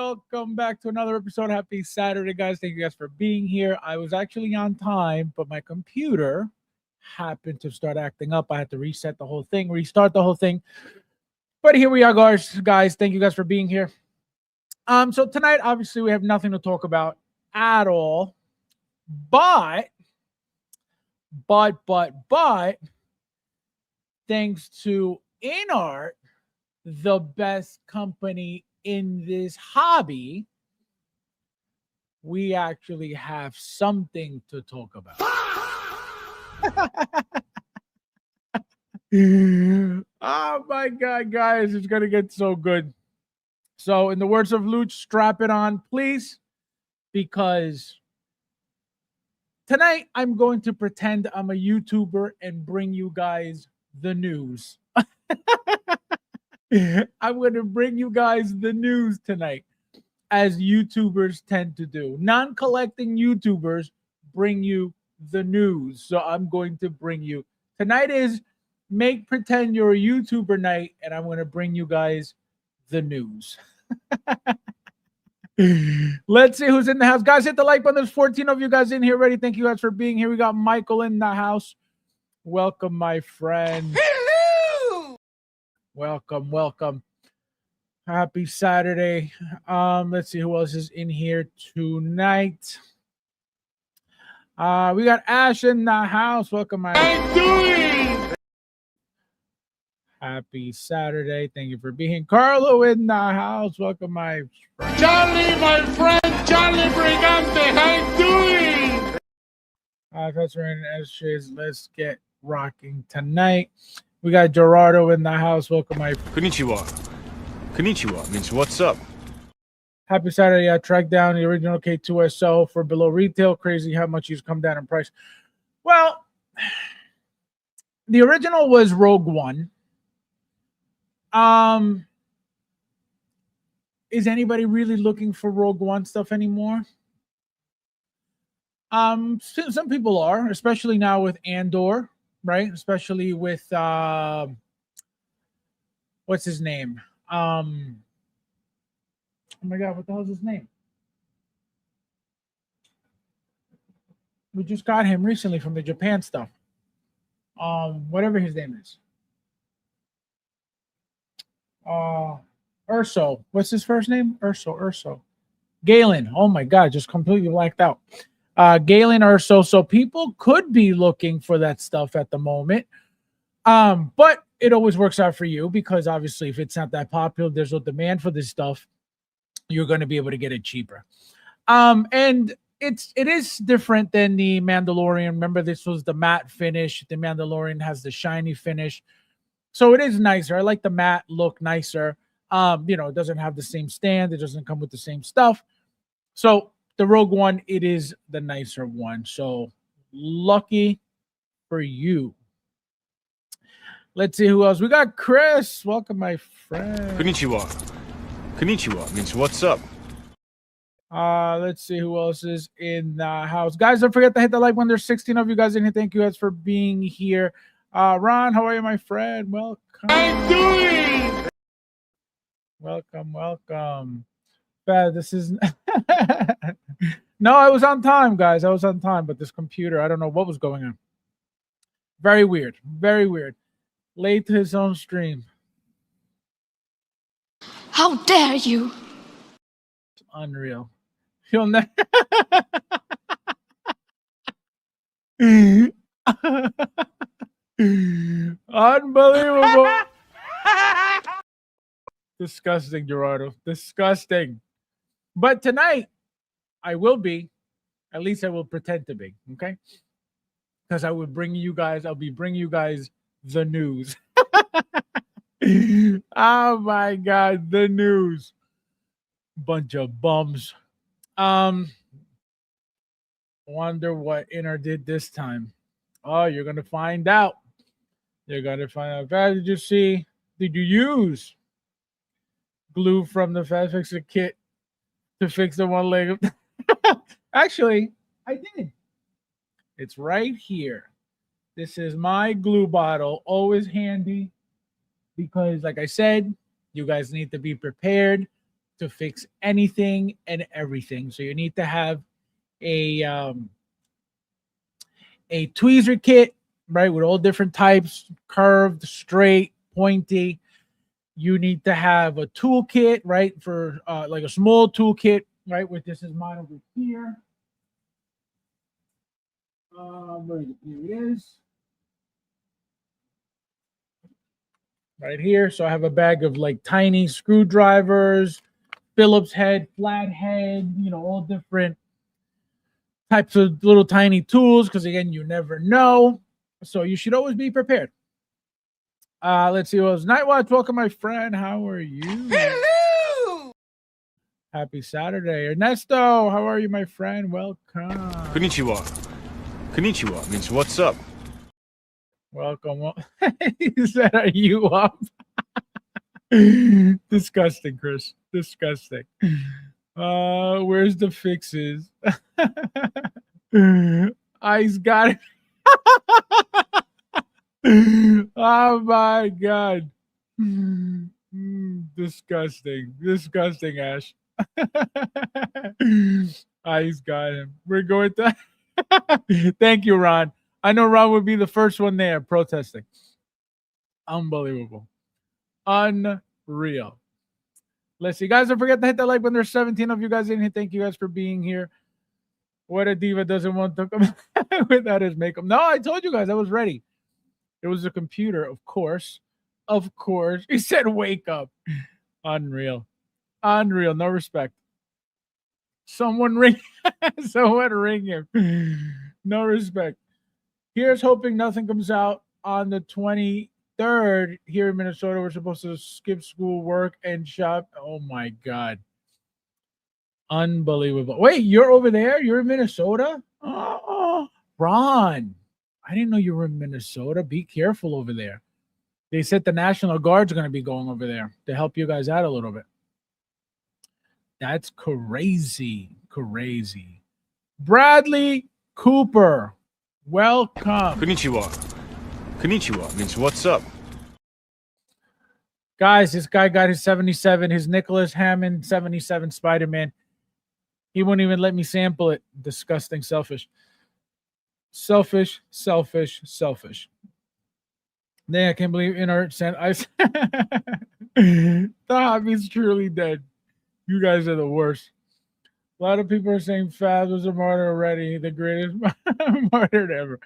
welcome back to another episode. Happy Saturday, guys. Thank you guys for being here. I was actually on time, but my computer happened to start acting up. I had to reset the whole thing, restart the whole thing. But here we are, guys. Thank you guys for being here. So tonight, obviously, we have nothing to talk about at all. But, thanks to Inart, the best company in this hobby, we actually have something to talk about. Oh my God, guys, it's gonna get so good. So, in the words of Luch, strap it on, please, because tonight I'm going to pretend I'm a YouTuber and bring you guys the news. I'm going to bring you guys the news tonight, as YouTubers tend to do. Non-collecting YouTubers bring you the news. So I'm going to bring you. Tonight is make pretend you're a YouTuber night, and I'm going to bring you guys the news. Let's see who's in the house. Guys, hit the like button. There's 14 of you guys in here already. Thank you guys for being here. We got Michael in the house. Welcome, my friend. Hello! Welcome. Happy Saturday. Let's see who else is in here tonight. We got Ash in the house. Welcome, my doing? Happy Saturday. Thank you for being here. Carlo in the house. Welcome, my friend. Charlie, my friend, Charlie Brigante, how you doing? Professor and SJ's. Let's get rocking tonight. We got Gerardo in the house. Welcome, my Konnichiwa. Konnichiwa means what's up. Happy Saturday. I tracked down the original K2SO for below retail. Crazy how much he's come down in price. Well, the original was Rogue One. Is anybody really looking for Rogue One stuff anymore? Some people are, especially now with Andor, right? Especially with what's his name? Oh my God, what the hell is his name? We just got him recently from the Japan stuff. Whatever his name is. Urso. What's his first name? Urso. Galen. Oh my God, just completely blacked out. Galen Urso. So people could be looking for that stuff at the moment. But it always works out for you because obviously if it's not that popular, there's no demand for this stuff. You're going to be able to get it cheaper. And it is different than the Mandalorian. Remember, this was the matte finish. The Mandalorian has the shiny finish. So it is nicer. I like the matte look nicer. It doesn't have the same stand. It doesn't come with the same stuff. So the Rogue One, it is the nicer one. So lucky for you. Let's see who else. We got Chris. Welcome, my friend. Konnichiwa. Konnichiwa means what's up. Let's see who else is in the house. Guys, don't forget to hit the like when there's 16 of you guys in here. Thank you guys for being here. Ron, how are you, my friend? Welcome. I'm doing? Welcome. This is no, I was on time, guys. I was on time, but this computer, I don't know what was going on. Very weird. Late to his own stream. How dare you? It's unreal. He'll never. Unbelievable. Disgusting, Gerardo. Disgusting. But tonight, I will be. At least I will pretend to be. Okay? Because I'll be bringing you guys the news. Oh my God, the news. Bunch of bums. Wonder what Inner did this time. Oh, you're gonna find out. Did you use glue from the FabsFigures kit to fix the one leg? Actually, I did. It's right here. This is my glue bottle, always handy because, like I said, you guys need to be prepared to fix anything and everything. So you need to have a tweezer kit, right, with all different types, curved, straight, pointy. You need to have a toolkit, right, for like a small toolkit, right, with this is mine over here. Where is it? Here it is. Right here. So I have a bag of like tiny screwdrivers, Phillips head, flat head, all different types of little tiny tools, because again, you never know. So you should always be prepared. Let's see what else. Nightwatch, welcome, my friend. How are you? Hello! Happy Saturday. Ernesto, how are you, my friend? Welcome. Konnichiwa. Konnichiwa means what's up? Welcome. He said, are you up? Disgusting, Chris. Disgusting. Where's the fixes? Ice got it. Oh my god. Disgusting. Disgusting, Ash. Ice got him. We're going to thank you, Ron. I know Ron would be the first one there protesting. Unbelievable. Unreal. Let's see, guys. Don't forget to hit that like button. There's 17 of you guys in here. Thank you guys for being here. What a diva doesn't want to come without his makeup. No, I told you guys I was ready. It was a computer, of course. Of course. He said, wake up. Unreal. Unreal. No respect. Someone ring. Someone ring him. No respect. Here's hoping nothing comes out on the 23rd here in Minnesota. We're supposed to skip school, work, and shop. Oh, my God. Unbelievable. Wait, you're over there? You're in Minnesota? Oh, Ron. I didn't know you were in Minnesota. Be careful over there. They said the National Guard's going to be going over there to help you guys out a little bit. That's crazy. Crazy. Bradley Cooper. Welcome. Konnichiwa. Konnichiwa means what's up? Guys, this guy got his 77, his Nicholas Hammond 77 Spider-Man. He wouldn't even let me sample it. Disgusting, selfish. Selfish, selfish, selfish. Dang, I can't believe Inart sent ice. The hobby's truly dead. You guys are the worst. A lot of people are saying Fabs was a martyr already. The greatest martyr ever.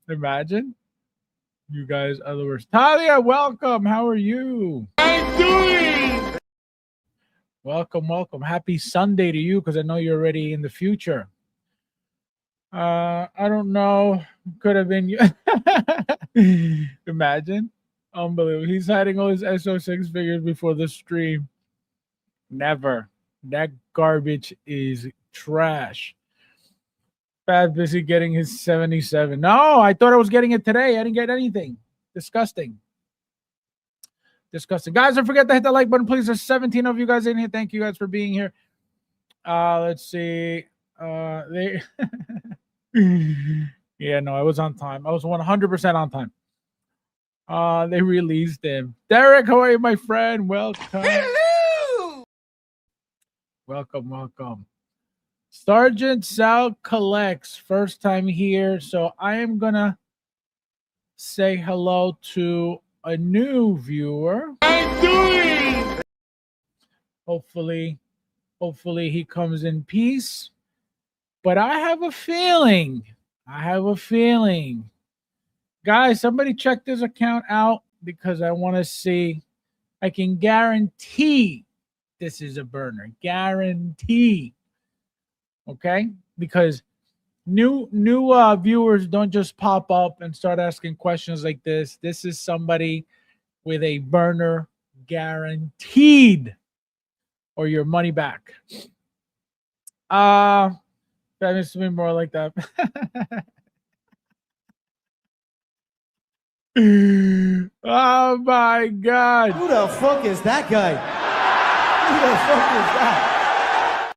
Imagine. You guys are the worst. Talia, welcome. How are you? I'm doing. Welcome, welcome. Happy Sunday to you, because I know you're already in the future. I don't know. Could have been you. Imagine. Unbelievable. He's hiding all his SO6 figures before the stream. Never. That garbage is trash. Fab busy getting his 77. No, I thought I was getting it today. I didn't get anything. Disgusting. Disgusting. Guys, don't forget to hit that like button, please. There's 17 of you guys in here. Thank you guys for being here. Let's see. They yeah, no, I was on time. I was 100% on time. They released him. Derek, how are you, my friend? Welcome. Hello! Welcome, welcome. Sergeant Sal collects, first time here. So I am gonna say hello to a new viewer. I'm doing. Hopefully he comes in peace. But I have a feeling. Guys, somebody check this account out, because I want to see. I can guarantee this is a burner. Guarantee. Okay? Because new viewers don't just pop up and start asking questions like this. This is somebody with a burner guaranteed, or your money back. That needs to be more like that. Oh my God. Who the fuck is that guy? Who the fuck is that?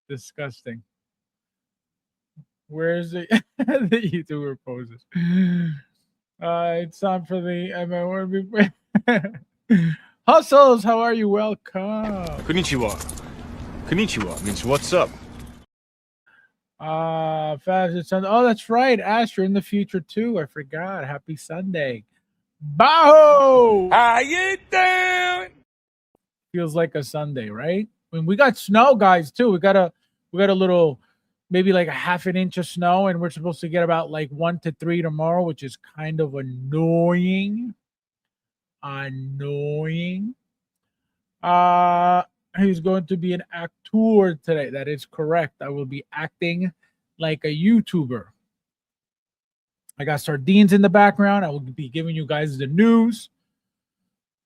Disgusting. Where's the YouTuber poses? It's time for the MMO. Hustles, how are you? Welcome. Konnichiwa. Konnichiwa means what's up? Fabs, it's Sunday. Oh, that's right. Ash, you're in the future too. I forgot. Happy Sunday. Baho! How you doing? Feels like a Sunday, right? When we got snow, guys, too. We got a little, maybe like a half an inch of snow, and we're supposed to get about like 1 to 3 tomorrow, which is kind of annoying. He's going to be an actor today. That is correct. I will be acting like a YouTuber. I got sardines in the background. I will be giving you guys the news.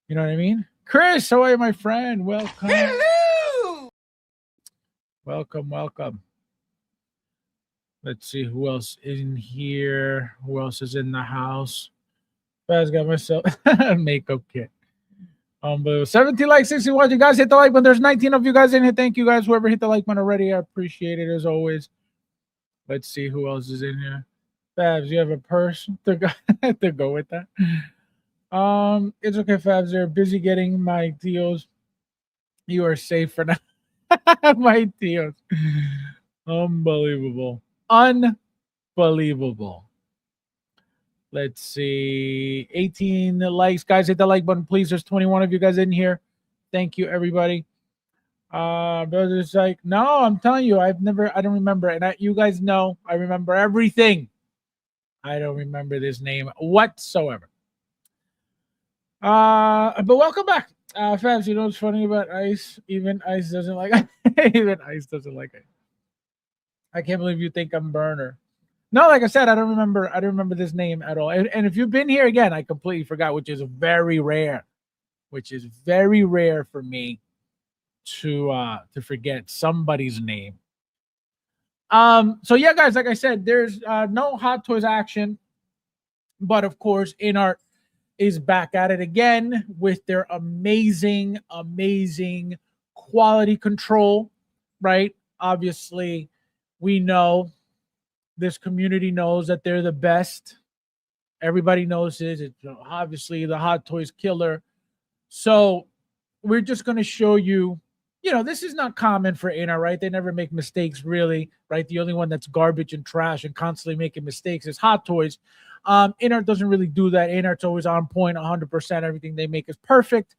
You know what I mean? Chris, how are you, my friend? Welcome. Hello. Welcome. Let's see who else is in here. Who else is in the house? I got myself a makeup kit. 70 likes, 60 watching. Guys, hit the like button. There's 19 of you guys in here. Thank you guys. Whoever hit the like button already, I appreciate it as always. Let's see who else is in here. Fabs, you have a purse to go with that. It's okay, Fabs. They're busy getting my deals. You are safe for now. My deals. Unbelievable. Let's see. 18 likes. Guys, hit the like button, please. There's 21 of you guys in here. Thank you, everybody. Brother's like, no, I'm telling you, I don't remember. And you guys know I remember everything. I don't remember this name whatsoever. But welcome back. Fabs, you know what's funny about ice? Even ice doesn't like even ice doesn't like it. I can't believe you think I'm Burner. No, like I said, I don't remember this name at all. And if you've been here again, I completely forgot, which is very rare. Which is very rare for me to forget somebody's name. So yeah, guys, like I said, there's no Hot Toys action, but of course, Inart is back at it again with their amazing quality control, right? Obviously, we know this community knows that they're the best. Everybody knows this. It's obviously the Hot Toys killer. So we're just going to show you, this is not common for Inart, right? They never make mistakes, really, right? The only one that's garbage and trash and constantly making mistakes is Hot Toys. Inart doesn't really do that. Inart's always on point, 100%. Everything they make is perfect.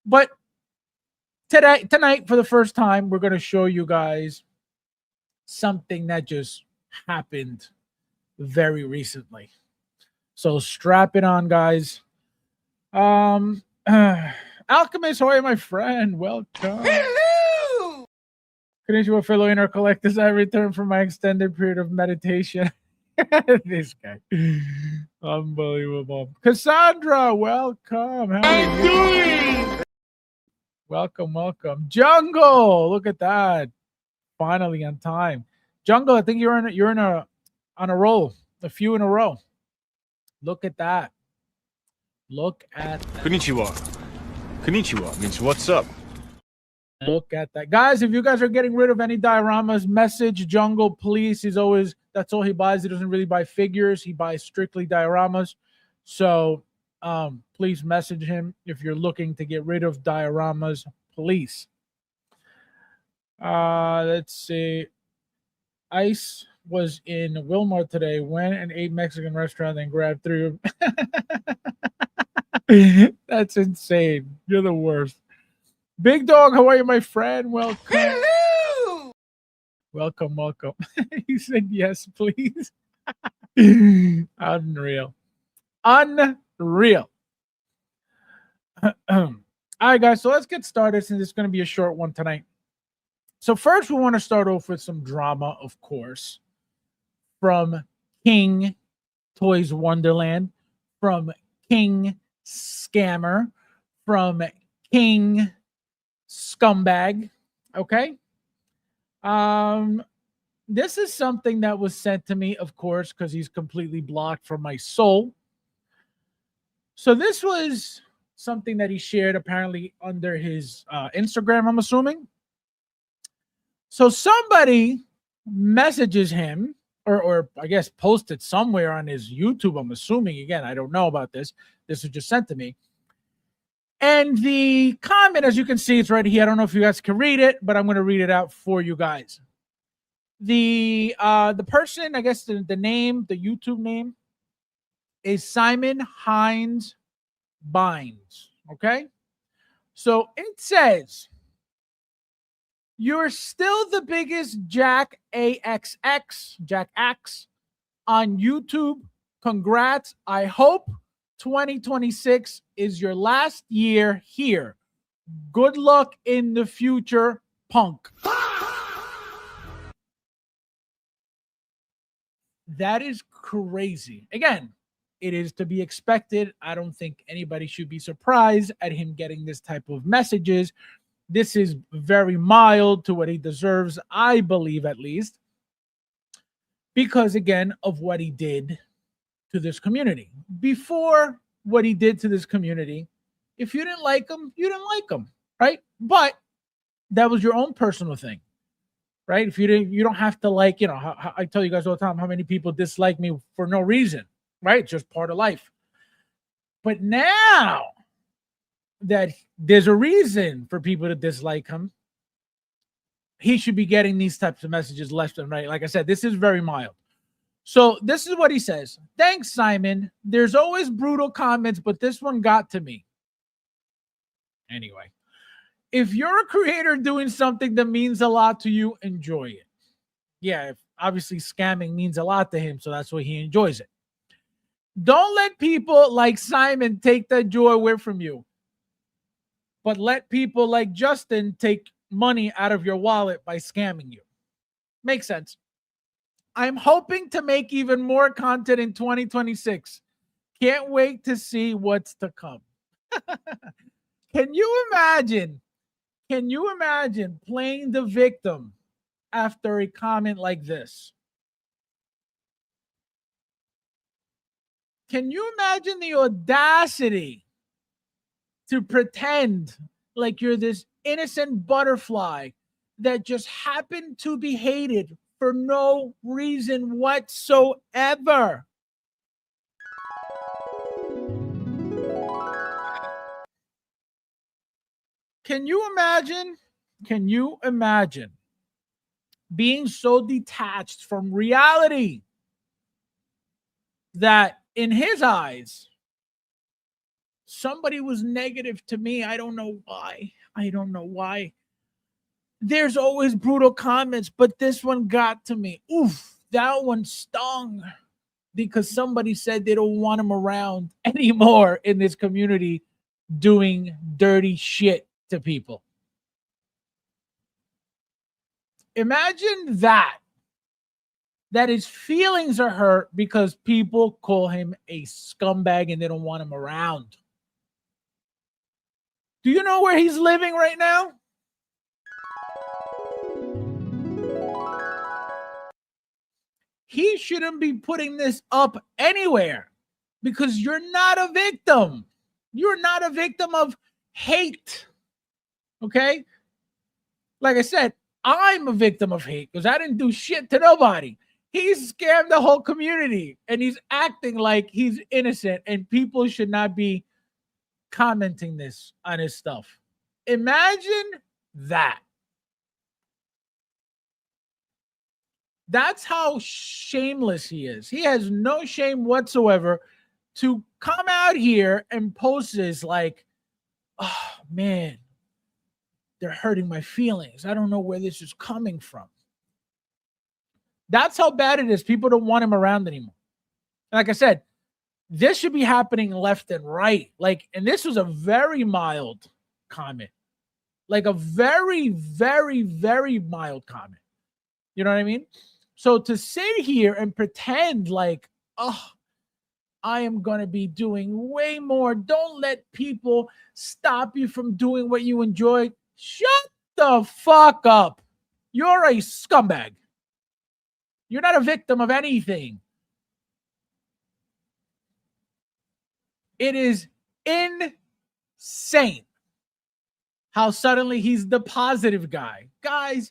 But tonight, for the first time, we're going to show you guys something that just happened very recently. So strap it on, guys. Alchemist, how are you, my friend? Welcome. Hello. Konnichiwa, fellow Inart collectors. I return from my extended period of meditation. This guy. Unbelievable. Cassandra, welcome. How are you doing? Welcome. Jungle, look at that. Finally on time. Jungle, I think you're on a roll. A few in a row. Look at that. Konnichiwa means what's up? Look at that. Guys, if you guys are getting rid of any dioramas, message Jungle, please. That's all he buys. He doesn't really buy figures. He buys strictly dioramas. So please message him if you're looking to get rid of dioramas, please. Let's see. Ice was in Wilmar today, went and ate Mexican restaurant and grabbed 3 of That's insane. You're the worst. Big Dog, how are you, my friend? Welcome. Hello. Welcome. He said yes, please. Unreal. All right, guys, so let's get started since it's going to be a short one tonight. So first, we want to start off with some drama, of course, from King Toys Wonderland, from King Scammer, from King Scumbag. Okay. This is something that was sent to me, of course, because he's completely blocked from my soul. So this was something that he shared apparently under his Instagram, I'm assuming. So somebody messages him, or I guess posted somewhere on his YouTube, I'm assuming. Again, I don't know about this. This was just sent to me. And the comment, as you can see, it's right here. I don't know if you guys can read it, but I'm going to read it out for you guys. The person, I guess the name, the YouTube name is Simon Hines Binds. Okay. So it says, you're still the biggest Jack AXX, Jack X on YouTube. Congrats. I hope 2026 is your last year here. Good luck in the future, punk. That is crazy. Again, it is to be expected. I don't think anybody should be surprised at him getting this type of messages. This is very mild to what he deserves, I believe, at least, because, again, of what he did to this community. Before what he did to this community, if you didn't like him, you didn't like him, right? But that was your own personal thing, right? If you didn't, you don't have to like, how I tell you guys all the time how many people dislike me for no reason, right? Just part of life. But now that there's a reason for people to dislike him, he should be getting these types of messages left and right. Like I said, this is very mild. So this is what he says. Thanks, Simon. There's always brutal comments, but this one got to me. Anyway, if you're a creator doing something that means a lot to you, enjoy it. Yeah, obviously scamming means a lot to him, so that's why he enjoys it. Don't let people like Simon take that joy away from you, but let people like Justin take money out of your wallet by scamming you. Makes sense. I'm hoping to make even more content in 2026. Can't wait to see what's to come. Can you imagine? Can you imagine playing the victim after a comment like this? Can you imagine the audacity to pretend like you're this innocent butterfly that just happened to be hated for no reason whatsoever? Can you imagine? Can you imagine being so detached from reality that in his eyes, somebody was negative to me? I don't know why. I don't know why. There's always brutal comments, but this one got to me. Oof, that one stung because somebody said they don't want him around anymore in this community doing dirty shit to people. Imagine that his feelings are hurt because people call him a scumbag and they don't want him around. Do you know where he's living right now? He shouldn't be putting this up anywhere because you're not a victim. You're not a victim of hate. Okay? Like I said, I'm a victim of hate because I didn't do shit to nobody. He scammed the whole community and he's acting like he's innocent and people should not be commenting this on his stuff. Imagine that. That's how shameless he is. He has no shame whatsoever to come out here and post this like, oh man, they're hurting my feelings. I don't know where this is coming from. That's how bad it is. People don't want him around anymore. Like I said, this should be happening left and right. Like, and this was a very mild comment. Like a very, very, very mild comment. You know what I mean? So to sit here and pretend like, oh, I am going to be doing way more. Don't let people stop you from doing what you enjoy. Shut the fuck up. You're a scumbag. You're not a victim of anything. It is insane how suddenly he's the positive guy. Guys,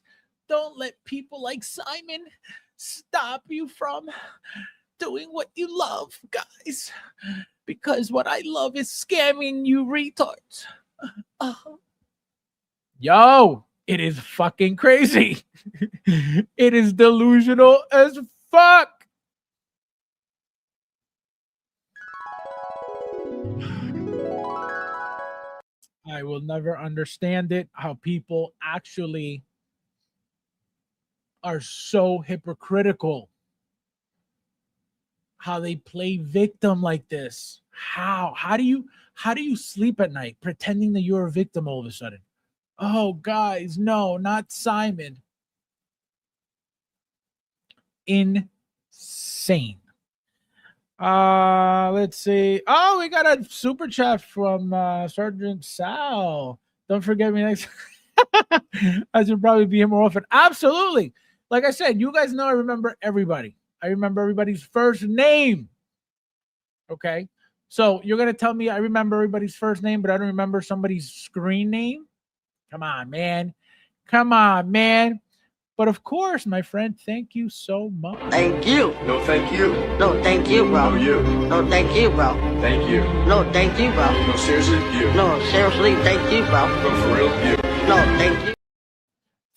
don't let people like Simon stop you from doing what you love, guys. Because what I love is scamming you retards. Yo, it is fucking crazy. It is delusional as fuck. I will never understand it, how people actually are so hypocritical. How they play victim like this. How do you sleep at night pretending that you're a victim all of a sudden? Oh, guys, no, not Simon. Insane. Let's see. Oh, we got a super chat from Sergeant Sal. Don't forget me next. I should probably be here more often. Absolutely. Like I said, you guys know I remember everybody. I remember everybody's first name. Okay. So you're going to tell me I remember everybody's first name, but I don't remember somebody's screen name? Come on, man. Come on, man. But of course, my friend, thank you so much. Thank you. No, thank you. No, thank you, bro. No, you. No, thank you, bro. Thank you. No, thank you, bro. No, seriously, you. No, seriously, thank you, bro. No, for real, you. No, thank you.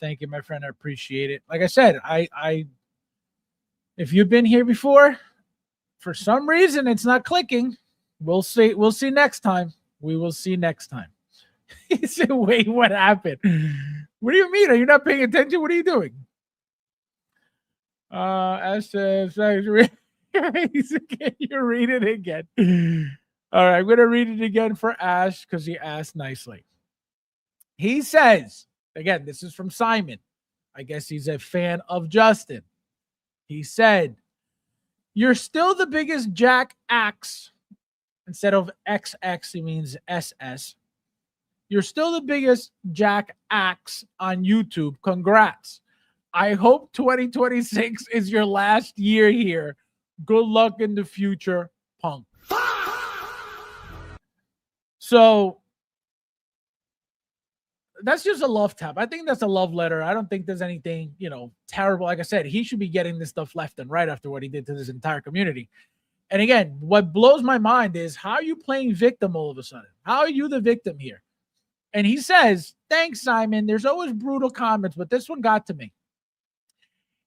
Thank you, my friend. I appreciate it. Like I said, I if you've been here before, for some reason it's not clicking. We'll see. We'll see next time. We will see next time. He said, wait, what happened? What do you mean? Are you not paying attention? What are you doing? Ash says, can you read it again? All right, I'm going to read it again for Ash because he asked nicely. He says, again, this is from Simon. I guess he's a fan of Justin. He said, you're still the biggest Jack Axe. Instead of XX, he means SS. You're still the biggest Jack Axe on YouTube. Congrats. I hope 2026 is your last year here. Good luck in the future, punk. So that's just a love tap. I think that's a love letter. I don't think there's anything, terrible. Like I said, he should be getting this stuff left and right after what he did to this entire community. And again, what blows my mind is how are you playing victim all of a sudden? How are you the victim here? And he says, thanks, Simon. There's always brutal comments, but this one got to me.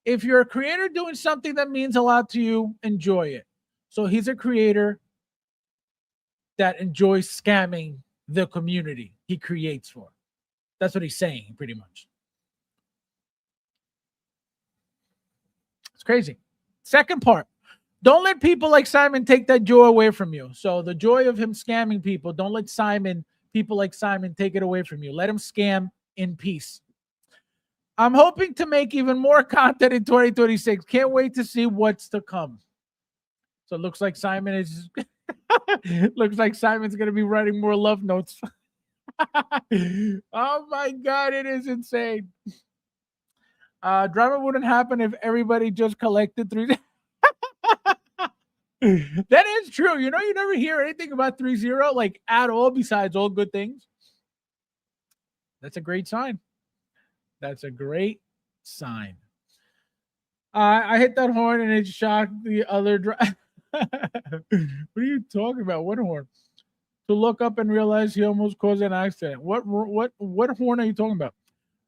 If you're a creator doing something that means a lot to you, enjoy it. So he's a creator that enjoys scamming the community he creates for. That's what he's saying, pretty much. It's crazy. Second part. Don't let people like Simon take that joy away from you. So the joy of him scamming people, don't let people like Simon take it away from you. Let him scam in peace. I'm hoping to make even more content in 2026. Can't wait to see what's to come. So it looks like Simon is looks like Simon's going to be writing more love notes. Oh my God, it is insane. Drama wouldn't happen if everybody just collected 3. That is true. You never hear anything about 3-0 like at all besides all good things. That's a great sign. That's a great sign. I hit that horn and it shocked the other. What are you talking about? What horn? To look up and realize he almost caused an accident. What horn are you talking about?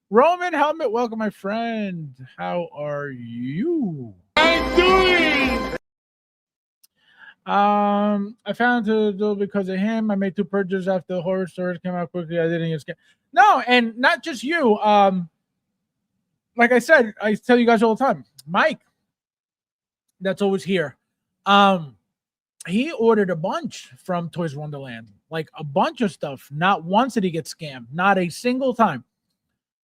Roman Helmet, welcome, my friend. How are you? I'm doing. I found to do because of him. I made 2 purchases after the horror stories came out quickly. I didn't get scared. No, and not just you. Like I said, I tell you guys all the time. Mike, that's always here. He ordered a bunch from Toys Wonderland, like a bunch of stuff. Not once did he get scammed. Not a single time.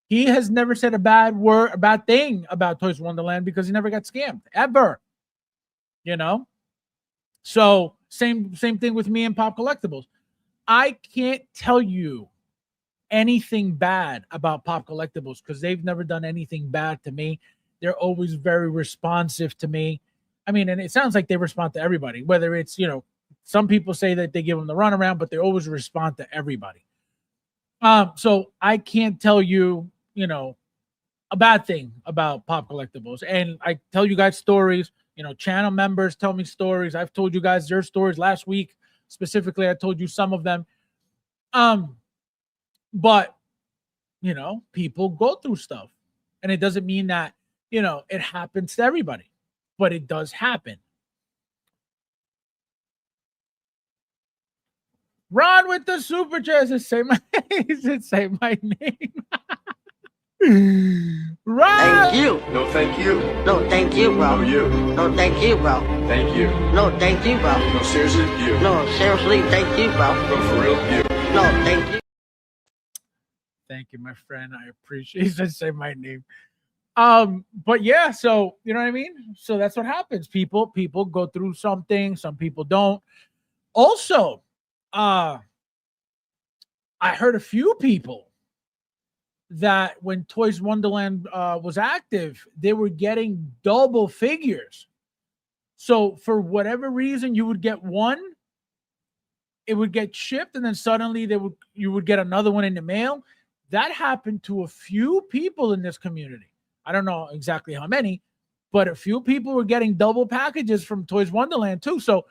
He has never said a bad thing about Toys Wonderland because he never got scammed ever. So same thing with me and Pop Collectibles. I can't tell you anything bad about Pop Collectibles because they've never done anything bad to me. They're always very responsive to me. I mean, and it sounds like they respond to everybody, whether it's, some people say that they give them the runaround, but they always respond to everybody. So I can't tell you, a bad thing about Pop Collectibles. And I tell you guys stories Channel members tell me stories. I've told you guys their stories last week. Specifically, I told you some of them. But people go through stuff, and it doesn't mean that it happens to everybody, but it does happen. Ron with the super chat says, say my name. Ron. Thank you. No, thank you. No, thank you, bro. No, you. No, thank you, bro. Thank you. No, thank you, bro. No, seriously, you. No, seriously, thank you, bro. No, for real, you. No, thank you. Thank you, my friend. I appreciate you to say my name. But yeah, so you know what I mean? So that's what happens. People go through something, some people don't. Also, I heard a few people that when Toys Wonderland was active, they were getting double figures. So for whatever reason, you would get one, it would get shipped, and then suddenly you would get another one in the mail. That happened to a few people in this community. I don't know exactly how many, but a few people were getting double packages from Toys Wonderland too. So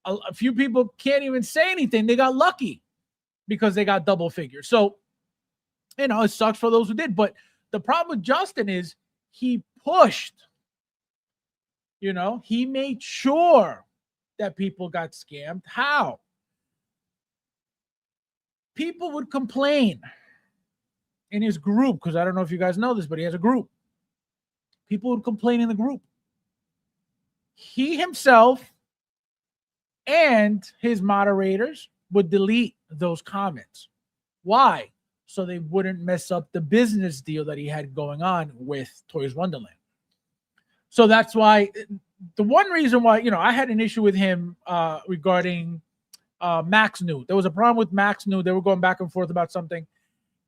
a few people can't even say anything. They got lucky because they got double figures. So, it sucks for those who did. But the problem with Justin is he pushed. He made sure that people got scammed. How? People would complain in his group, because I don't know if you guys know this, but he has a group. People would complain in the group. He himself and his moderators would delete those comments. Why? So they wouldn't mess up the business deal that he had going on with Toys Wonderland. So that's why, the one reason why, I had an issue with him regarding Max New. There was a problem with Max New. They were going back and forth about something.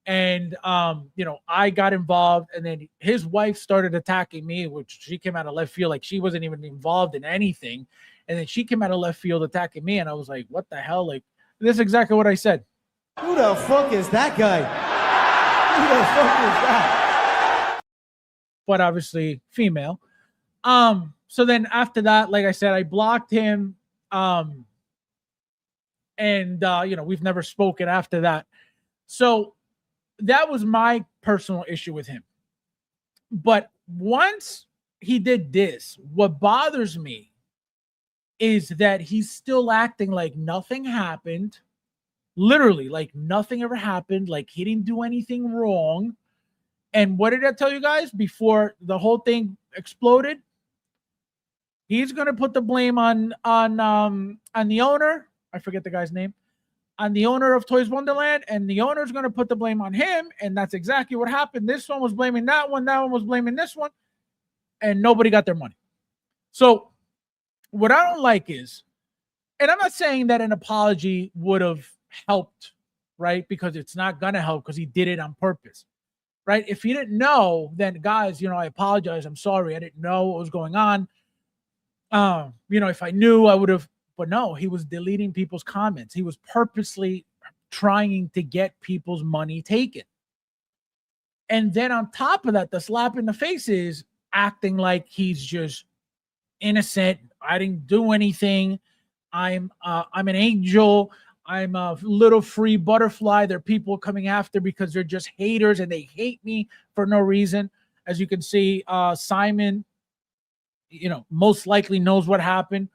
And, I got involved, and then his wife started attacking me, which she came out of left field. Like, she wasn't even involved in anything. And then she came out of left field attacking me. And I was like, what the hell? Like, this is exactly what I said. Who the fuck is that guy? Who the fuck is that? But obviously female. So then after that, like I said, I blocked him. And we've never spoken after that. So that was my personal issue with him. But once he did this, what bothers me is that he's still acting like nothing happened. Literally, like nothing ever happened, like he didn't do anything wrong. And what did I tell you guys before the whole thing exploded? He's gonna put the blame on the owner. I forget the guy's name. On the owner of Toys Wonderland, and the owner's gonna put the blame on him, and that's exactly what happened. This one was blaming that one was blaming this one, and nobody got their money. So what I don't like is, and I'm not saying that an apology would have helped, right? Because it's not gonna help, because he did it on purpose, right? If he didn't know, then guys, I apologize. I'm sorry. I didn't know what was going on. If I knew, I would have. But no, he was deleting people's comments. He was purposely trying to get people's money taken. And then on top of that, the slap in the face is acting like he's just innocent. I didn't do anything. I'm an angel. I'm a little free butterfly. There are people coming after because they're just haters and they hate me for no reason. As you can see, Simon, most likely knows what happened.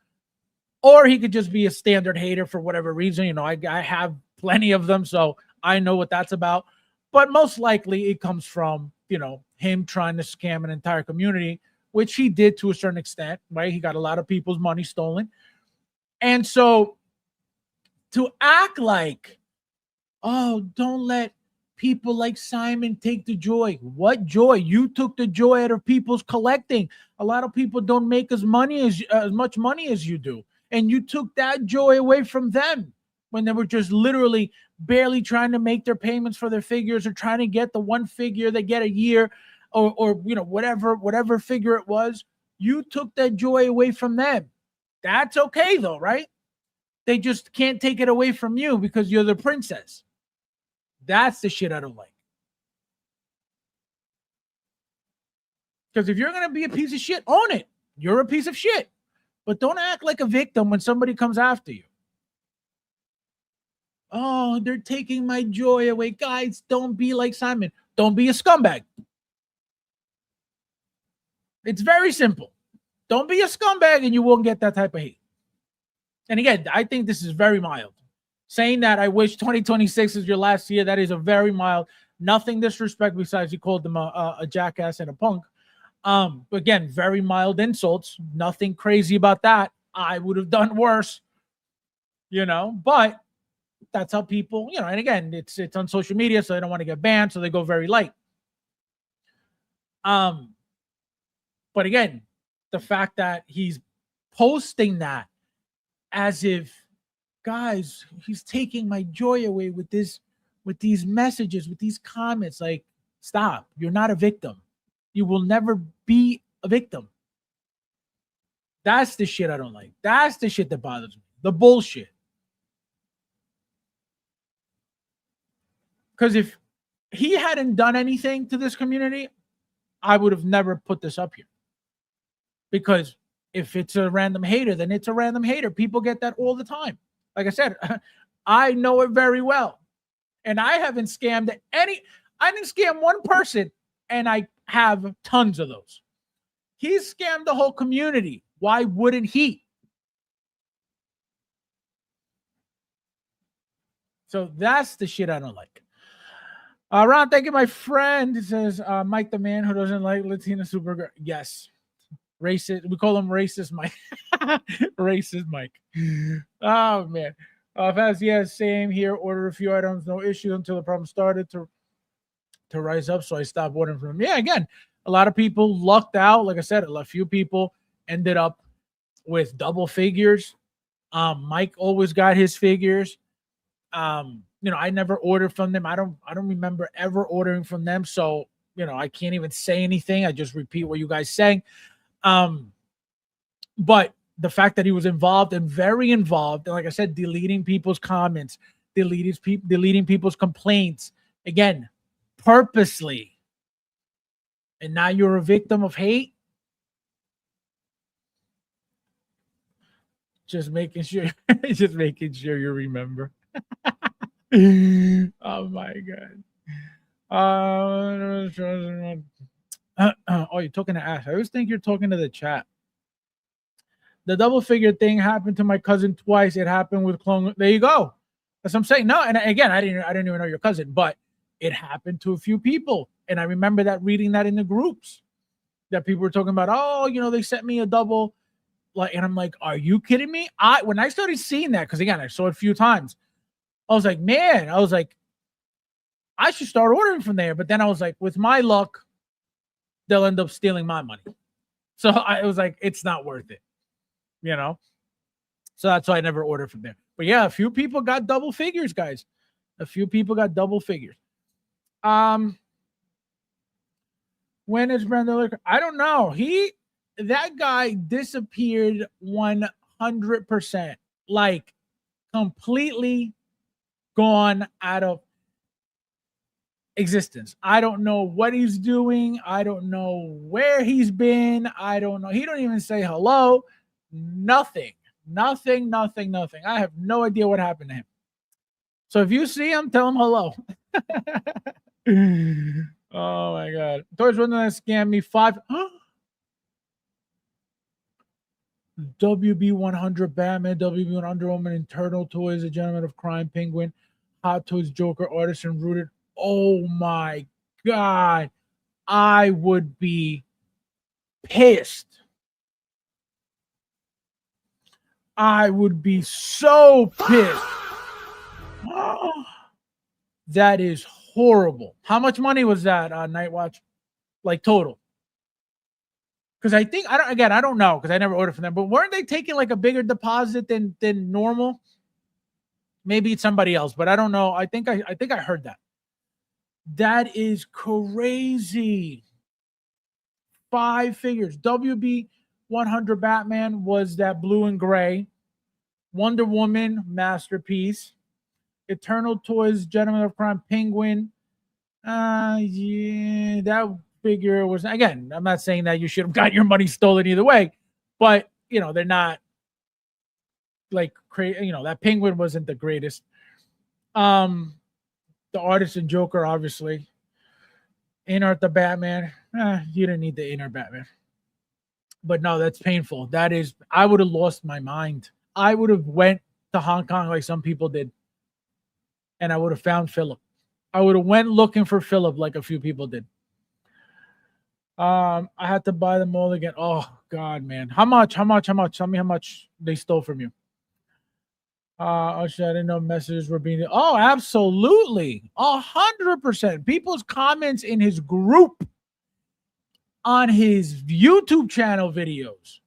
Or he could just be a standard hater for whatever reason. I have plenty of them, so I know what that's about. But most likely it comes from, him trying to scam an entire community, which he did to a certain extent, right? He got a lot of people's money stolen. And so to act like, oh, don't let people like Simon take the joy. What joy? You took the joy out of people's collecting. A lot of people don't make as much money as you do. And you took that joy away from them when they were just literally barely trying to make their payments for their figures, or trying to get the one figure they get a year, or whatever figure it was. You took that joy away from them. That's okay though, right? They just can't take it away from you because you're the princess. That's the shit I don't like. Because if you're going to be a piece of shit, own it. You're a piece of shit. But don't act like a victim when somebody comes after you. Oh, they're taking my joy away. Guys, don't be like Simon. Don't be a scumbag. It's very simple. Don't be a scumbag and you won't get that type of hate. And again, I think this is very mild. Saying that I wish 2026 is your last year, that is a very mild, nothing disrespect besides you called them a jackass and a punk. Again, very mild insults. Nothing crazy about that. I would have done worse, but that's how people, and again, it's on social media, so they don't want to get banned, so they go very light. But again, the fact that he's posting that as if, guys, he's taking my joy away with these messages, with these comments, like, stop. You're not a victim. You will never be a victim. That's the shit I don't like. That's the shit that bothers me. The bullshit. Because if he hadn't done anything to this community, I would have never put this up here. Because if it's a random hater, then it's a random hater. People get that all the time. Like I said, I know it very well. And I haven't scammed I didn't scam one person, and I have tons of those. He scammed the whole community. Why wouldn't he? So that's the shit I don't like. Ron, thank you, my friend. It says, Mike, the man who doesn't like Latina Supergirl. Yes. Racist. We call him Racist Mike. Racist Mike. Oh, man. Fast, yes, same here. Order a few items, no issue until the problem started to rise up, so I stopped ordering from them. Yeah, again, a lot of people lucked out. Like I said, a few people ended up with double figures. Mike always got his figures. I never ordered from them. I don't remember ever ordering from them. So, I can't even say anything. I just repeat what you guys saying. But the fact that he was involved and very involved, and like I said, deleting people's comments, deleting people's complaints, again, purposely. And now you're a victim of hate. Just making sure you remember. Oh my God. Oh, you're talking to Ash. I always think you're talking to the chat. The double figure thing happened to my cousin twice. It happened with clone. There you go. That's what I'm saying. No, and again, I didn't even know your cousin, but it happened to a few people. And I remember reading that in the groups that people were talking about. Oh, they sent me a double. And I'm like, are you kidding me? When I started seeing that, because again, I saw it a few times, I was like, man, I should start ordering from there. But then I was like, with my luck, they'll end up stealing my money. So I was like, it's not worth it, So that's why I never ordered from there. But yeah, a few people got double figures, guys. A few people got double figures. When is Brandon Licker? I don't know. That guy disappeared 100%, like completely gone out of existence. I don't know what he's doing. I don't know where he's been. I don't know. He don't even say hello. Nothing. I have no idea what happened to him. So if you see him, tell him hello. Oh my God. Toys one that scammed me 5. WB100 Batman, WB1 Wonder Woman, Internal Toys, A Gentleman of Crime, Penguin, Hot Toys Joker, Artisan Rooted. Oh my God. I would be pissed. I would be so pissed. That is horrible. How much money was that on Night Watch? Like total? Because I think I don't know because I never ordered from them. But weren't they taking like a bigger deposit than normal? Maybe it's somebody else, but I don't know. I think I heard that. That is crazy. 5 figures. WB 100 Batman was that blue and gray. Wonder Woman masterpiece. Eternal Toys Gentleman of Crime Penguin. Yeah, that figure was, again, I'm not saying that you should have got your money stolen either way, But they're not like crazy. That Penguin wasn't the greatest. The Artist and Joker, obviously. Inart the Batman. You didn't need the Inart Batman. But no, that's painful. I would have lost my mind. I would have went to Hong Kong like some people did. And I would have found Philip. I would have went looking for Philip like a few people did. I had to buy them all again. Oh God, man. How much? Tell me how much they stole from you. I didn't know messages were being. Oh, absolutely. 100%. People's comments in his group on his YouTube channel videos.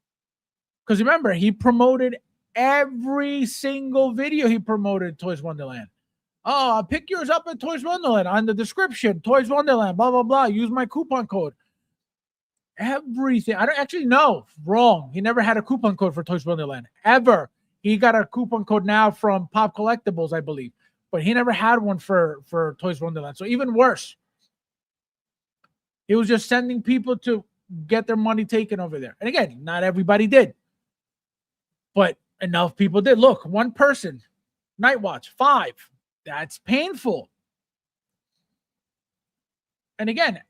Because remember, he promoted every single video he promoted Toys Wonderland. Oh, pick yours up at Toys Wonderland on the description. Toys Wonderland, blah, blah, blah. Use my coupon code. Everything. I don't actually know. Wrong. He never had a coupon code for Toys Wonderland. Ever. He got a coupon code now from Pop Collectibles, I believe. But he never had one for Toys Wonderland. So even worse. He was just sending people to get their money taken over there. And again, not everybody did. But enough people did. Look, one person. Night Watch, 5. That's painful. And again,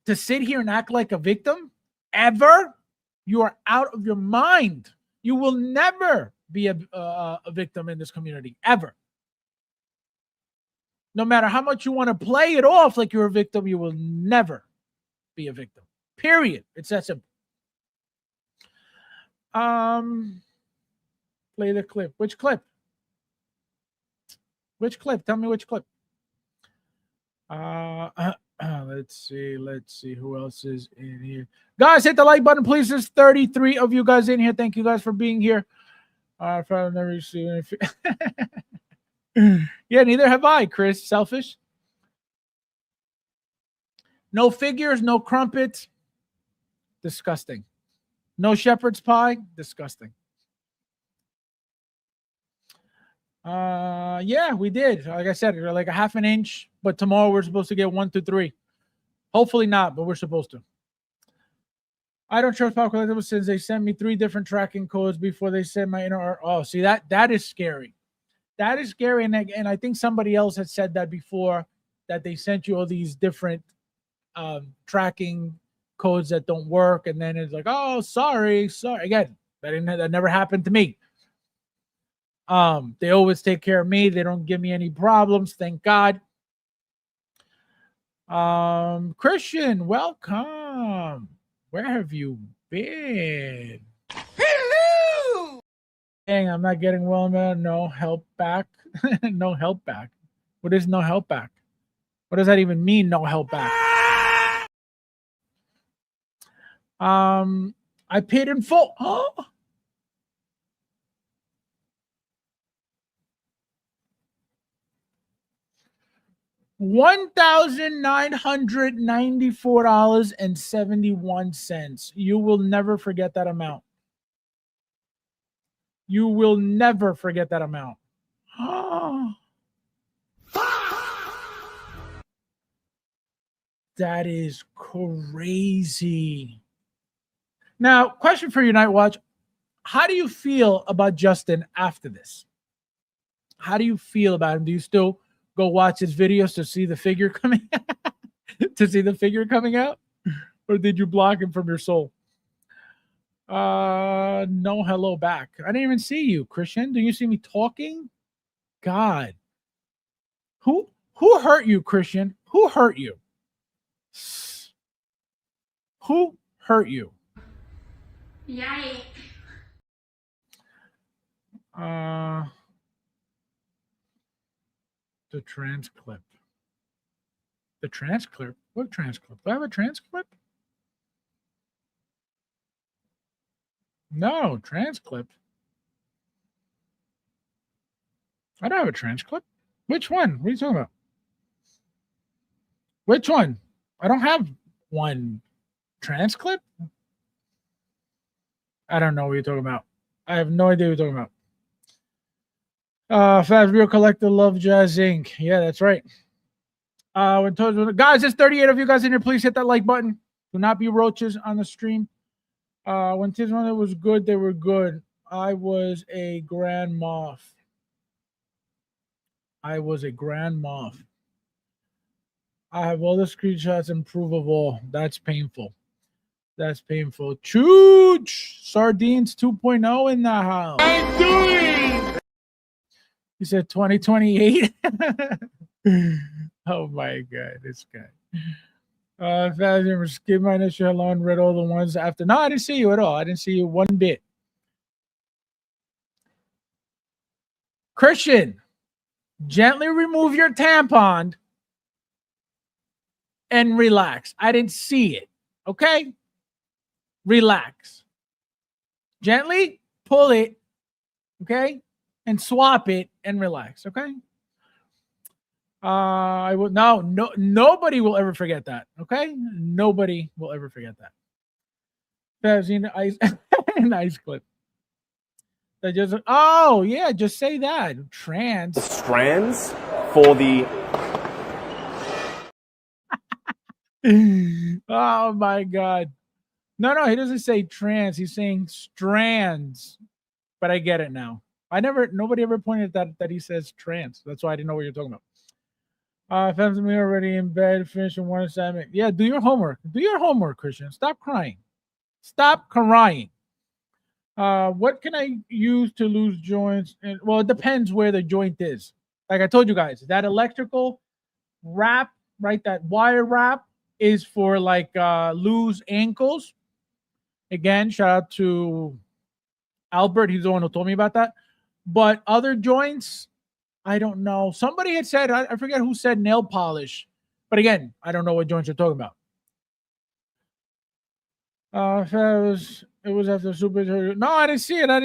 to sit here and act like a victim, ever, you are out of your mind. You will never be a victim in this community, ever. No matter how much you want to play it off like you're a victim, you will never be a victim. Period. It's that simple. Play the clip. Which clip? Which clip? Tell me which clip. Let's see who else is in here. Guys, hit the like button, please. There's 33 of you guys in here. Thank you guys for being here. If I've never received yeah, neither have I, Chris. Selfish. No figures, no crumpets. Disgusting. No shepherd's pie. Disgusting. Yeah, we did. Like I said, like a half an inch, but tomorrow we're supposed to get 1 to 3. Hopefully not, but we're supposed to. I don't trust Pop Collectibles since they sent me 3 different tracking codes before they send my Inart. Oh, see, that is scary. That is scary. And I think somebody else had said that before, that they sent you all these different tracking codes that don't work. And then it's like, oh, sorry. Again, that never happened to me. They always take care of me. They don't give me any problems. Thank God. Christian, welcome. Where have you been? Hello! Dang, I'm not getting well, man. No help back. No help back. What is no help back? What does that even mean, no help back? I paid in full. Oh. $1,994.71. You will never forget that amount. You will never forget that amount. That is crazy. Now, question for you, Night Watch. How do you feel about Justin after this? How do you feel about him? Do you still go watch his videos to see the figure coming out? Or did you block him from your soul? No hello back. I didn't even see you, Christian. Do you see me talking? God. Who hurt you, Christian? Who hurt you? Who hurt you? Yikes. The transcript. The transcript? What transcript? Do I have a transcript? No, transcript. I don't have a transcript. Which one? What are you talking about? Which one? I don't have one transcript. I don't know what you're talking about. I have no idea what you're talking about. Fabs Real Collector Love Jazz Inc. Yeah, that's right. Guys, there's 38 of you guys in here. Please hit that like button. Do not be roaches on the stream. When Tisman was good, they were good. I was a Grand Moff. I have all the screenshots and proof of all. That's painful. Chooch! Sardines 2.0 in the house. I'm doing. He said 2028. Oh my God, this guy. Skip my initial hello and read all the ones after. No, I didn't see you at all. I didn't see you one bit. Christian, gently remove your tampon and relax. I didn't see it. Okay? Relax. Gently pull it. Okay? And swap it and relax. Okay? I will nobody will ever forget that. Okay? Nobody will ever forget that. Nice clip. That just just say that. Trans. Strands for the Oh my God. No, he doesn't say trans. He's saying strands. But I get it now. Nobody ever pointed that he says trans. That's why I didn't know what you're talking about. Family already in bed, finishing one assignment. Yeah, do your homework. Do your homework, Christian. Stop crying. What can I use to lose joints? Well, it depends where the joint is. Like I told you guys, that electrical wrap, right? That wire wrap is for like loose ankles. Again, shout out to Albert. He's the one who told me about that. But other joints, I don't know. Somebody had said, I forget who said nail polish. But again, I don't know what joints you're talking about. It was after Super. No, I didn't see it. I'd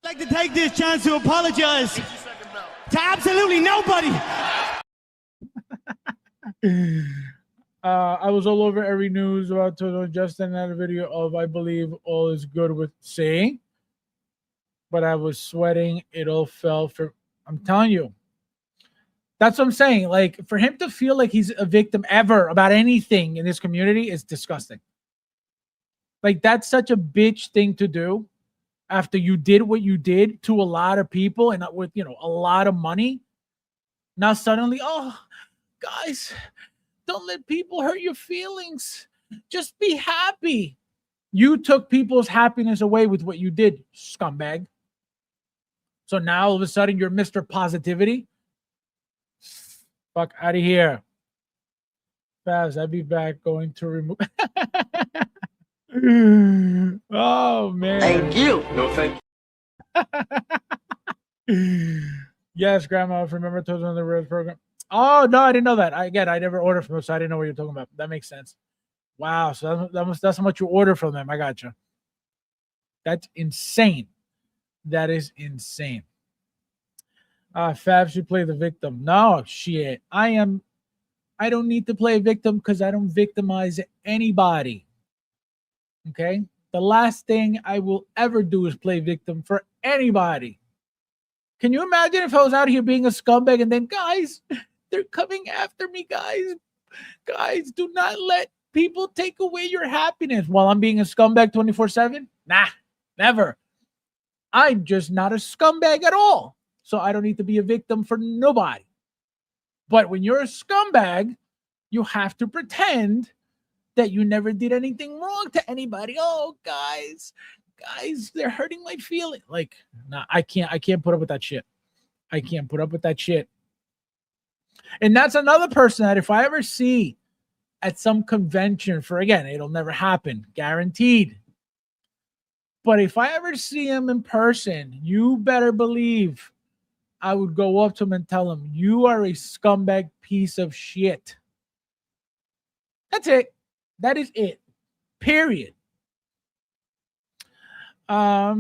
like to take this chance to apologize to absolutely nobody. I was all over every news about Toto Justin had a video of I believe all is good with saying, but I was sweating. It all fell for. I'm telling you. That's what I'm saying. Like, for him to feel like he's a victim ever about anything in this community is disgusting. Like, that's such a bitch thing to do after you did what you did to a lot of people and with, a lot of money. Now suddenly, oh, guys, don't let people hurt your feelings. Just be happy. You took people's happiness away with what you did, scumbag. So now all of a sudden you're Mr. Positivity. Fuck out of here. Fast, I'll be back going to remove. Oh, man. Thank you. no thank you. Yes, Grandma, remember Toes on the Road program. Oh, no, I didn't know that. I never ordered from them, so I didn't know what you're talking about. That makes sense. Wow, so that's how much you order from them. I gotcha. That's insane. That is insane. Fab should play the victim. No, shit. I don't need to play a victim because I don't victimize anybody. Okay? The last thing I will ever do is play victim for anybody. Can you imagine if I was out here being a scumbag and then, guys, they're coming after me, guys. Guys, do not let people take away your happiness while I'm being a scumbag 24/7? Nah, never. I'm just not a scumbag at all. So I don't need to be a victim for nobody. But when you're a scumbag, you have to pretend that you never did anything wrong to anybody. Oh, guys, they're hurting my feelings. Like, nah, I can't put up with that shit. I can't put up with that shit. And that's another person that if I ever see at some convention again, it'll never happen, guaranteed. But if I ever see him in person, you better believe I would go up to him and tell him, you are a scumbag piece of shit. That's it. That is it. Period. I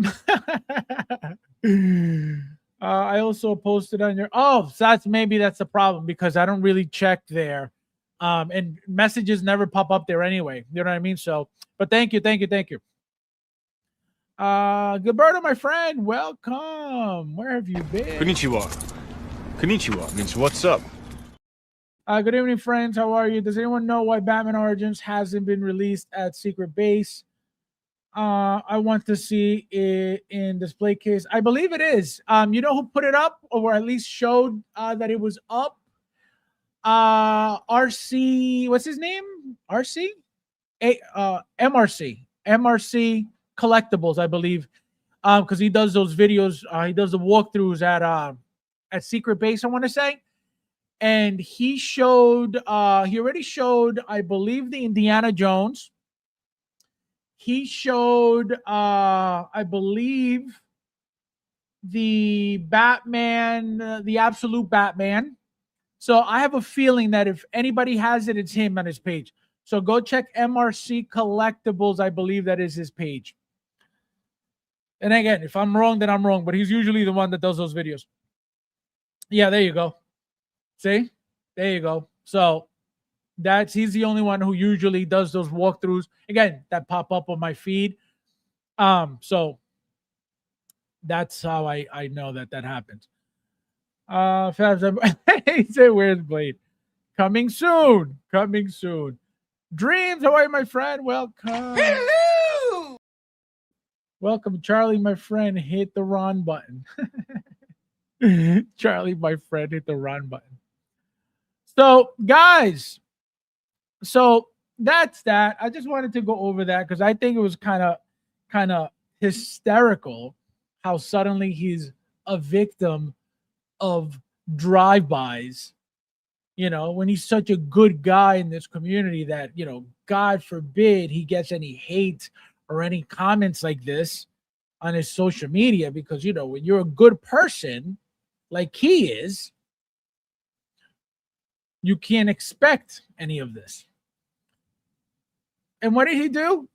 also posted on your, so that's the problem because I don't really check there. And messages never pop up there anyway. You know what I mean? So, but thank you. Gilberto, my friend, welcome. Where have you been? Konnichiwa means what's up. Good evening, friends. How are you? Does anyone know why Batman Origins hasn't been released at Secret Base? I want to see it in display case. I believe it is. You know who put it up, or at least showed that it was up? RC. What's his name? RC. MRC Collectibles, I believe. Because he does those videos. He does the walkthroughs at Secret Base, I want to say. And he showed. He already showed, I believe, the Indiana Jones. He showed, I believe, the Batman, the Absolute Batman. So I have a feeling that if anybody has it, it's him on his page. So go check MRC Collectibles. I believe that is his page. And again, if I'm wrong, then I'm wrong. But he's usually the one that does those videos. Yeah, there you go. See? There you go. So he's the only one who usually does those walkthroughs. Again, that pop up on my feed. So that's how I know that happens. Fabs, he said, "Where's Blade? Coming soon. Coming soon. Dreams, how are you, my friend? Welcome. Hello! Welcome, Charlie, my friend. Hit the run button." Charlie, my friend, hit the run button. So, guys, so that's that. I just wanted to go over that because I think it was kind of hysterical how suddenly he's a victim of drive-bys, when he's such a good guy in this community that, God forbid he gets any hate or any comments like this on his social media, because, when you're a good person like he is, you can't expect any of this. And what did he do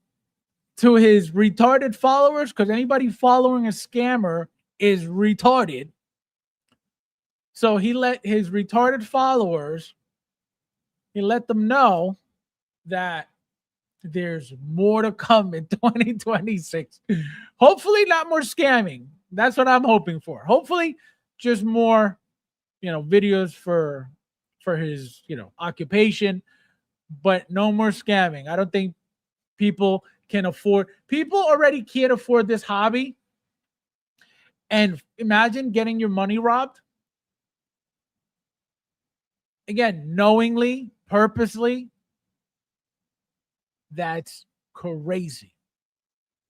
to his retarded followers? Because anybody following a scammer is retarded. So he let his retarded followers, he let them know that there's more to come in 2026. Hopefully not more scamming. That's what I'm hoping for. Hopefully just more, videos for his, occupation, but no more scamming. I don't think people already can't afford this hobby. And imagine getting your money robbed. Again, knowingly, purposely. That's crazy.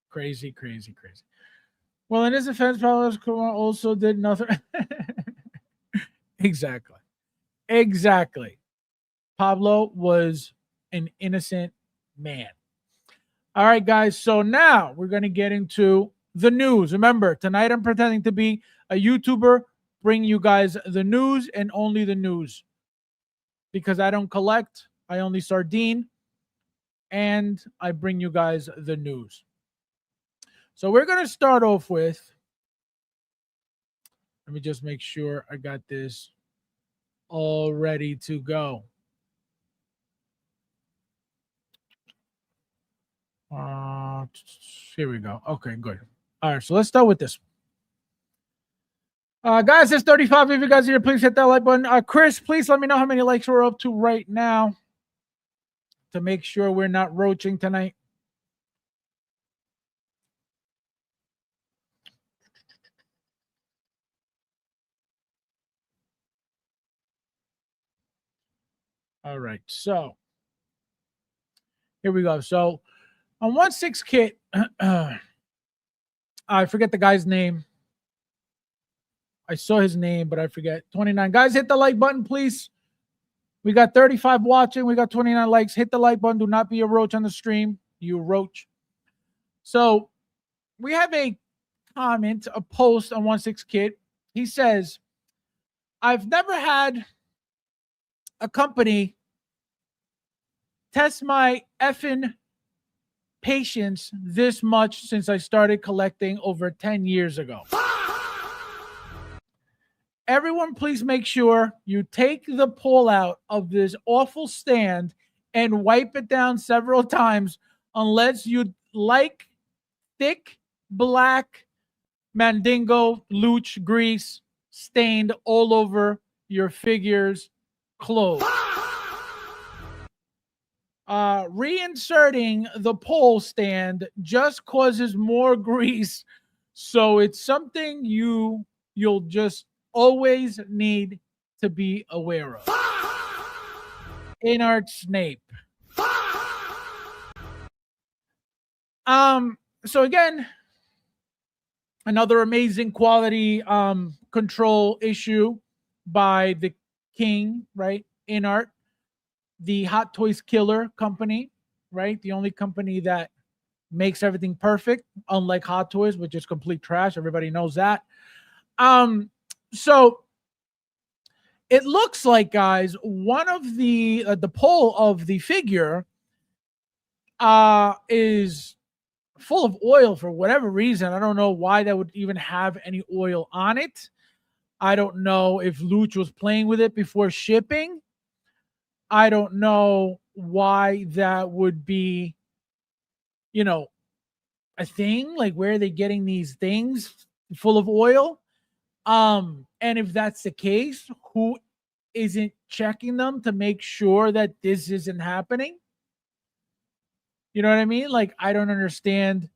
Crazy, crazy, crazy. Well, in his defense, Pablo Escobar also did nothing. Exactly. Pablo was an innocent man. All right, guys. So now we're going to get into the news. Remember, tonight I'm pretending to be a YouTuber, bring you guys the news and only the news. Because I don't collect, I only sardine, and I bring you guys the news. So we're going to start off with, let me just make sure I got this all ready to go. Here we go. Okay, good. All right, so let's start with this. Guys, it's 35. If you guys are here, please hit that like button. Chris, please let me know how many likes we're up to right now to make sure we're not roaching tonight. All right, so here we go. So on 1/6 kit, I forget the guy's name. I saw his name, but I forget. 29. Guys, hit the like button, please. We got 35 watching. We got 29 likes. Hit the like button. Do not be a roach on the stream. You roach. So we have a comment, a post on 1/6 kit. He says, "I've never had a company test my effing patience this much since I started collecting over 10 years ago. Everyone, please make sure you take the pull out of this awful stand and wipe it down several times unless you like thick black Mandingo Luch grease stained all over your figure's clothes." Reinserting the pole stand just causes more grease, so it's something you'll just always need to be aware of. Inart Snape. So again, another amazing quality control issue by the king, right? Inart, the Hot Toys Killer company, right? The only company that makes everything perfect, unlike Hot Toys, which is complete trash. Everybody knows that. So it looks like, guys, one of the pole of the figure is full of oil for whatever reason. I don't know why that would even have any oil on it. I don't know if Luch was playing with it before shipping. I don't know why that would be, a thing. Like, where are they getting these things full of oil? And if that's the case, who isn't checking them to make sure that this isn't happening? You know what I mean? Like, I don't understand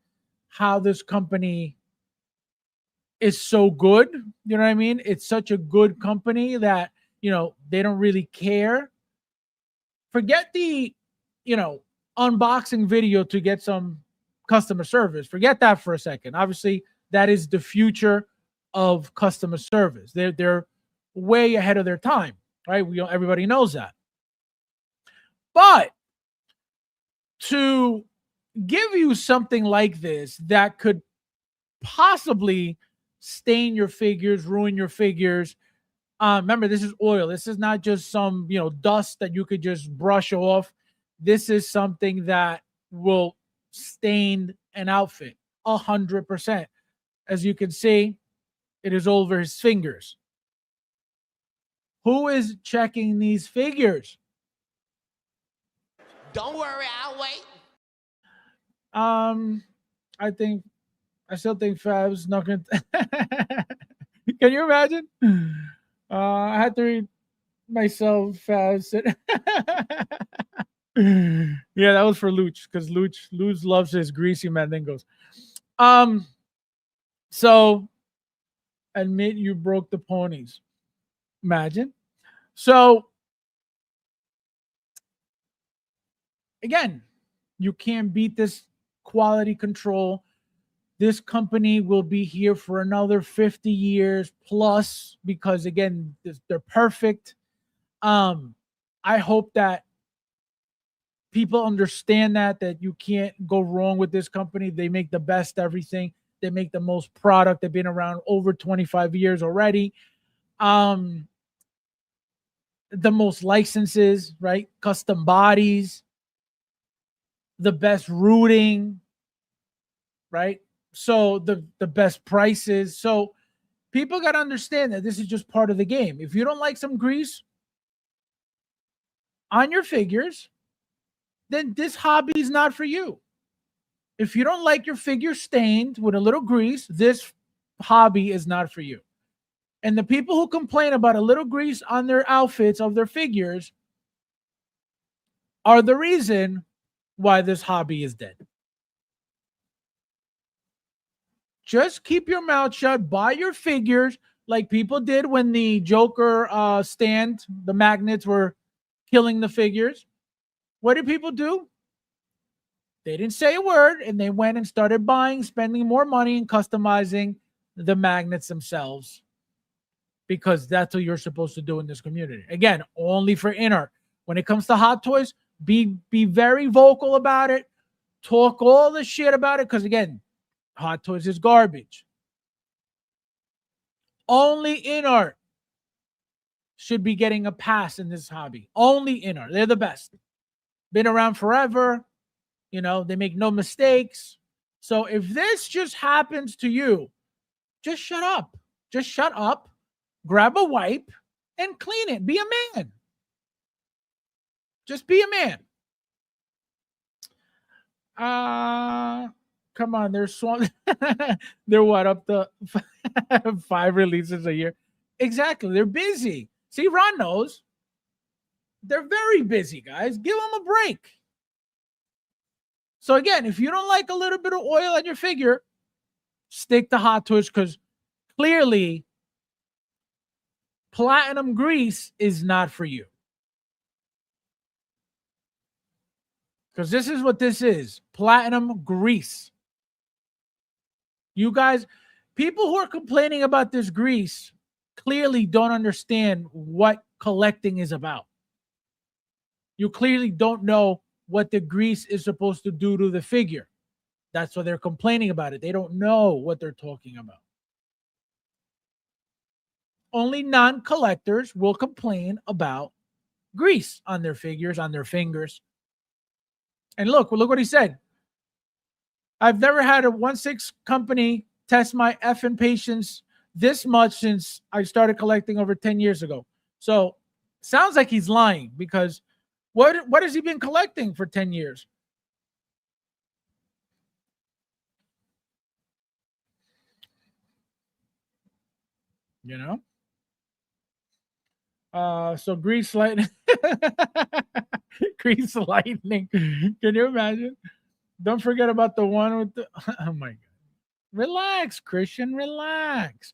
how this company is so good. You know what I mean? It's such a good company that, they don't really care. Forget the, unboxing video to get some customer service. Forget that for a second. Obviously, that is the future of customer service. They're way ahead of their time, right? Everybody knows that. But to give you something like this that could possibly stain your figures, ruin your figures. Remember, this is oil. This is not just some, dust that you could just brush off. This is something that will stain an outfit 100%. As you can see, it is over his fingers. Who is checking these figures? Don't worry, I'll wait. I still think Fab's not going to. Can you imagine? I had to read myself Fab said. Yeah, that was for Luch, because Luch loves his greasy mandingos. So admit you broke the ponies. Imagine. So again, you can't beat this quality control. This company will be here for another 50 years plus, because again, they're perfect. I hope that people understand that you can't go wrong with this company. They make the best everything. They make the most product. They've been around over 25 years already. The most licenses, right? Custom bodies, the best routing, right? So the best prices. So people got to understand that this is just part of the game. If you don't like some grease on your figures, then this hobby is not for you. If you don't like your figure stained with a little grease, this hobby is not for you. And the people who complain about a little grease on their outfits of their figures are the reason why this hobby is dead. Just keep your mouth shut. Buy your figures like people did when the Joker stand, the magnets were killing the figures. What did people do? They didn't say a word, and they went and started buying, spending more money and customizing the magnets themselves, because that's what you're supposed to do in this community. Again, only for Inart. When it comes to Hot Toys, be very vocal about it. Talk all the shit about it, because again, Hot Toys is garbage. Only Inart should be getting a pass in this hobby. Only Inart. They're the best. Been around forever. They make no mistakes. So if this just happens to you, just shut up. Just shut up. Grab a wipe and clean it. Be a man. Just be a man. Come on, they're they're what, up to 5 releases a year? Exactly. They're busy. See, Ron knows. They're very busy, guys. Give them a break. So again, if you don't like a little bit of oil on your figure, stick to Hot Toys, because clearly platinum grease is not for you. Because this is what this is. Platinum grease. You guys, people who are complaining about this grease clearly don't understand what collecting is about. You clearly don't know what the grease is supposed to do to the figure. That's why they're complaining about it. They don't know what they're talking about. Only non-collectors will complain about grease on their figures, on their fingers. And look what he said. I've never had a 1/6 company test my effing patience this much since I started collecting over 10 years ago. So sounds like he's lying, because what has he been collecting for 10 years? You know? So grease lightning. Grease lightning. Can you imagine? Don't forget about the one with the oh my god. Relax, Christian. Relax.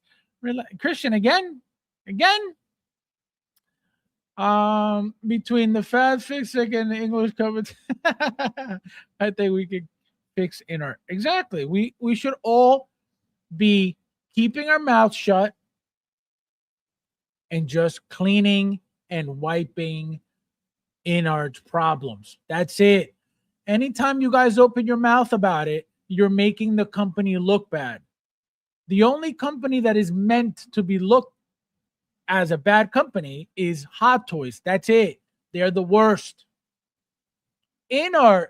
Christian, again? Between the FabsFigures and the English coverage, I think we could fix Inart. Exactly. We should all be keeping our mouths shut and just cleaning and wiping Inart's problems. That's it. Anytime you guys open your mouth about it, you're making the company look bad. The only company that is meant to be looked as a bad company is Hot Toys. That's it. They're the worst. Inart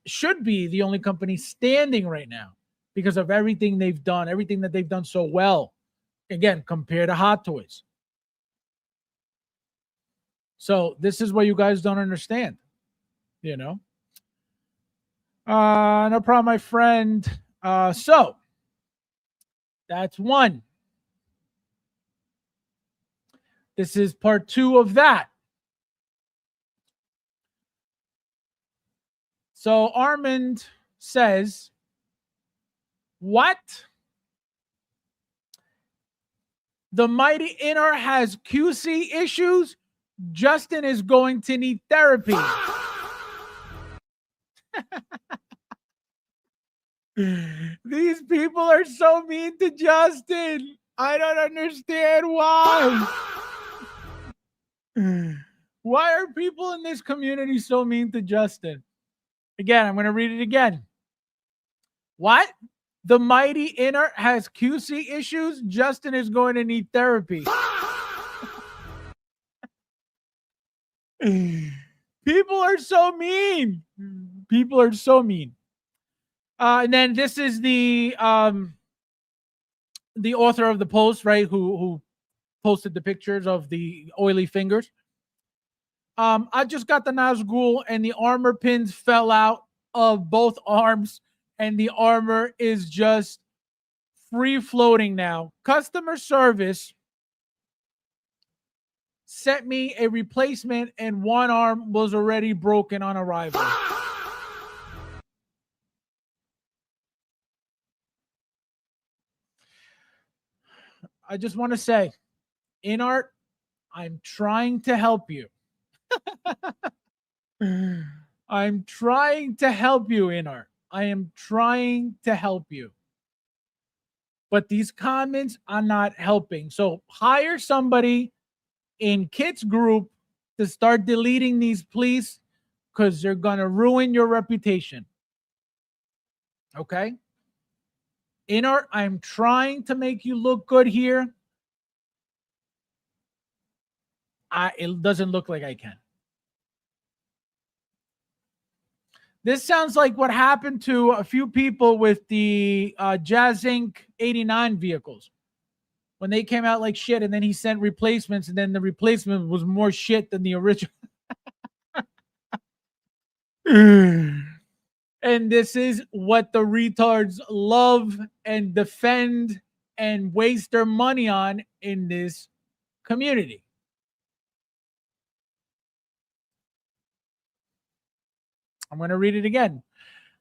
should be the only company standing right now because of everything they've done, everything that they've done so well. Again, compared to Hot Toys. So this is what you guys don't understand, you know. No problem, my friend. So that's one. This is part 2 of that. So Armand says, what? The mighty Inart has QC issues. Justin is going to need therapy. These people are so mean to Justin. I don't understand why. Why are people in this community so mean to Justin? Again, I'm going to read it again. What? The mighty Inart has QC issues. Justin is going to need therapy. People are so mean. People are so mean. And then this is the author of the post, right? Who posted the pictures of the oily fingers. I just got the Nazgul and the armor pins fell out of both arms, and the armor is just free floating now. Customer service sent me a replacement, and one arm was already broken on arrival. I just want to say, Inart, I'm trying to help you. I'm trying to help you, Inart. I am trying to help you. But these comments are not helping. So hire somebody in Kit's group to start deleting these, please, because they're going to ruin your reputation. Okay? Inart, I'm trying to make you look good here. It doesn't look like I can. This sounds like what happened to a few people with the Jazz Inc. 89 vehicles. When they came out like shit, and then he sent replacements, and then the replacement was more shit than the original. And this is what the retards love and defend and waste their money on in this community. I'm going to read it again.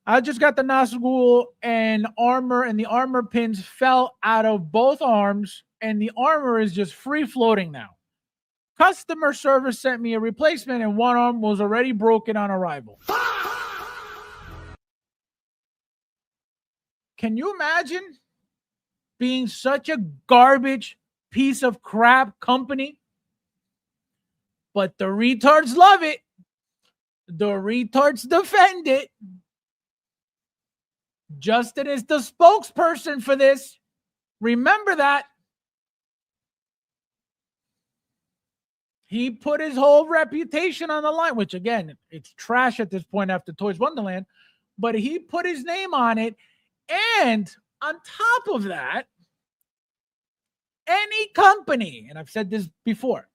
I just got the Nazgul and armor, and the armor pins fell out of both arms, and the armor is just free floating now. Customer service sent me a replacement, and one arm was already broken on arrival. Can you imagine being such a garbage piece of crap company? But the retards love it. The retards defend it. Justin is the spokesperson for this. Remember that. He put his whole reputation on the line, which again, it's trash at this point after Toys Wonderland, but he put his name on it. And on top of that, any company, and I've said this before,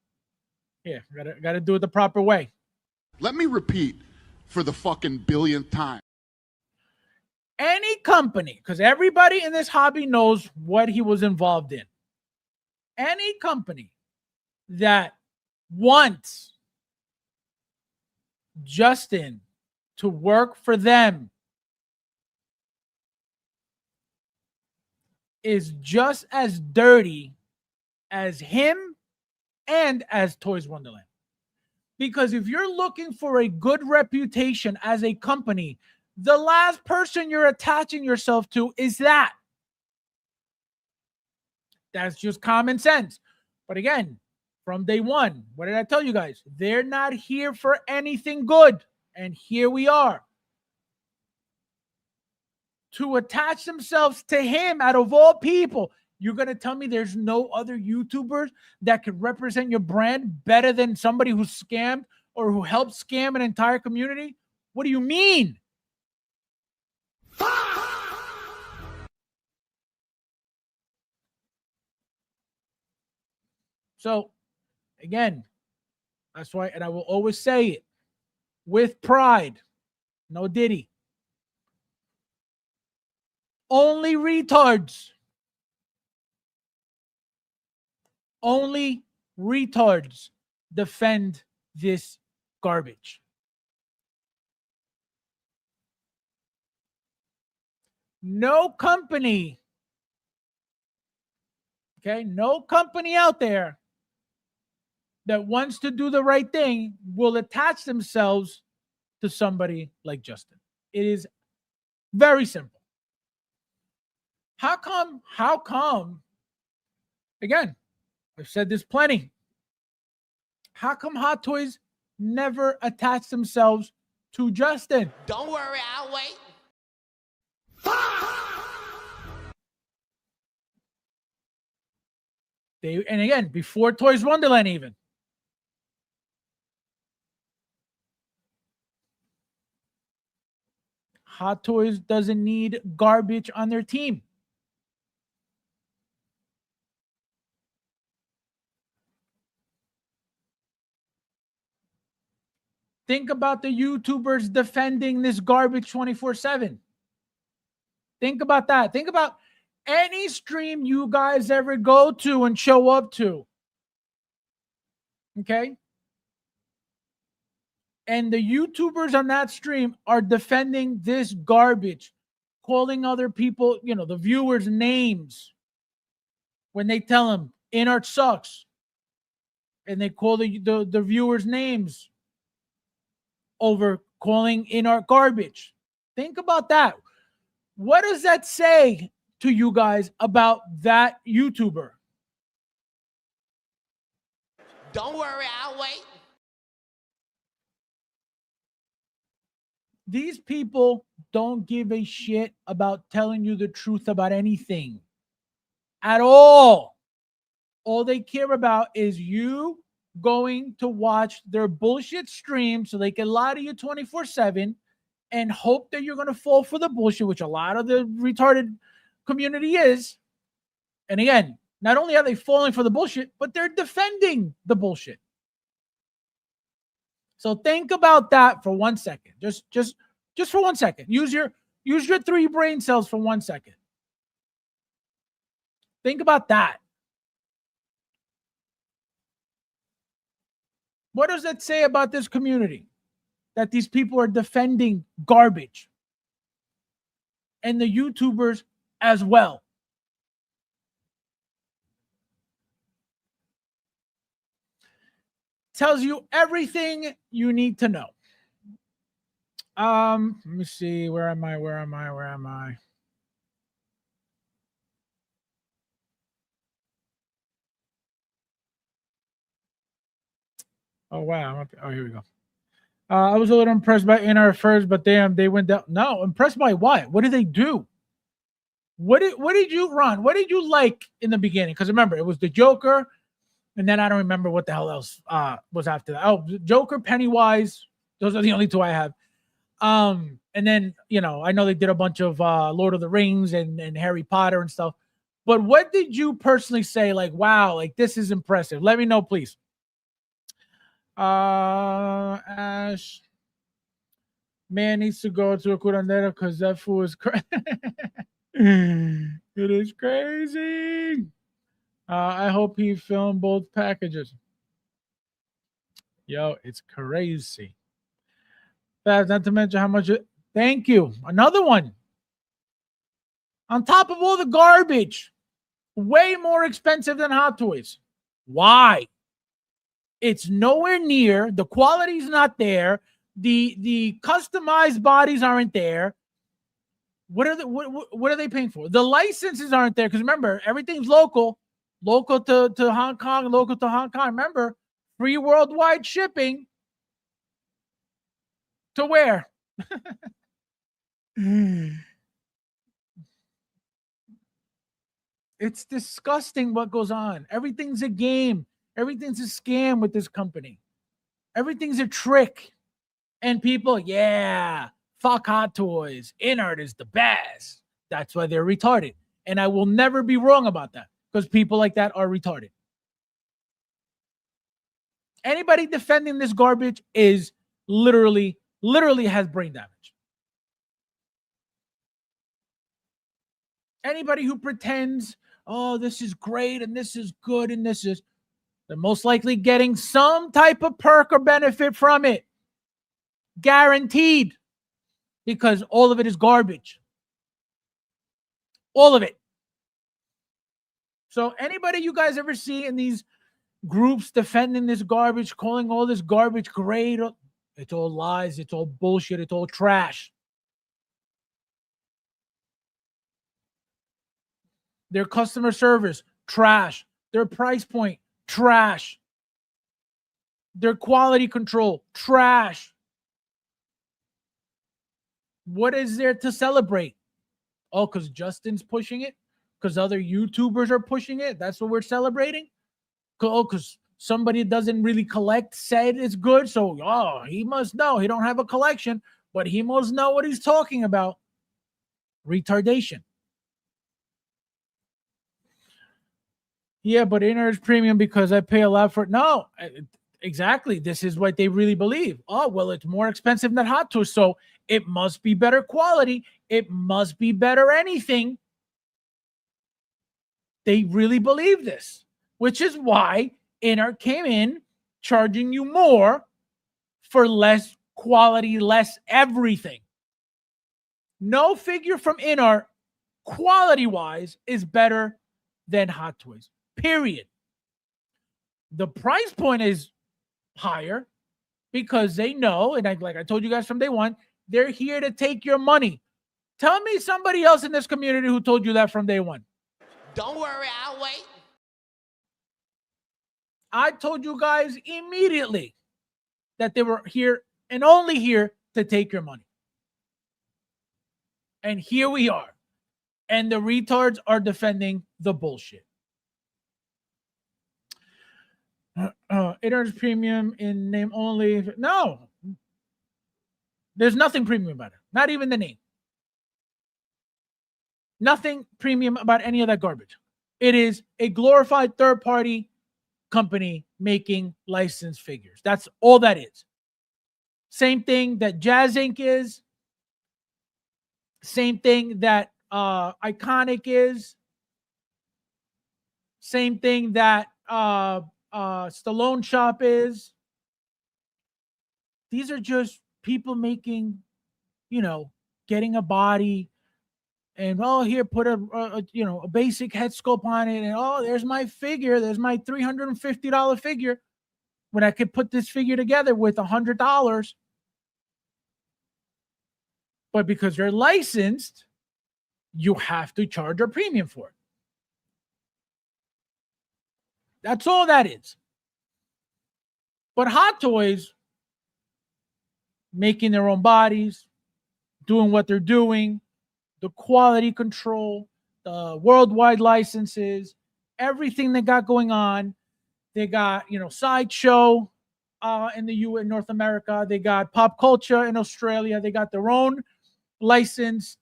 gotta do it the proper way. Let me repeat for the fucking billionth time. Any company, because everybody in this hobby knows what he was involved in. Any company that wants Justin to work for them is just as dirty as him and as Toys Wonderland. Because if you're looking for a good reputation as a company, the last person you're attaching yourself to is that. That's just common sense. But again, from day one, what did I tell you guys? They're not here for anything good. And here we are. To attach themselves to him out of all people. You're going to tell me there's no other YouTubers that could represent your brand better than somebody who scammed or who helped scam an entire community? What do you mean? So, again, that's why, and I will always say it with pride, no Diddy. Only retards. Only retards defend this garbage. No company, okay, no company out there that wants to do the right thing will attach themselves to somebody like Justin. It is very simple. How come, again, I've said this plenty. How come Hot Toys never attach themselves to Justin? Don't worry, I'll wait. And again, before Toys Wonderland even. Hot Toys doesn't need garbage on their team. Think about the YouTubers defending this garbage 24/7. Think about that. Think about any stream you guys ever go to and show up to. Okay? And the YouTubers on that stream are defending this garbage, calling other people, the viewers' names when they tell them Inart sucks. And they call the viewers' names over calling Inart garbage. Think about that. What does that say to you guys about that YouTuber? Don't worry, I'll wait. These people don't give a shit about telling you the truth about anything at all. All they care about is you going to watch their bullshit stream so they can lie to you 24/7 and hope that you're going to fall for the bullshit, which a lot of the retarded community is. And again, not only are they falling for the bullshit, but they're defending the bullshit. So think about that for 1 second. Just for 1 second. Use your 3 brain cells for 1 second. Think about that. What does that say about this community? That these people are defending garbage. and the YouTubers as well. Tells you everything you need to know. Let me see. Where am I? Oh, wow. Oh, here we go. I was a little impressed by Inart first, but damn, they went down. No, impressed by what? What did they do? What did you run? What did you like in the beginning? Because remember, it was the Joker, and then I don't remember what the hell else was after that. Oh, Joker, Pennywise. Those are the only two I have. And then, you know, I know they did a bunch of Lord of the Rings and Harry Potter and stuff. But what did you personally say? Like, wow, like this is impressive. Let me know, please. Ash, man needs to go to a curandero because that fool is crazy. It is crazy. I hope he filmed both packages. Yo, it's crazy. That's not to mention how much. Thank you. Another one. On top of all the garbage, way more expensive than Hot Toys. Why? It's nowhere near. The quality's not there. The customized bodies aren't there. What are they paying for? The licenses aren't there because remember, everything's local to Hong Kong, local to Hong Kong. Remember, free worldwide shipping. To where? It's disgusting what goes on. Everything's a game. Everything's a scam with this company. Everything's a trick. And people, yeah, fuck Hot Toys. Inart is the best. That's why they're retarded. And I will never be wrong about that because people like that are retarded. Anybody defending this garbage is literally has brain damage. Anybody who pretends, oh, this is great and this is good and this is, they're most likely getting some type of perk or benefit from it. Guaranteed. Because all of it is garbage. All of it. So anybody you guys ever see in these groups defending this garbage, calling all this garbage great, it's all lies, it's all bullshit, it's all trash. Their customer service, trash. Their price point, trash. Their quality control, trash. What is there to celebrate? Oh, because Justin's pushing it? Because other YouTubers are pushing it? That's what we're celebrating? Oh, because somebody doesn't really collect said it's good, so he must know. He don't have a collection, but he must know what he's talking about. Retardation. Yeah, but Inart is premium because I pay a lot for it. No, exactly. This is what they really believe. Oh, well, it's more expensive than Hot Toys, so it must be better quality. It must be better anything. They really believe this, which is why Inart came in charging you more for less quality, less everything. No figure from Inart, quality-wise, is better than Hot Toys. Period. The price point is higher because they know, and like I told you guys from day one, they're here to take your money. Tell me somebody else in this community who told you that from day one. Don't worry, I'll wait. I told you guys immediately that they were here and only here to take your money. And here we are. And the retards are defending the bullshit. It earns premium in name only. No. There's nothing premium about it. Not even the name. Nothing premium about any of that garbage. It is a glorified third-party company making licensed figures. That's all that is. Same thing that Jazz Inc. is. Same thing that Iconic is. Same thing that Stallone Shop is. These are just people making, getting a body, And here, put a basic head sculpt on it, and there's my figure. There's my $350 figure. When I could put this figure together with $100, but because they're licensed, you have to charge a premium for it. That's all that is. But Hot Toys, making their own bodies, doing what they're doing, the quality control, the worldwide licenses, everything they got going on. They got, Sideshow in the in North America. They got Pop Culture in Australia. They got their own licensed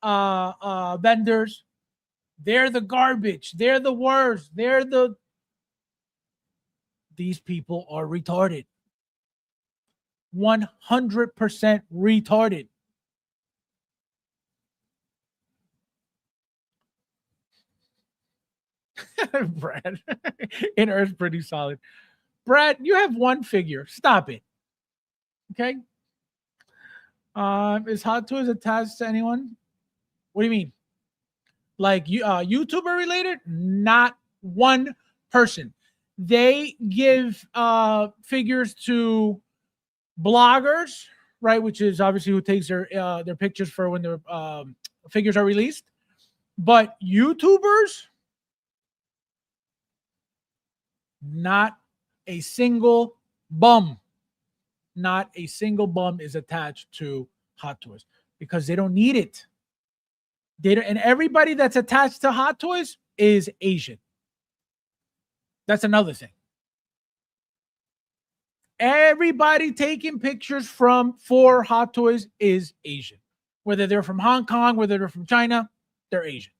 vendors. They're the garbage. They're the worst. These people are retarded. 100% retarded. Brad, Inart's pretty solid. Brad, you have one figure. Stop it. Okay. Is Hot Toys attached to anyone? What do you mean? Like YouTuber related? Not one person. They give figures to bloggers, right? Which is obviously who takes their pictures for when their figures are released. But YouTubers, not a single bum. Not a single bum is attached to Hot Toys because they don't need it. And everybody that's attached to Hot Toys is Asian. That's another thing. Everybody taking pictures for Hot Toys is Asian. Whether they're from Hong Kong, whether they're from China, they're Asian.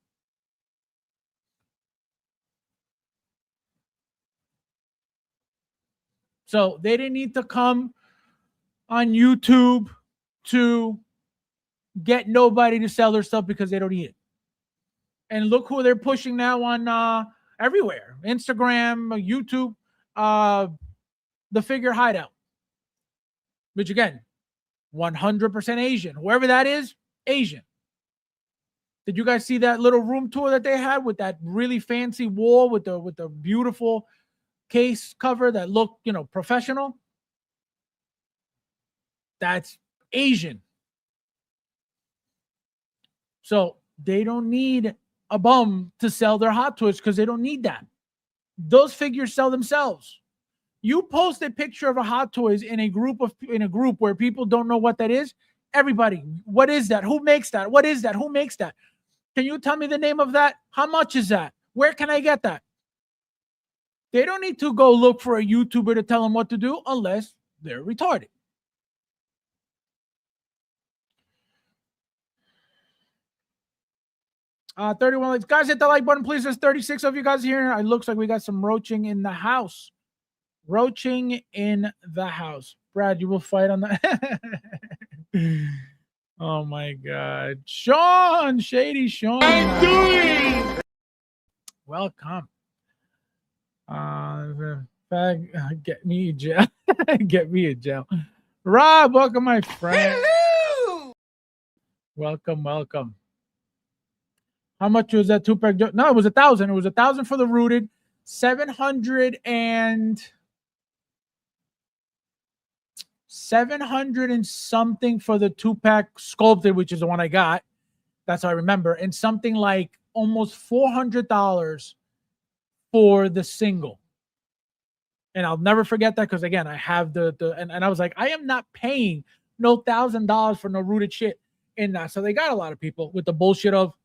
So they didn't need to come on YouTube to get nobody to sell their stuff because they don't need it. And look who they're pushing now on everywhere. Instagram, YouTube, the Figure Hideout. Which again, 100% Asian. Whoever that is, Asian. Did you guys see that little room tour that they had with that really fancy wall with the beautiful case cover that looked, professional? That's Asian. So they don't need a bum to sell their Hot Toys because they don't need that. Those figures sell themselves. You post a picture of a Hot Toys in a group where people don't know what that is. Everybody, what is that? Who makes that? What is that? Who makes that? Can you tell me the name of that? How much is that? Where can I get that? They don't need to go look for a YouTuber to tell them what to do unless they're retarded. Uh, 31 likes. Guys, hit the like button, please. There's 36 of you guys here. It looks like we got some roaching in the house. Roaching in the house. Brad, you will fight on that. Oh, my God. Sean, Shady Sean. I'm doing. Welcome. Get me a gel. Get me a gel. Rob, welcome, my friend. Hello! Welcome, welcome. How much was that 2-pack? No, it was 1,000. It was 1,000 for the rooted, 700 and 700 and something for the 2-pack sculpted, which is the one I got. That's how I remember. And something like almost $400 for the single. And I'll never forget that because, again, I have and I was like, I am not paying no $1,000 for no rooted shit in that. So they got a lot of people with the bullshit of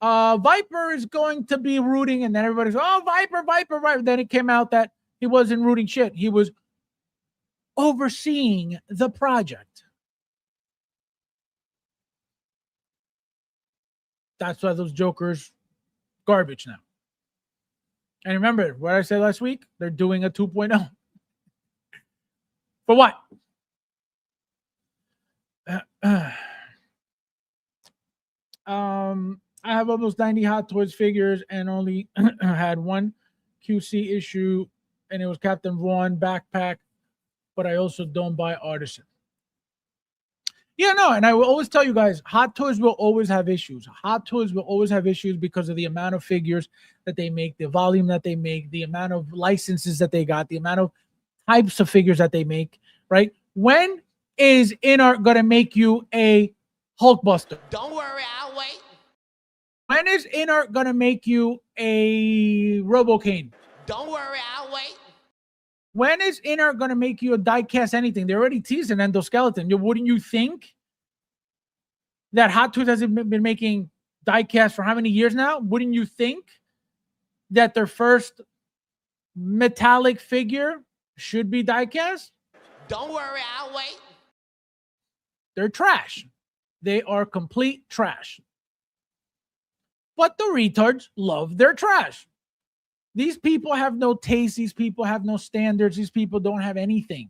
Viper is going to be rooting, and then everybody's, oh, Viper. Then it came out that he wasn't rooting shit. He was overseeing the project. That's why those jokers garbage now. And remember what I said last week? They're doing a 2.0. For what? I have almost 90 Hot Toys figures and only had one QC issue, and it was Captain Vaughn backpack, but I also don't buy artisan. Yeah, no, and I will always tell you guys, Hot Toys will always have issues. Hot Toys will always have issues because of the amount of figures that they make, the volume that they make, the amount of licenses that they got, the amount of types of figures that they make, right? When is Inart going to make you a Hulkbuster? Don't worry, I'll wait. When is Inart going to make you a Robocane? Don't worry, I'll wait. When is Inart going to make you a die-cast anything? They already teased an endoskeleton. Wouldn't you think that Hot Toys has been making die-cast for how many years now? Wouldn't you think that their first metallic figure should be die-cast? Don't worry, I'll wait. They're trash. They are complete trash. But the retards love their trash. These people have no taste. These people have no standards. These people don't have anything.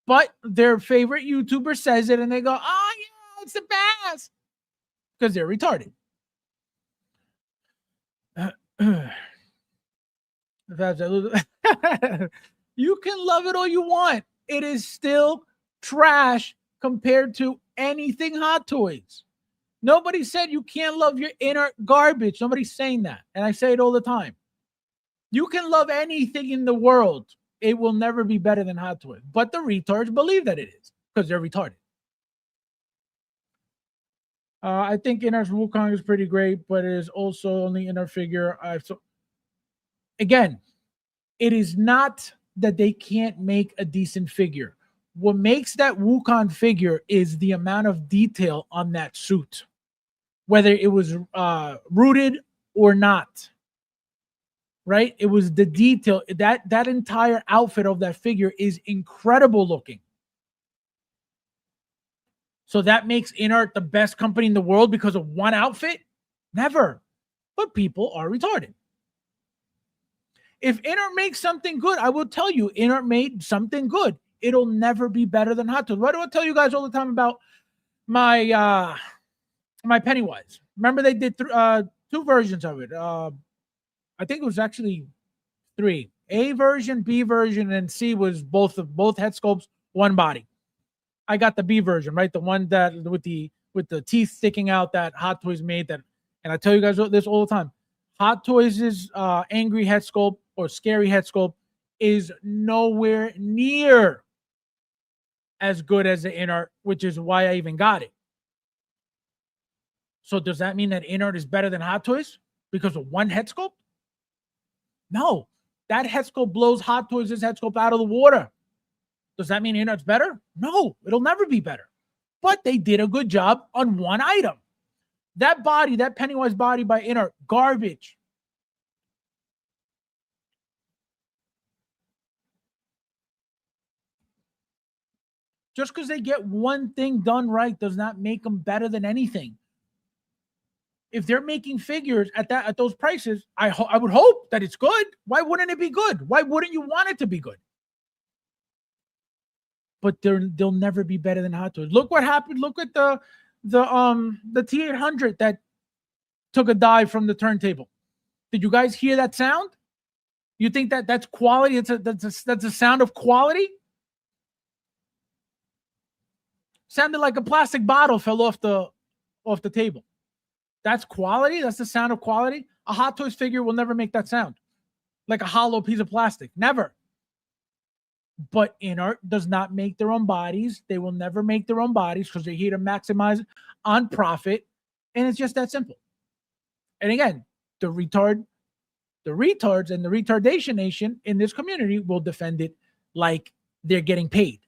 But their favorite YouTuber says it and they go, oh, yeah, it's the best. Because they're retarded. You can love it all you want. It is still trash compared to anything Hot Toys. Nobody said you can't love your Inart garbage. Nobody's saying that. And I say it all the time. You can love anything in the world. It will never be better than Hot Toys. But the retards believe that it is because they're retarded. I think Inart's Wukong is pretty great, but it is also only Inart figure. Again, it is not that they can't make a decent figure. What makes that Wukong figure is the amount of detail on that suit, whether it was rooted or not. Right? It was the detail. That entire outfit of that figure is incredible looking. So that makes Inart the best company in the world because of one outfit? Never. But people are retarded. If Inart makes something good, I will tell you, Inart made something good. It'll never be better than Hot Toys. Why do I tell you guys all the time about my my Pennywise? Remember they did two versions of it. I think it was actually 3. A version, B version, and C was both head sculpts, one body. I got the B version, right? The one that with the teeth sticking out that Hot Toys made. That, and I tell you guys this all the time. Hot Toys' angry head sculpt or scary head sculpt is nowhere near as good as the Inart, which is why I even got it. So does that mean that Inart is better than Hot Toys because of one head sculpt? No, that head sculpt blows Hot Toys' head sculpt out of the water. Does that mean Inart's better? No, it'll never be better. But they did a good job on one item. That body, that Pennywise body by Inart, garbage. Just because they get one thing done right does not make them better than anything. If they're making figures at those prices, I would hope that it's good. Why wouldn't it be good? Why wouldn't you want it to be good? But they'll never be better than Hot Toys. Look what happened. Look at the T800 that took a dive from the turntable. Did you guys hear that sound? You think that's quality? That's a sound of quality? Sounded like a plastic bottle fell off the table. That's quality? That's the sound of quality? A Hot Toys figure will never make that sound. Like a hollow piece of plastic. Never. But Inart does not make their own bodies. They will never make their own bodies because they're here to maximize on profit. And it's just that simple. And again, the retards and the retardation nation in this community will defend it like they're getting paid.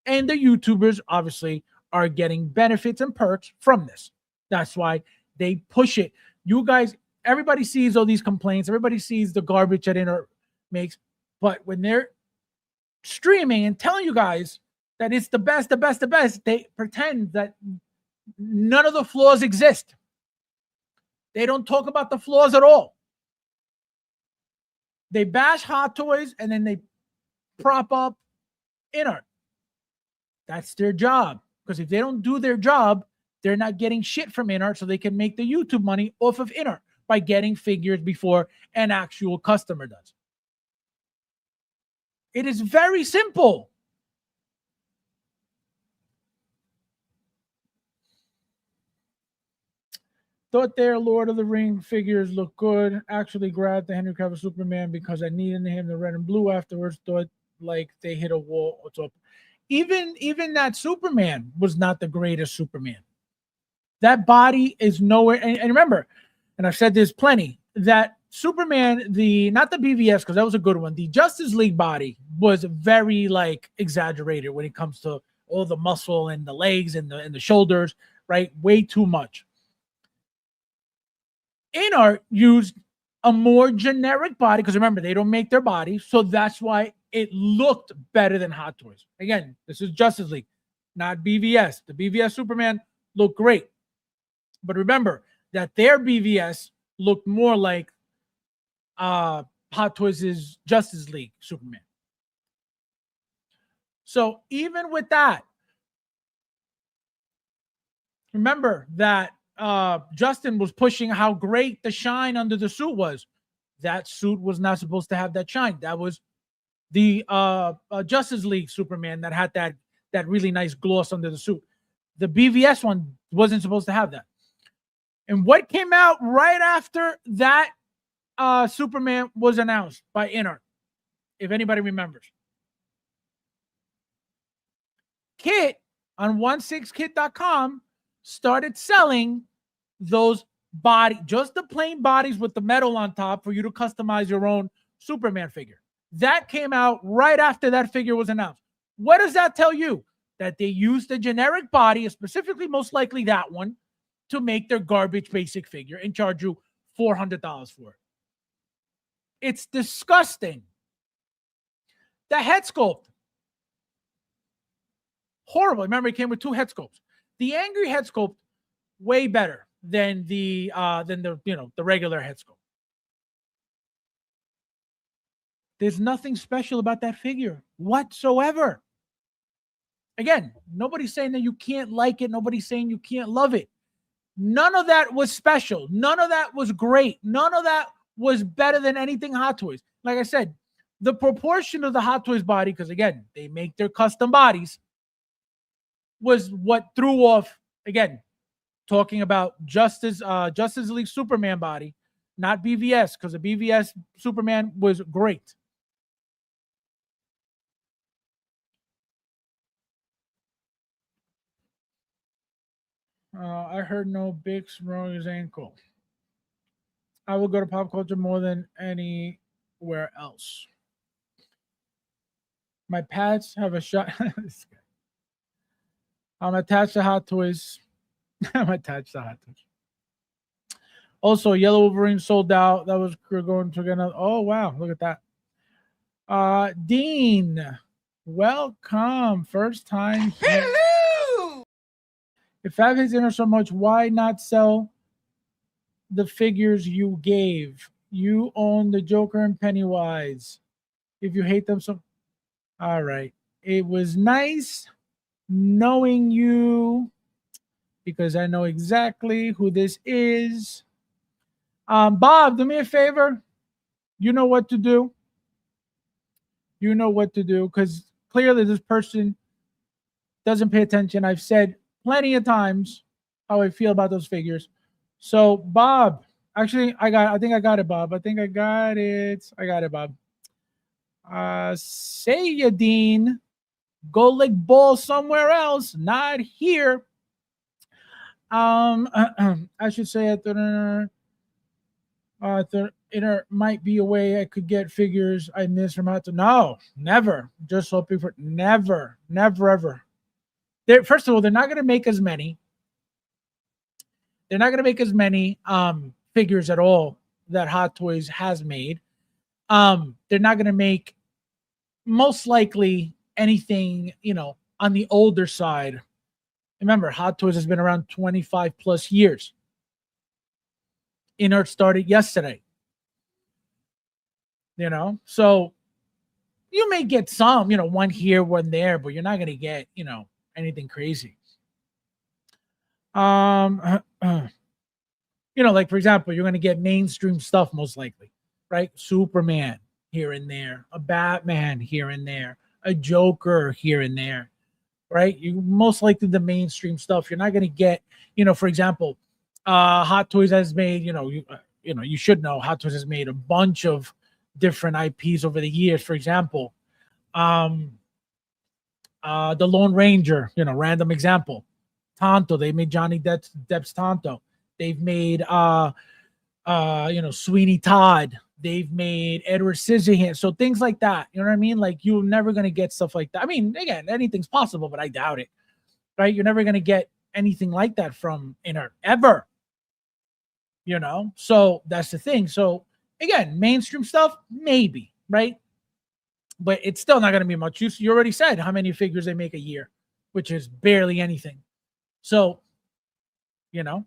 And the YouTubers obviously are getting benefits and perks from this. That's why they push it. You guys, everybody sees all these complaints. Everybody sees the garbage that Inart makes. But when they're streaming and telling you guys that it's the best, they pretend that none of the flaws exist. They don't talk about the flaws at all. They bash Hot Toys and then they prop up Inart. That's their job. Because if they don't do their job, they're not getting shit from Inart, so they can make the YouTube money off of Inart by getting figures before an actual customer does. It is very simple. Thought their Lord of the Ring figures look good. Actually grabbed the Henry Cavill Superman because I needed him the red and blue afterwards. Thought like they hit a wall. What's up? Even that Superman was not the greatest Superman. That body is nowhere. And remember, and I've said this plenty, that Superman, not the BVS, because that was a good one. The Justice League body was very like exaggerated when it comes to all the muscle and the legs and the shoulders, right? Way too much. Inart used a more generic body because remember, they don't make their body. So that's why it looked better than Hot Toys. Again, this is Justice League, not BVS. The BVS Superman looked great. But remember that their BVS looked more like Hot Toys' Justice League Superman. So even with that, remember that Justin was pushing how great the shine under the suit was. That suit was not supposed to have that shine. That was the Justice League Superman that had that really nice gloss under the suit. The BVS one wasn't supposed to have that. And what came out right after that Superman was announced by Inart, if anybody remembers? Kit on 16kit.com started selling those just the plain bodies with the metal on top for you to customize your own Superman figure. That came out right after that figure was announced. What does that tell you? That they used a generic body, specifically most likely that one, to make their garbage basic figure and charge you $400 for it. It's disgusting. The head sculpt, horrible. Remember, it came with 2 head sculpts. The angry head sculpt, way better than the regular head sculpt. There's nothing special about that figure whatsoever. Again, nobody's saying that you can't like it. Nobody's saying you can't love it. None of that was special. None of that was great. None of that was better than anything Hot Toys. Like I said, the proportion of the Hot Toys body, because again, they make their custom bodies, was what threw off, again, talking about Justice League Superman body, not BVS, because the BVS Superman was great. I heard no Bix wrong his ankle. I will go to pop culture more than anywhere else. My pads have a shot. I'm attached to Hot Toys. I'm attached to Hot Toys. Also, Yellow Wolverine sold out. That was going to get another. Oh, wow. Look at that. Dean, welcome. First time here. Hello! If Fab hates Inart so much, why not sell the figures you gave? You own the Joker and Pennywise. If you hate them so... All right. It was nice knowing you because I know exactly who this is. Bob, do me a favor. You know what to do. You know what to do because clearly this person doesn't pay attention. I've said plenty of times how I feel about those figures. So, Bob, actually, I think I got it, Bob. I think I got it. I got it, Bob. Say ya, Dean. Go lick ball somewhere else, not here. I should say there might be a way I could get figures I missed from out to. No, never. Just hoping for never, ever. First of all, they're not going to make as many. They're not going to make as many figures at all that Hot Toys has made. They're not going to make most likely anything, on the older side. Remember, Hot Toys has been around 25 plus years. Inart started yesterday. So you may get some, one here, one there, but you're not going to get, anything crazy. Like for example, you're going to get mainstream stuff most likely, right? Superman here and there, a Batman here and there, a Joker here and there, right? You most likely the mainstream stuff. You're not going to get, for example, Hot Toys has made, you should know Hot Toys has made a bunch of different IPs over the years. For example, the Lone Ranger, random example. Tonto, they made Johnny Depp's Tonto. They've made Sweeney Todd. They've made Edward Scissorhands. So things like that. You know what I mean? Like you're never gonna get stuff like that. I mean, again, anything's possible, but I doubt it. Right? You're never gonna get anything like that from Inart ever. So that's the thing. So again, mainstream stuff, maybe, right? But it's still not gonna be much use. You already said how many figures they make a year, which is barely anything. So, oh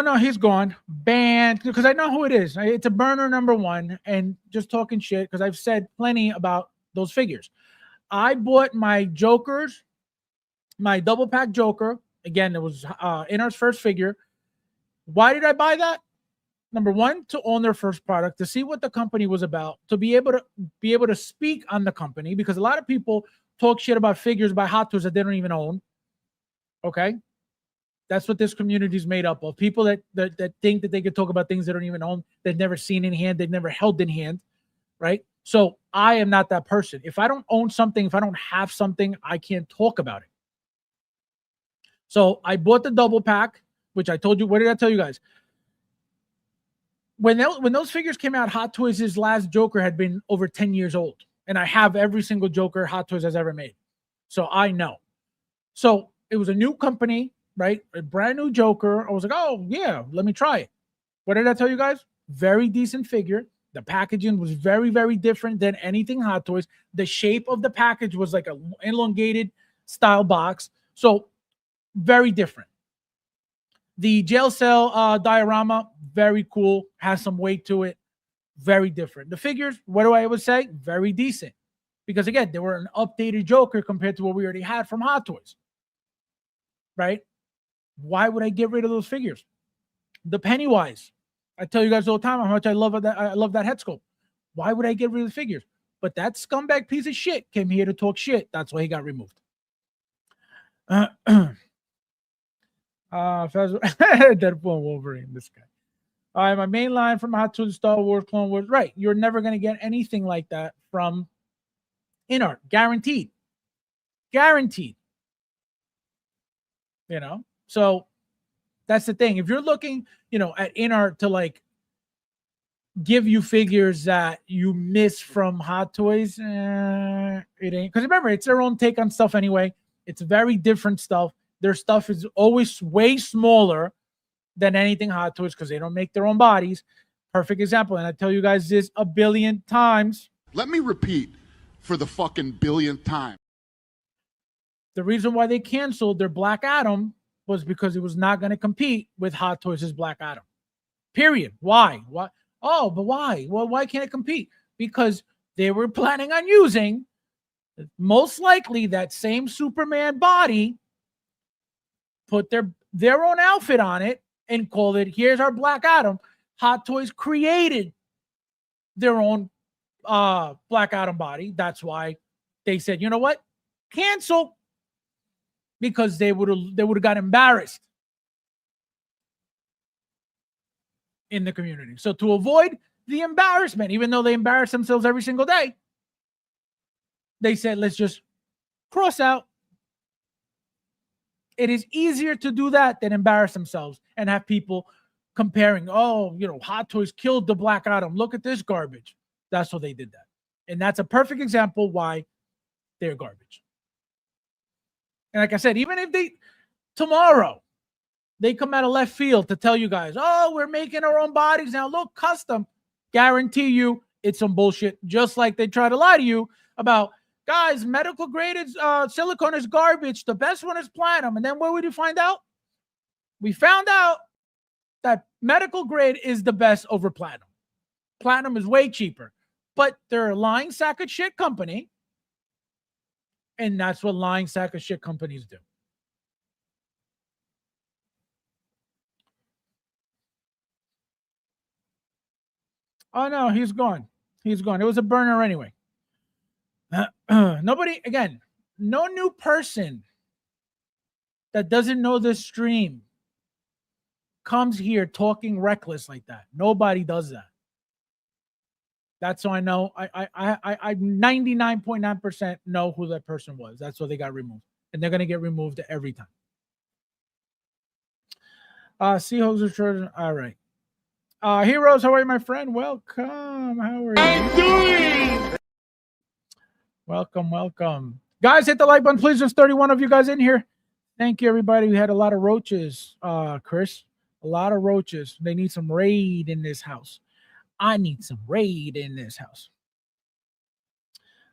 no, he's gone. Banned, because I know who it is. It's a burner number one, and just talking shit because I've said plenty about those figures. I bought my Jokers, my double pack Joker. Again, it was Inart's first figure. Why did I buy that? Number one, to own their first product, to see what the company was about, to be able to speak on the company, because a lot of people talk shit about figures by Hot Toys that they don't even own. Okay. That's what this community is made up of. People that think that they could talk about things they don't even own, they've never seen in hand, they've never held in hand, right? So I am not that person. If I don't own something, if I don't have something, I can't talk about it. So I bought the double pack, which I told you. What did I tell you guys? When those figures came out, Hot Toys' last Joker had been over 10 years old. And I have every single Joker Hot Toys has ever made. So I know. So it was a new company, right? A brand new Joker. I was like, oh, yeah, let me try it. What did I tell you guys? Very decent figure. The packaging was very, very different than anything Hot Toys. The shape of the package was like an elongated style box. So very different. The jail cell diorama, very cool. Has some weight to it. Very different. The figures, what do I always say? Very decent. Because again, they were an updated Joker compared to what we already had from Hot Toys. Right? Why would I get rid of those figures? The Pennywise. I tell you guys all the time how much I love that head sculpt. Why would I get rid of the figures? But that scumbag piece of shit came here to talk shit. That's why he got removed. Deadpool and Wolverine, this guy. My main line from Hot Toys, Star Wars, Clone Wars. Right. You're never going to get anything like that from Inart. Guaranteed. Guaranteed. So that's the thing. If you're looking, at Inart to like give you figures that you miss from Hot Toys, it ain't. Because remember, it's their own take on stuff anyway. It's very different stuff. Their stuff is always way smaller than anything Hot Toys because they don't make their own bodies. Perfect example. And I tell you guys this a billion times. Let me repeat for the fucking billionth time. The reason why they canceled their Black Adam was because it was not going to compete with Hot Toys' Black Adam. Period. Why? Why? Oh, but why? Well, why can't it compete? Because they were planning on using most likely that same Superman body, put their own outfit on it, and call it, here's our Black Adam. Hot Toys created their own Black Adam body. That's why they said, you know what? Cancel. Because they would have got embarrassed in the community. So to avoid the embarrassment, even though they embarrass themselves every single day, they said, let's just cross out. It is easier to do that than embarrass themselves and have people comparing, Hot Toys killed the Black Adam. Look at this garbage. That's why they did that. And that's a perfect example why they're garbage. And like I said, even if tomorrow, they come out of left field to tell you guys, oh, we're making our own bodies now. Look, custom. Guarantee you it's some bullshit. Just like they try to lie to you about, guys, medical graded silicone is garbage. The best one is platinum. And then what would you find out? We found out that medical grade is the best over platinum. Platinum is way cheaper. But they're a lying sack of shit company. And that's what lying sack of shit companies do. Oh, no, he's gone. He's gone. It was a burner anyway. Nobody, again, no new person that doesn't know this stream comes here talking reckless like that. Nobody does that. That's how I know. I 99.9% know who that person was. That's why they got removed. And they're going to get removed every time. Seahawks are children. All right. Heroes, how are you, my friend? Welcome. How are you? Doing. Welcome. Guys, hit the like button, please. There's 31 of you guys in here. Thank you, everybody. We had a lot of roaches, Chris. A lot of roaches. They need some raid in this house. I need some raid in this house.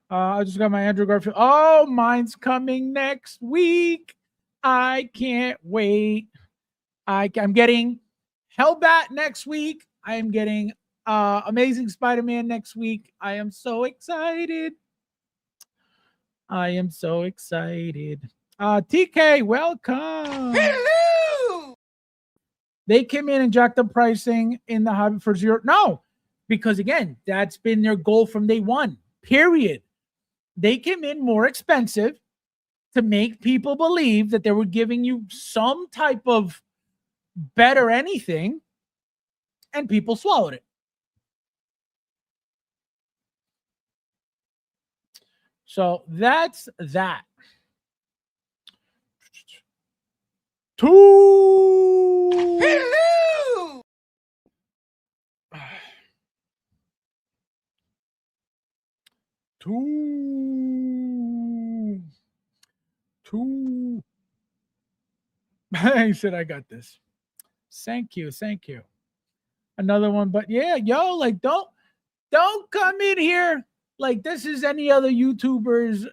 I just got my Andrew Garfield. Oh, mine's coming next week. I can't wait. I'm getting Hellbat next week. I am getting Amazing Spider-Man next week. I am so excited. TK, welcome. Hello! They came in and jacked up pricing in the hobby for zero. No, because again, that's been their goal from day one, period. They came in more expensive to make people believe that they were giving you some type of better anything, and people swallowed it. So that's that. Hello! Two. He said, I got this. Thank you. Another one, but yeah, yo, like don't come in here like this is any other YouTuber's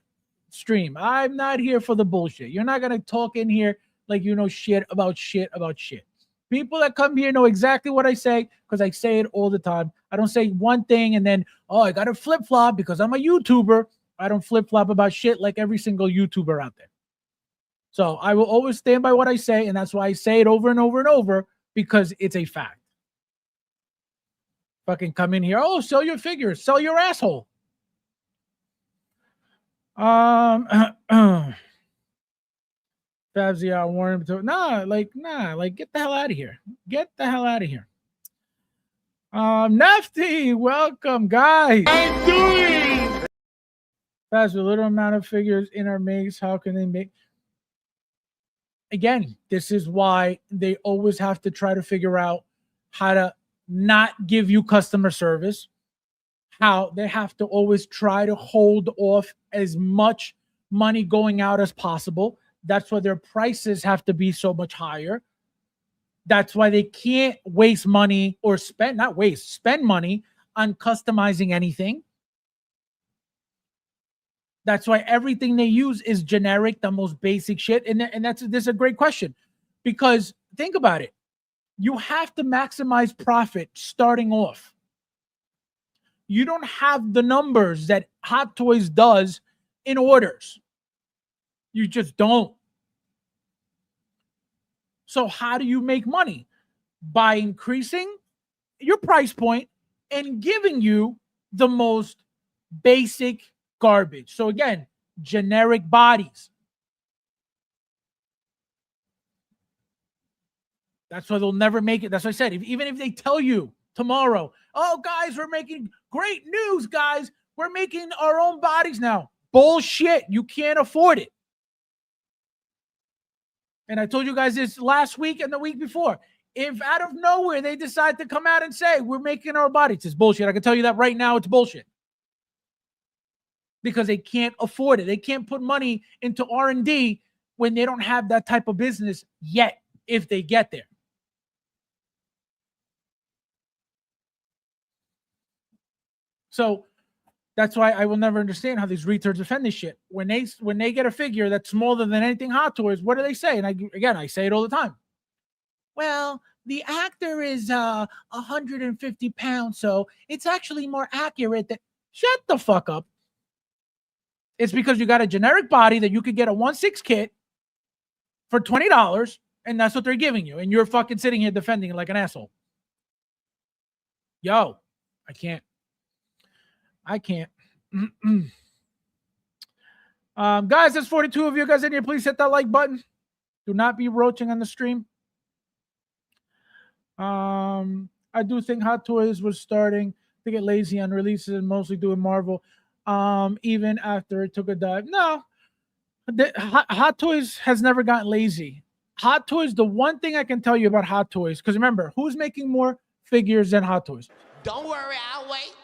stream. I'm not here for the bullshit. You're not gonna talk in here like you know shit about shit. People that come here know exactly what I say because I say it all the time. I don't say one thing and then, oh, I got to flip-flop because I'm a YouTuber. I don't flip-flop about shit like every single YouTuber out there. So I will always stand by what I say, and that's why I say it over and over and over because it's a fact. Fucking come in here. Oh, sell your figures. Sell your asshole. Fabs, yeah, I warned him to. Nah, get the hell out of here. Nefty, welcome, guys. I'm doing. Fabs, a little amount of figures in our makes. How can they make? Again, this is why they always have to try to figure out how to not give you customer service. How they have to always try to hold off as much money going out as possible. That's why their prices have to be so much higher. That's why they can't waste money or spend money on customizing anything. That's why everything they use is generic, the most basic shit. And this is a great question because think about it. You have to maximize profit starting off. You don't have the numbers that Hot Toys does in orders. You just don't. So how do you make money? By increasing your price point and giving you the most basic garbage. So again, generic bodies. That's why they'll never make it. That's what I said. Even if they tell you tomorrow, oh, guys, we're making great news, guys. We're making our own bodies now. Bullshit. You can't afford it. And I told you guys this last week and the week before. If out of nowhere they decide to come out and say, we're making our bodies, it's bullshit. I can tell you that right now, it's bullshit. Because they can't afford it. They can't put money into R&D when they don't have that type of business yet, if they get there. So that's why I will never understand how these retards defend this shit. When they get a figure that's smaller than anything Hot Toys, what do they say? And I say it all the time. Well, the actor is 150 pounds, so it's actually more accurate that. Shut the fuck up. It's because you got a generic body that you could get a 1/6 kit for $20, and that's what they're giving you. And you're fucking sitting here defending it like an asshole. Yo, I can't. Guys, there's 42 of you guys in here. Please hit that like button. Do not be roaching on the stream. I do think Hot Toys was starting to get lazy on releases and mostly doing Marvel. Even after it took a dive. No, Hot Toys has never gotten lazy. Hot Toys, the one thing I can tell you about Hot Toys, because remember, who's making more figures than Hot Toys? Don't worry, I'll wait.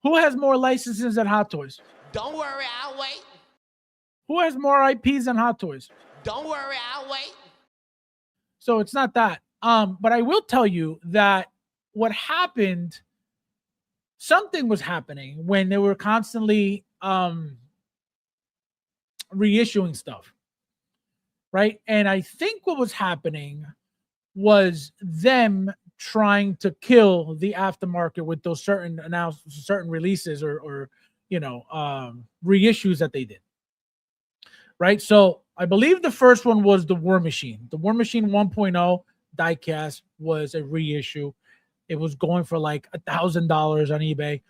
Who has more licenses than Hot Toys? Don't worry, I'll wait. Who has more IPs than Hot Toys? Don't worry, I'll wait. So it's not that. But I will tell you that what happened, something was happening when they were constantly reissuing stuff, right? And I think what was happening was them trying to kill the aftermarket with those certain releases or reissues that they did, right? So I believe the first one was the War Machine. The War Machine 1.0 diecast was a reissue. It was going for like $1,000 on eBay.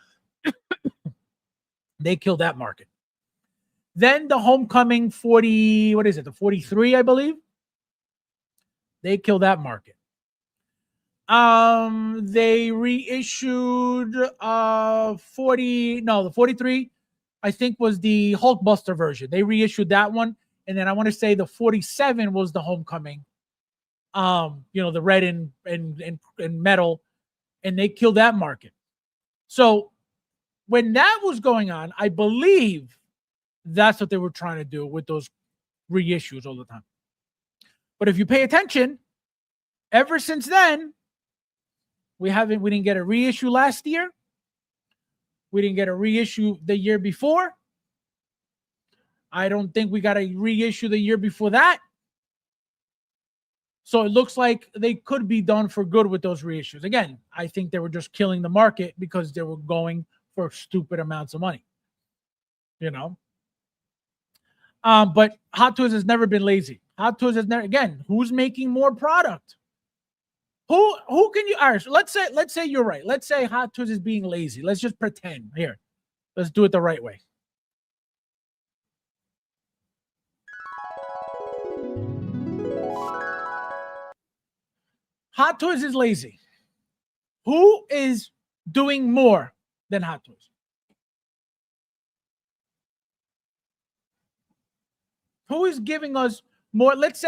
They killed that market. Then the Homecoming 40, what is it? The 43, I believe. They killed that market. They reissued the 43, I think was the Hulkbuster version. They reissued that one. And then I want to say the 47 was the Homecoming. The red and metal, and they killed that market. So when that was going on, I believe that's what they were trying to do with those reissues all the time. But if you pay attention, ever since then, we didn't get a reissue last year. We didn't get a reissue the year before. I don't think we got a reissue the year before that. So it looks like they could be done for good with those reissues. Again, I think they were just killing the market because they were going for stupid amounts of money. But Hot Toys has never been lazy. Hot Toys has never, again, who's making more product? Who can you, all right, so let's say you're right. Let's say Hot Toys is being lazy. Let's just pretend. Here, let's do it the right way. Hot Toys is lazy. Who is doing more than Hot Toys? Who is giving us more? Let's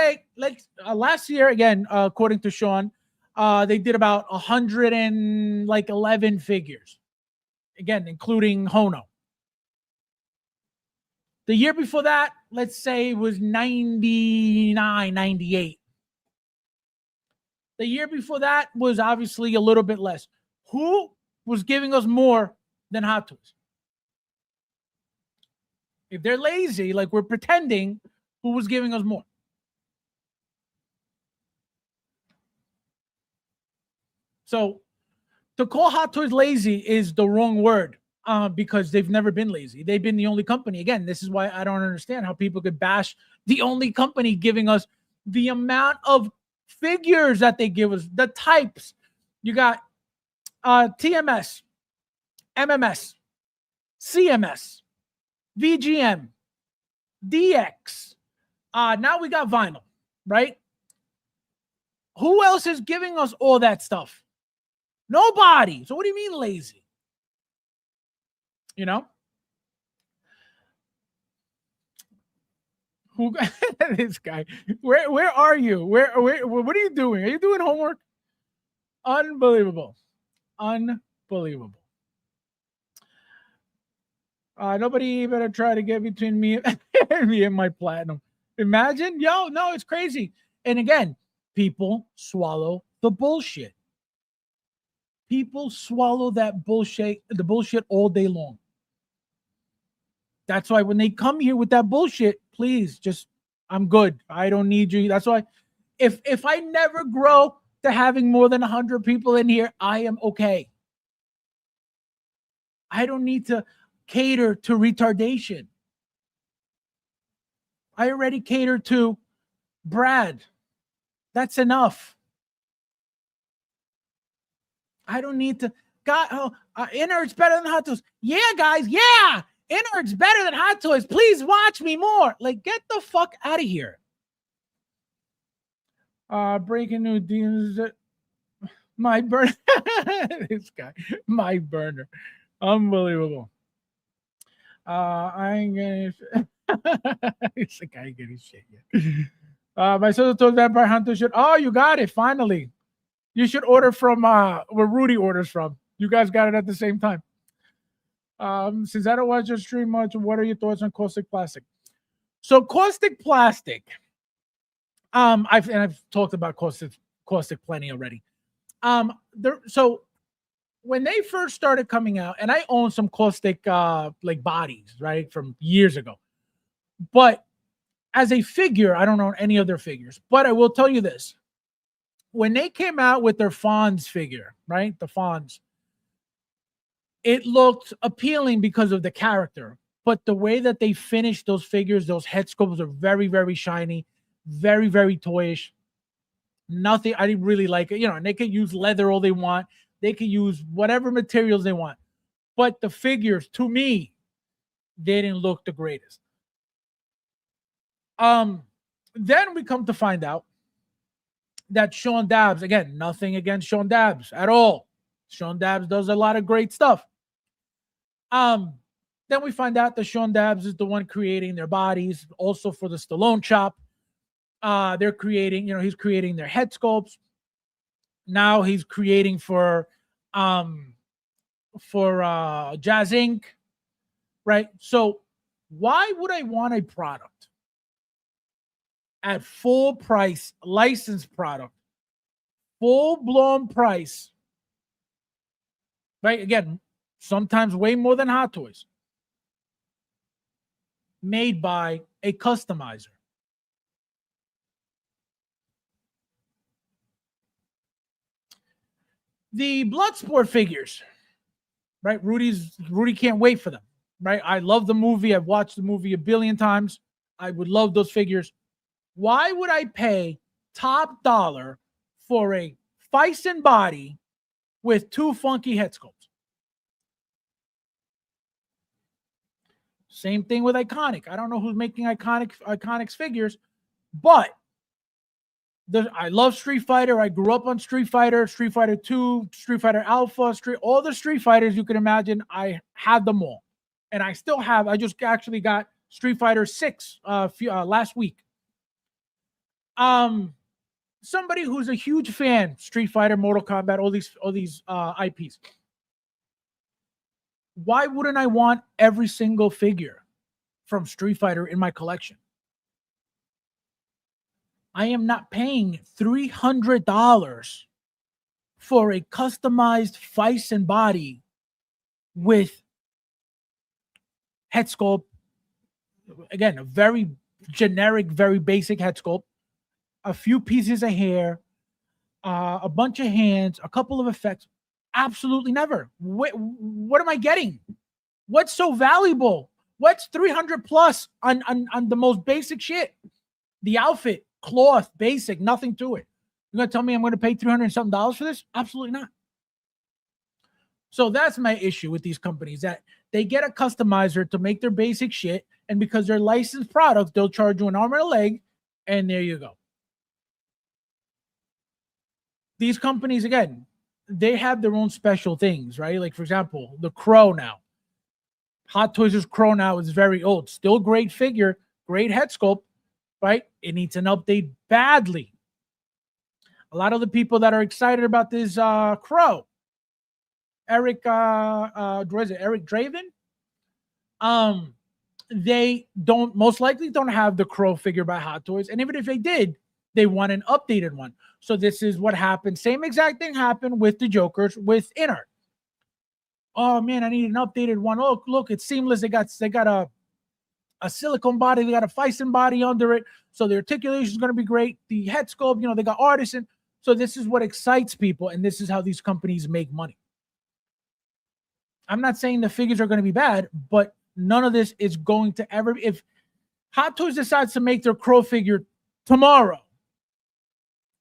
last year, again, according to Sean, they did about 111 figures. Again, including Hono. The year before that, let's say it was 99, 98. The year before that was obviously a little bit less. Who was giving us more than Hot Toys? If they're lazy, like we're pretending, who was giving us more? So to call Hot Toys lazy is the wrong word because they've never been lazy. They've been the only company. Again, this is why I don't understand how people could bash the only company giving us the amount of figures that they give us, the types. You got TMS, MMS, CMS, VGM, DX. Now we got vinyl, right? Who else is giving us all that stuff? Nobody. So what do you mean lazy? Who this guy? Where are you? Where what are you doing? Are you doing homework? Unbelievable. Nobody better try to get between me and my platinum. Imagine, no, it's crazy. And again, people swallow the bullshit. People swallow the bullshit all day long. That's why when they come here with that bullshit, please I'm good. I don't need you. That's why if I never grow to having more than 100 people in here, I am okay. I don't need to cater to retardation. I already cater to Brad. That's enough. I don't need to. Inart's better than Hot Toys. Yeah, guys. Yeah. Inart's better than Hot Toys. Please watch me more. Like, get the fuck out of here. Breaking news. My burner. This guy. My burner. Unbelievable. I ain't getting it's like I ain't getting shit yet. My sister told Vampire Hunter should. Oh, you got it finally. You should order from where Rudy orders from. You guys got it at the same time. Since I don't watch your stream much, what are your thoughts on caustic plastic? So caustic plastic. I've talked about caustic plenty already. So when they first started coming out, and I own some caustic like bodies, right, from years ago. But as a figure, I don't own any other figures. But I will tell you this. When they came out with their Fonz figure, right? The Fonz, it looked appealing because of the character. But the way that they finished those figures, those head sculpts are very, very shiny, very, very toyish. Nothing, I didn't really like it. And they could use leather all they want. They could use whatever materials they want. But the figures, to me, they didn't look the greatest. Then we come to find out that Sean Dabbs, again, nothing against Sean Dabbs at all. Sean Dabbs does a lot of great stuff. Then we find out that Sean Dabbs is the one creating their bodies, also for the Stallone chop. They're creating, he's creating their head sculpts. Now he's creating for Jazz Inc. Right? So why would I want a product at full price, licensed product, full-blown price, right? Again, sometimes way more than Hot Toys, made by a customizer? The Bloodsport figures, right? Rudy can't wait for them, right? I love the movie. I've watched the movie a billion times. I would love those figures. Why would I pay top dollar for a Fison body with two funky head sculpts? Same thing with Iconic. I don't know who's making Iconic's figures, but I love Street Fighter. I grew up on Street Fighter 2, Street Fighter Alpha, all the Street Fighters you can imagine. I had them all, and I still have. I just actually got Street Fighter 6 last week. Somebody who's a huge fan, Street Fighter, Mortal Kombat, all these IPs. Why wouldn't I want every single figure from Street Fighter in my collection? I am not paying $300 for a customized Fison body with head sculpt. Again, a very generic, very basic head sculpt. A few pieces of hair, a bunch of hands, a couple of effects. Absolutely never. What am I getting? What's so valuable? What's 300 plus on the most basic shit? The outfit, cloth, basic, nothing to it. You're gonna tell me I'm gonna pay $300 and something for this? Absolutely not. So that's my issue with these companies, that they get a customizer to make their basic shit, and because they're licensed products, they'll charge you an arm and a leg, and there you go. These companies, again, they have their own special things, right? Like, for example, the Crow now. Hot Toys' Crow now is very old. Still great figure, great head sculpt, right? It needs an update badly. A lot of the people that are excited about this Crow, Eric Draven, they most likely don't have the Crow figure by Hot Toys. And even if they did, they want an updated one. So this is what happened. Same exact thing happened with the Jokers with Inart. Oh man, I need an updated one. Oh, look, it's seamless. They got a silicone body. They got a Fison body under it. So the articulation is going to be great. The head sculpt, they got artisan. So this is what excites people. And this is how these companies make money. I'm not saying the figures are going to be bad, but none of this is going to ever. If Hot Toys decides to make their Crow figure tomorrow,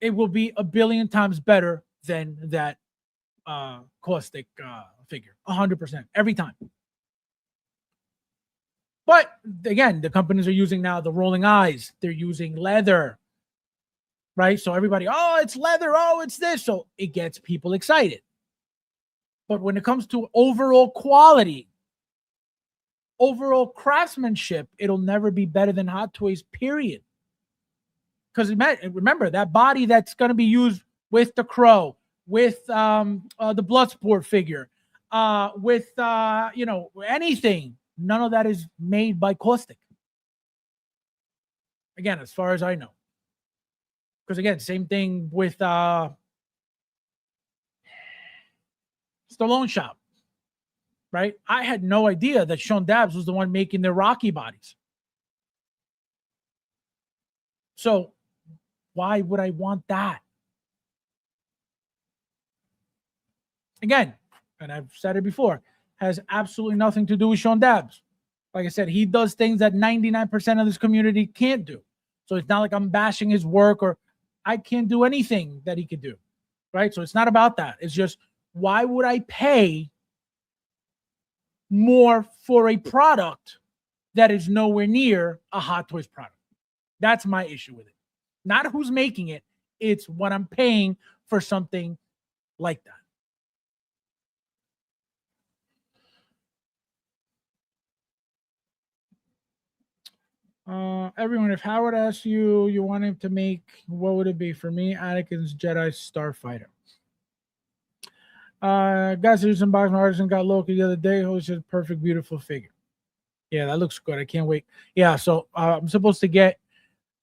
it will be a billion times better than that caustic figure. 100%. Every time. But again, the companies are using now the rolling eyes. They're using leather. right? So everybody, oh, it's leather, oh, it's this. So it gets people excited. But when it comes to overall quality, overall craftsmanship, it'll never be better than Hot Toys, period. Because remember, that body that's going to be used with the Crow, with the Bloodsport figure, with, anything, none of that is made by Caustic. Again, as far as I know. Because again, same thing with Stallone Shop, right? I had no idea that Sean Dabbs was the one making the Rocky bodies. So why would I want that? Again, and I've said it before, has absolutely nothing to do with Sean Dabbs. Like I said, he does things that 99% of this community can't do. So it's not like I'm bashing his work or I can't do anything that he could do, right? So it's not about that. It's just, why would I pay more for a product that is nowhere near a Hot Toys product? That's my issue with it. Not who's making it. It's what I'm paying for something like that. Everyone, if Howard asks you want him to make, what would it be? For me, Anakin's Jedi Starfighter. Guys, there's some box artisan got Loki the other day. It was just perfect, beautiful figure. Yeah, that looks good. I can't wait. Yeah, so I'm supposed to get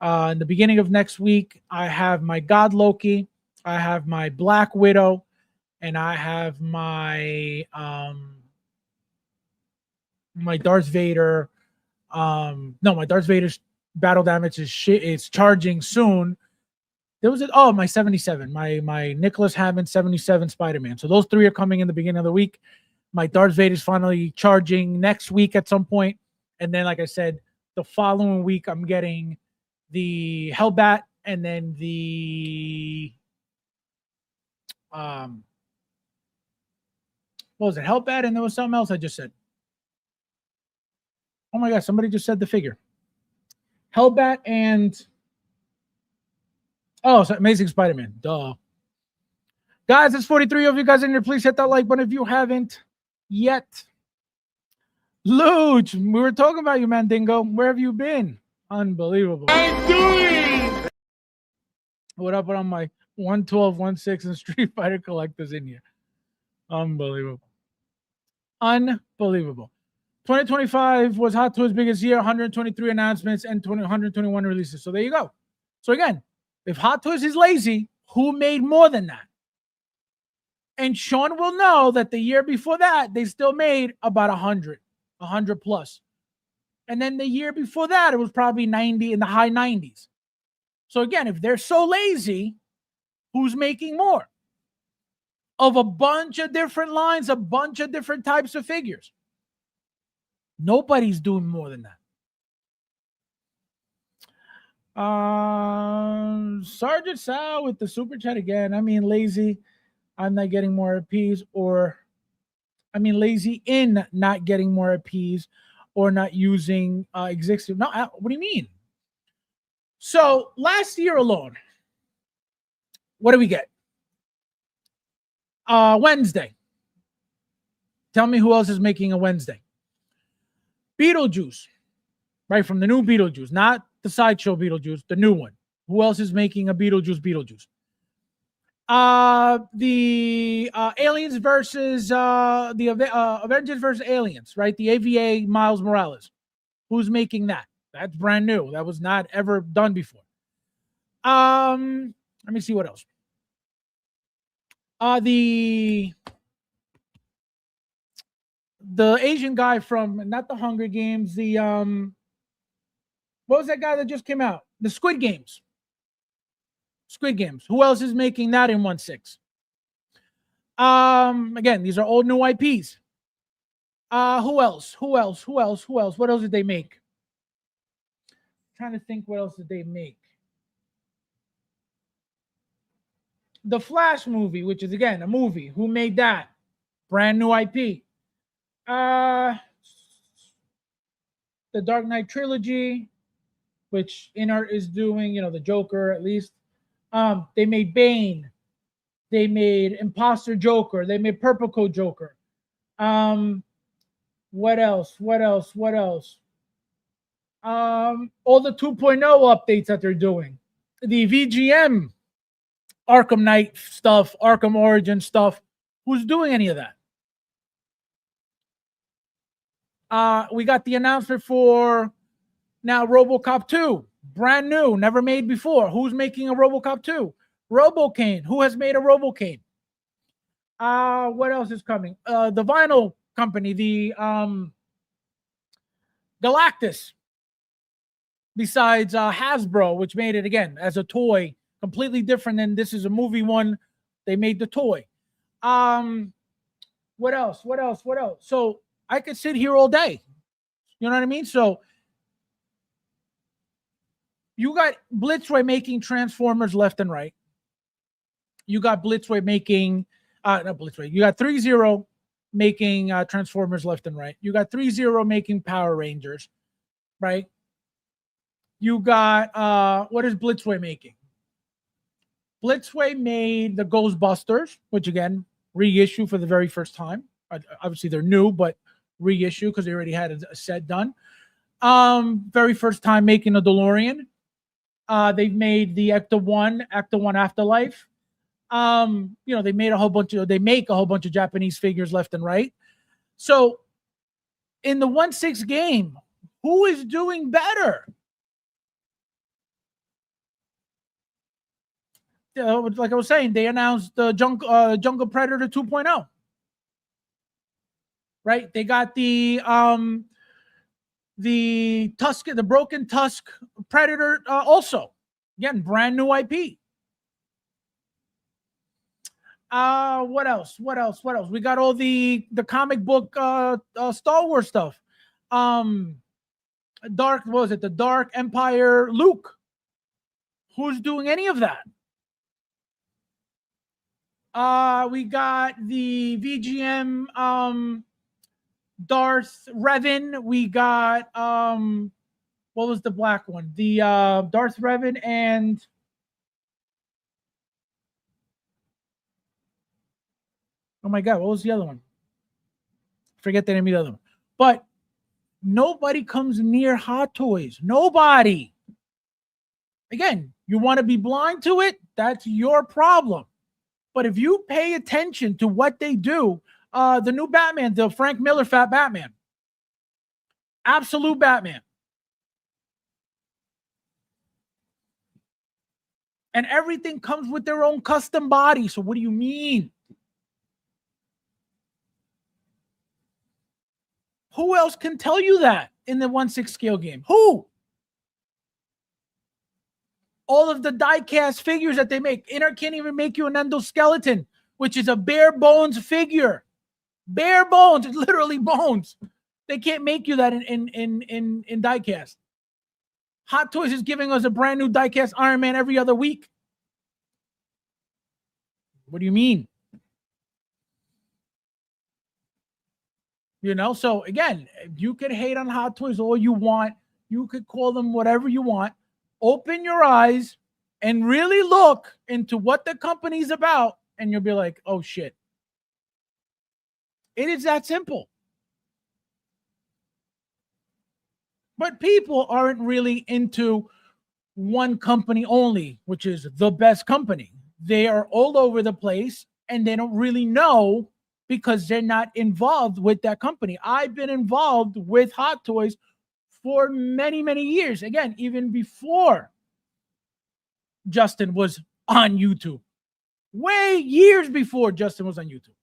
in the beginning of next week. I have my God Loki, I have my Black Widow, and I have my my Darth Vader. No, my Darth Vader's battle damage is shit. It's charging soon. There was my 77, my Nicholas Hammond 77 Spider-Man. So those three are coming in the beginning of the week. My Darth Vader's finally charging next week at some point. And then, like I said, the following week I'm getting the Hellbat and then the what was it? Hellbat, and there was something else I just said. Oh my God, somebody just said the figure. Hellbat and it's Amazing Spider-Man. Duh. Guys, it's 43 of you guys in here. Please hit that like button if you haven't yet. Luch, we were talking about you, Mandingo. Where have you been? Unbelievable. I'm doing. What up on my 112, 16 and Street Fighter collectors in here? Unbelievable. Unbelievable. 2025 was Hot Toys' biggest year, 123 announcements and 121 releases. So there you go. So again, if Hot Toys is lazy, who made more than that? And Sean will know that the year before that, they still made about 100 plus. And then the year before that, it was probably 90 in the high 90s. So again, if they're so lazy, who's making more? Of a bunch of different lines, a bunch of different types of figures. Nobody's doing more than that. Sergeant Sal with the super chat again. I mean, lazy. I'm not getting more RPs, or I mean, lazy in not getting more RPs or not using existing. No, what do you mean? So last year alone, what do we get? Wednesday. Tell me who else is making a Wednesday. Beetlejuice, right? From the new Beetlejuice, not the sideshow Beetlejuice, the new one. Who else is making a Beetlejuice? The Aliens versus the Avengers versus Aliens, right? The AVA Miles Morales. Who's making that? That's brand new. That was not ever done before. Let me see what else. The Asian guy from not the Hunger Games, the what was that guy that just came out? The Squid Games. Who else is making that in 1/6? Again, these are all new IPs. Who else? What else did they make? I'm trying to think, what else did they make? The Flash movie, which is again a movie. Who made that? Brand new IP. The Dark Knight trilogy, which Inart is doing, the Joker at least. They made Bane. They made Imposter Joker. They made Purple Coat Joker. What else? All the 2.0 updates that they're doing. The VGM Arkham Knight stuff, Arkham Origin stuff. Who's doing any of that? We got the announcement for now RoboCop 2. Brand new, never made before. Who's making a RoboCop 2? RoboCane. Who has made a RoboCane? What else is coming? The vinyl company, the Galactus. Besides Hasbro, which made it again as a toy, completely different than this is a movie one. They made the toy. What else? So I could sit here all day. You know what I mean? So you got Blitzway making Transformers left and right. You got Blitzway making, not Blitzway. You got 3-0 making Transformers left and right. You got 3-0 making Power Rangers, right? You got, what is Blitzway making? Blitzway made the Ghostbusters, which again, reissue for the very first time. Obviously, they're new, but reissue because they already had a set done. Very first time making a DeLorean. They've made the Ecto 1 Afterlife. They make a whole bunch of Japanese figures left and right. So in the 1/6 game, who is doing better? Like I was saying, they announced the Jungle Predator 2.0. Right? They got the Tusk, the Broken Tusk Predator also. Again, brand new IP. What else? We got all the comic book Star Wars stuff. The Dark Empire Luke. Who's doing any of that? We got the VGM Darth Revan. We got what was the black one? The Darth Revan and oh my god, what was the other one? Forget the name of the other one. But nobody comes near Hot Toys. Nobody. Again, you want to be blind to it? That's your problem. But if you pay attention to what they do, the new Batman, the Frank Miller Fat Batman, absolute Batman. And everything comes with their own custom body. So what do you mean? Who else can tell you that in the 1/6 scale game? Who? All of the die-cast figures that they make. Inart can't even make you an endoskeleton, which is a bare bones figure. Bare bones, it's literally bones. They can't make you that in die-cast. Hot Toys is giving us a brand new die-cast Iron Man every other week. What do you mean? So again, you can hate on Hot Toys all you want. You could call them whatever you want. Open your eyes and really look into what the company's about, and you'll be like, oh shit. It is that simple. But people aren't really into one company only, which is the best company. They are all over the place, and they don't really know because they're not involved with that company. I've been involved with Hot Toys for many, many years. Again, even before Justin was on YouTube. Way years before Justin was on YouTube.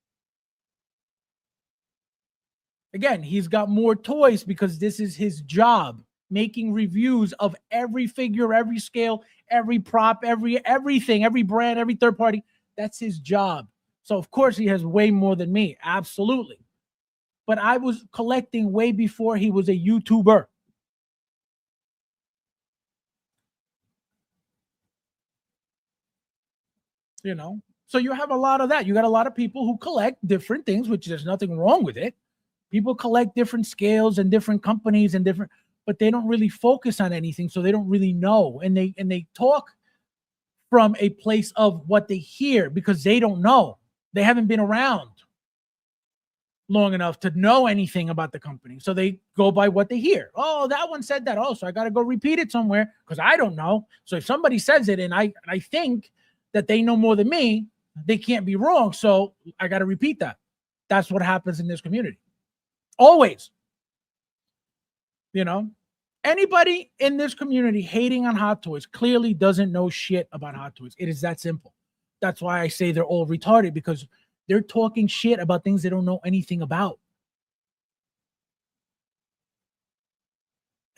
Again, he's got more toys because this is his job. Making reviews of every figure, every scale, every prop, everything, every brand, every third party. That's his job. So, of course, he has way more than me. Absolutely. But I was collecting way before he was a YouTuber. So you have a lot of that. You got a lot of people who collect different things, which there's nothing wrong with it. People collect different scales and different companies and but they don't really focus on anything. So they don't really know. And they talk from a place of what they hear because they don't know. They haven't been around long enough to know anything about the company. So they go by what they hear. Oh, that one said that. Oh, so I got to go repeat it somewhere because I don't know. So if somebody says it and I think that they know more than me, they can't be wrong. So I got to repeat that. That's what happens in this community. Always. You know, anybody in this community hating on Hot Toys clearly doesn't know shit about Hot Toys. It is that simple. That's why I say they're all retarded, because they're talking shit about things they don't know anything about.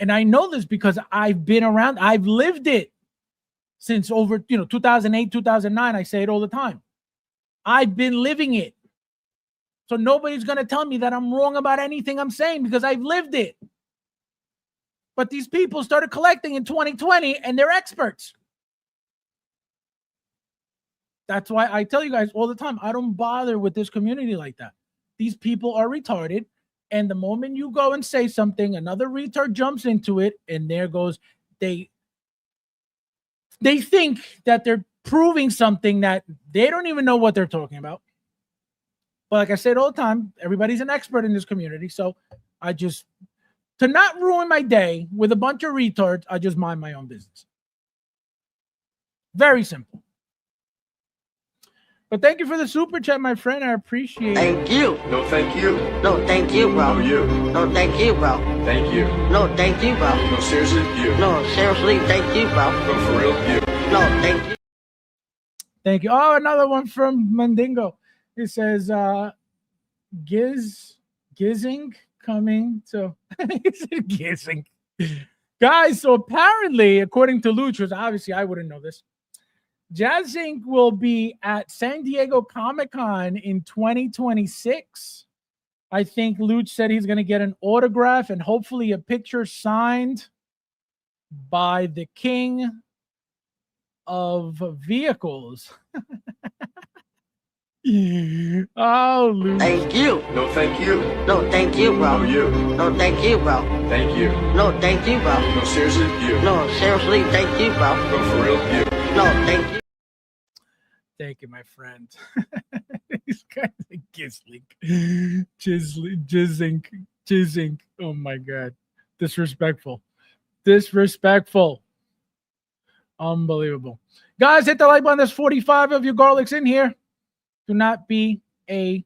And I know this because I've been around. I've lived it since over, 2008, 2009. I say it all the time. I've been living it. So nobody's going to tell me that I'm wrong about anything I'm saying because I've lived it. But these people started collecting in 2020 and they're experts. That's why I tell you guys all the time, I don't bother with this community like that. These people are retarded. And the moment you go and say something, another retard jumps into it. And there goes, they think that they're proving something that they don't even know what they're talking about. But like I said all the time, everybody's an expert in this community. So to not ruin my day with a bunch of retards, I just mind my own business. Very simple. But thank you for the super chat, my friend. I appreciate it. Thank you. No, thank you. No, thank you, bro. No, you. No, thank you, bro. Thank you. No, thank you, bro. No, seriously, you. No, seriously, thank you, bro. No, for real, you. No, thank you. Thank you. Oh, another one from Mandingo. It says, Gizzing coming to Gizzing. Guys, so apparently, according to Luchas, obviously I wouldn't know this, Jazz Inc. will be at San Diego Comic-Con in 2026. I think Luch said he's going to get an autograph and hopefully a picture signed by the king of vehicles. Oh, Luch. Thank you. No, thank you. No, thank you, bro. No, you. No, thank you, bro. Thank you. No, thank you, bro. No, seriously, you. No, seriously, thank you, bro. No, for real, you. No, thank you. Thank you, my friend. He's kind of gizzling. Jizzing. Oh my God. Disrespectful. Unbelievable. Guys, hit the like button. There's 45 of you garlics in here. Do not be a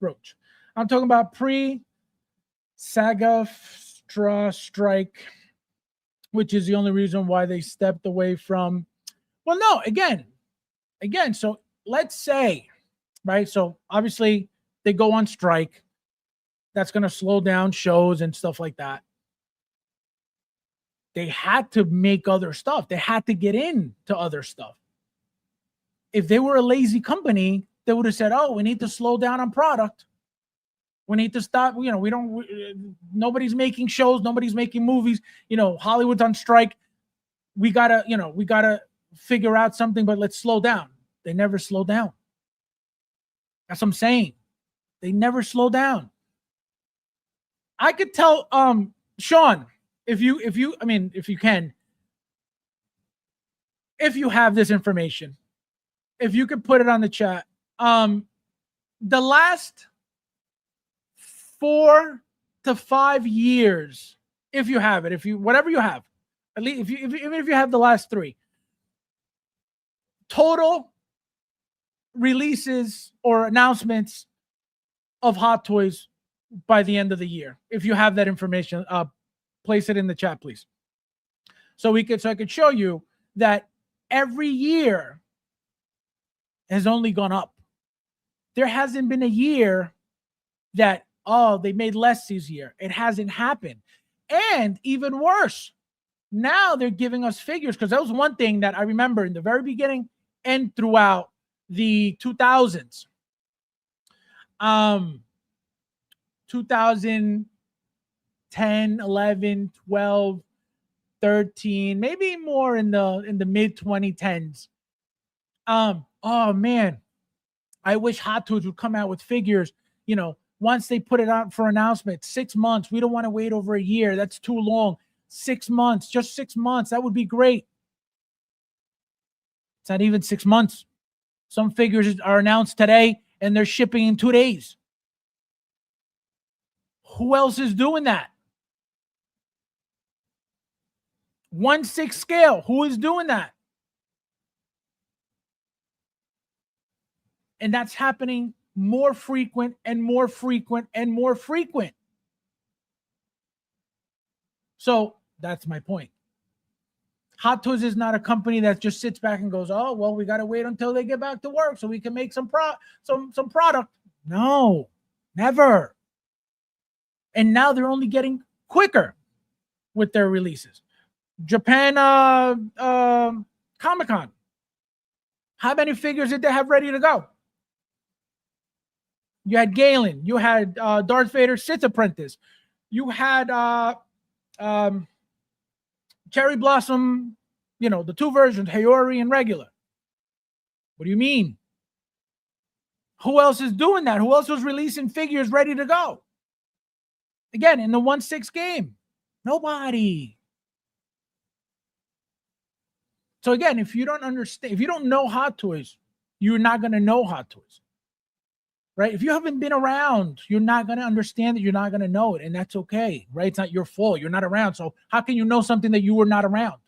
roach. I'm talking about pre-Saga strike, which is the only reason why they stepped away from. Well, no, again. So let's say, right? So obviously they go on strike. That's going to slow down shows and stuff like that. They had to make other stuff. They had to get into other stuff. If they were a lazy company, they would have said, oh, we need to slow down on product. We need to stop. Nobody's making shows. Nobody's making movies. Hollywood's on strike. We gotta figure out something, but let's slow down. They never slow down. That's what I'm saying. They never slow down. I could tell, Sean, if you have this information, if you could put it on the chat, the last 4 to 5 years, if you have it, whatever you have, at least even if you have the last 3 total releases or announcements of Hot Toys by the end of the year. If you have that information, place it in the chat, please. So I could show you that every year has only gone up. There hasn't been a year that, they made less this year. It hasn't happened. And even worse, now they're giving us figures, because that was one thing that I remember in the very beginning and throughout the 2000s. 2010, 11, 12, 13, maybe more in the mid 2010s. Oh man, I wish Hot Toys would come out with figures, once they put it out for announcement. 6 months. We don't want to wait over a year. That's too long. 6 months, just 6 months. That would be great. It's not even 6 months. Some figures are announced today and they're shipping in 2 days. Who else is doing that? 1/6 scale. Who is doing that? And that's happening more frequent and more frequent and more frequent. So that's my point. Hot Toys is not a company that just sits back and goes, "Oh, well, we got to wait until they get back to work so we can make some product." No, never. And now they're only getting quicker with their releases. Japan Comic-Con. How many figures did they have ready to go? You had Galen. You had Darth Vader Sith Apprentice. You had Cherry Blossom, the 2 versions, Hayori and regular. What do you mean? Who else is doing that? Who else was releasing figures ready to go? Again, in the 1/6 game. Nobody. So again, if you don't understand, if you don't know Hot Toys, you're not going to know Hot Toys. Right? If you haven't been around, you're not going to understand it. You're not going to know it. And that's okay. Right? It's not your fault. You're not around. So how can you know something that you were not around?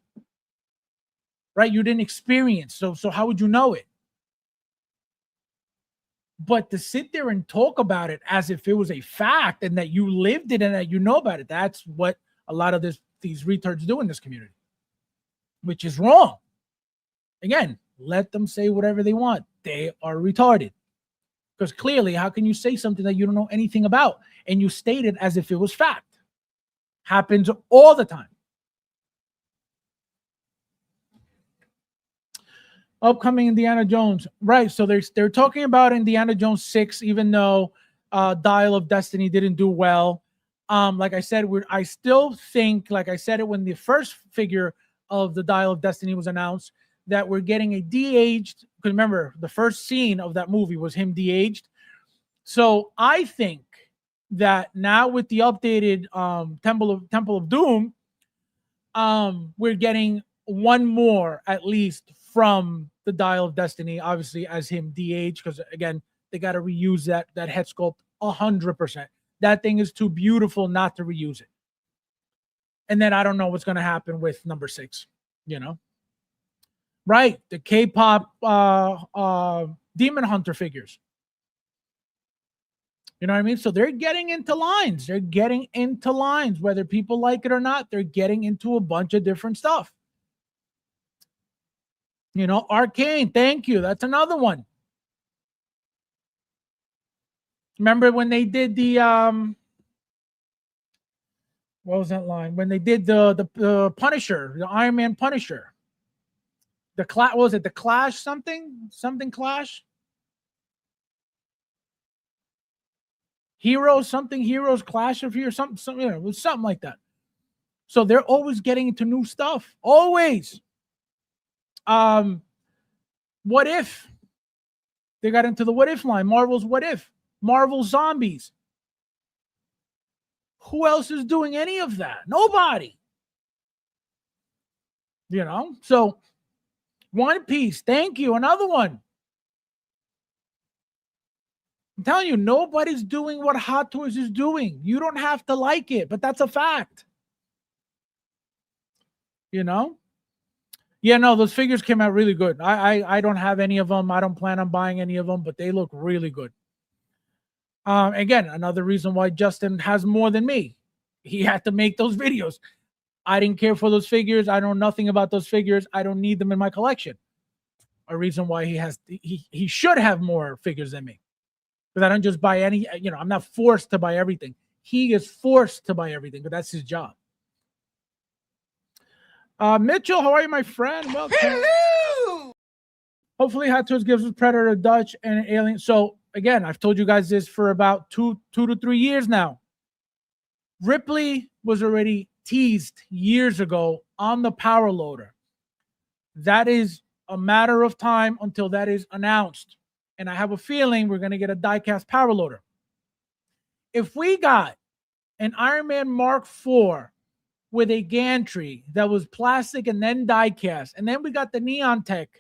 Right? You didn't experience. So how would you know it? But to sit there and talk about it as if it was a fact and that you lived it and that you know about it, that's what a lot of these retards do in this community, which is wrong. Again, let them say whatever they want. They are retarded. Because clearly, how can you say something that you don't know anything about and you state it as if it was fact? Happens all the time. Upcoming Indiana Jones. Right. So they're talking about Indiana Jones 6, even though Dial of Destiny didn't do well. Like I said, I still think, like I said it when the first figure of the Dial of Destiny was announced, that we're getting a de-aged, because remember, the first scene of that movie was him de-aged. So I think that now with the updated Temple of Doom, we're getting one more at least from the Dial of Destiny, obviously as him de-aged, because again, they got to reuse that head sculpt 100%. That thing is too beautiful not to reuse it. And then I don't know what's going to happen with number 6, Right, the K-pop Demon Hunter figures. You know what I mean? So they're getting into lines. They're getting into lines. Whether people like it or not, they're getting into a bunch of different stuff. Arcane, thank you. That's another one. Remember when they did the what was that line? When they did the Punisher, the Iron Man Punisher. The Clash, was it the Clash something Clash? Heroes Clash of Heroes, something, it was something like that. So they're always getting into new stuff. Always. What If? They got into the What If line. Marvel's What If. Marvel Zombies. Who else is doing any of that? Nobody. So One Piece, thank you. Another one. I'm telling you, nobody's doing what Hot Toys is doing. You don't have to like it, but that's a fact. Yeah, no, those figures came out really good. I don't have any of them. I don't plan on buying any of them, but they look really good. Again, another reason why Justin has more than me. He had to make those videos. I didn't care for those figures. I know nothing about those figures. I don't need them in my collection. A reason why he should have more figures than me. Because I don't just buy any, I'm not forced to buy everything. He is forced to buy everything, but that's his job. Mitchell, how are you, my friend? Welcome. Hello! Hopefully Hot Toys gives us Predator, Dutch, and Alien. So again, I've told you guys this for about two to 3 years now. Ripley was already teased years ago on the Power Loader. That is a matter of time until that is announced. And I have a feeling we're going to get a diecast Power Loader. If we got an Iron Man Mark IV with a gantry that was plastic and then diecast, and then we got the Neon Tech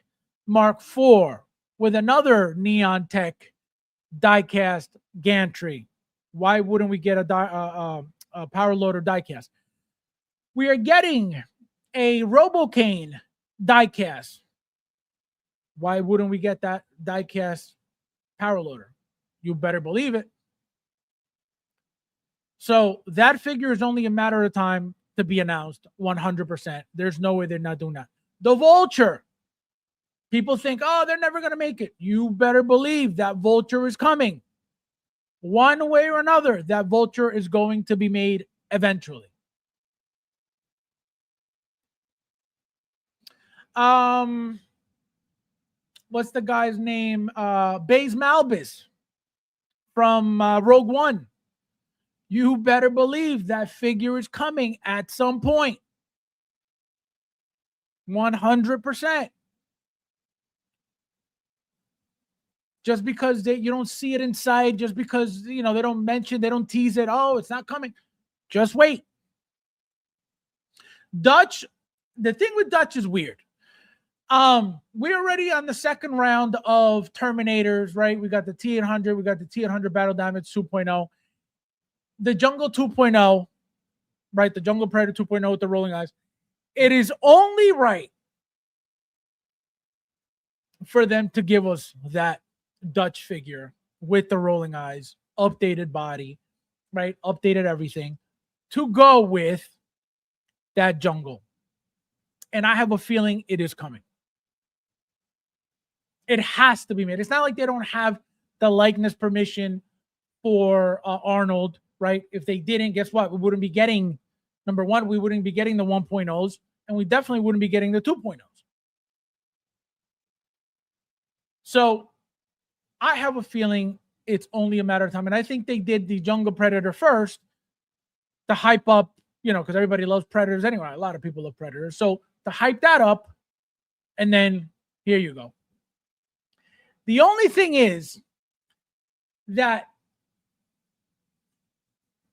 Mark IV with another Neon Tech diecast gantry. Why wouldn't we get a power loader diecast? We are getting a RoboCane diecast. Why wouldn't we get that diecast power loader? You better believe it. So that figure is only a matter of time to be announced 100%. There's no way they're not doing that. The Vulture. People think, oh, they're never going to make it. You better believe that Vulture is coming. One way or another, that Vulture is going to be made eventually. What's the guy's name? Baze Malbus from Rogue One. You better believe that figure is coming at some point. 100%. Just because you don't see it inside, just because, they don't mention, they don't tease it. Oh, it's not coming. Just wait. Dutch, the thing with Dutch is weird. We're already on the second round of Terminators, right? We got the T-800, we got the T-800 Battle Damage 2.0. The Jungle 2.0, right? The Jungle Predator 2.0 with the rolling eyes. It is only right for them to give us that Dutch figure with the rolling eyes, updated body, right? Updated everything to go with that Jungle. And I have a feeling it is coming. It has to be made. It's not like they don't have the likeness permission for Arnold, right? If they didn't, guess what? We wouldn't be getting, number one, we wouldn't be getting the 1.0s, and we definitely wouldn't be getting the 2.0s. So I have a feeling it's only a matter of time. And I think they did the Jungle Predator first to hype up, because everybody loves Predators anyway. A lot of people love Predators. So to hype that up, and then here you go. The only thing is that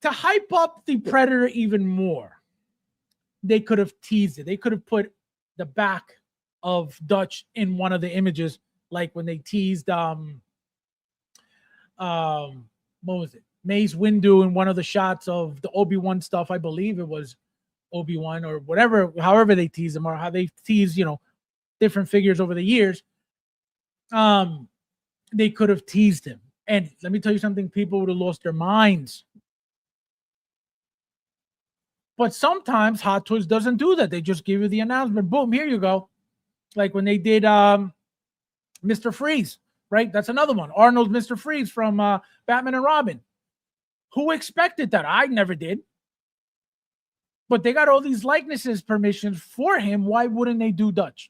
to hype up the Predator even more, they could have teased it. They could have put the back of Dutch in one of the images, like when they teased what was it? Mace Windu in one of the shots of the Obi-Wan stuff. I believe it was Obi-Wan or whatever, however they tease them or how they tease, different figures over the years. They could have teased him. And let me tell you something, people would have lost their minds. But sometimes Hot Toys doesn't do that. They just give you the announcement. Boom, here you go. Like when they did Mr. Freeze, right? That's another one. Arnold's Mr. Freeze from Batman and Robin. Who expected that? I never did. But they got all these likenesses permissions for him. Why wouldn't they do Dutch?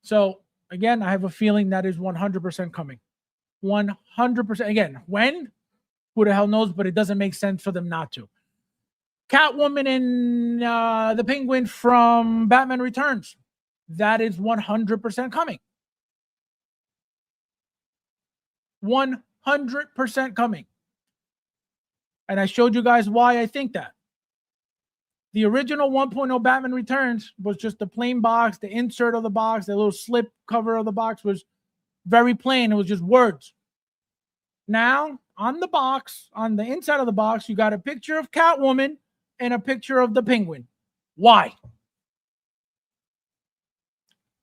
So, again, I have a feeling that is 100% coming. 100%. Again, when? Who the hell knows? But it doesn't make sense for them not to. Catwoman and the Penguin from Batman Returns. That is 100% coming. 100% coming. And I showed you guys why I think that. The original 1.0 Batman Returns was just the plain box. The insert of the box, the little slip cover of the box was very plain. It was just words. Now, on the box, on the inside of the box, you got a picture of Catwoman and a picture of the Penguin. Why?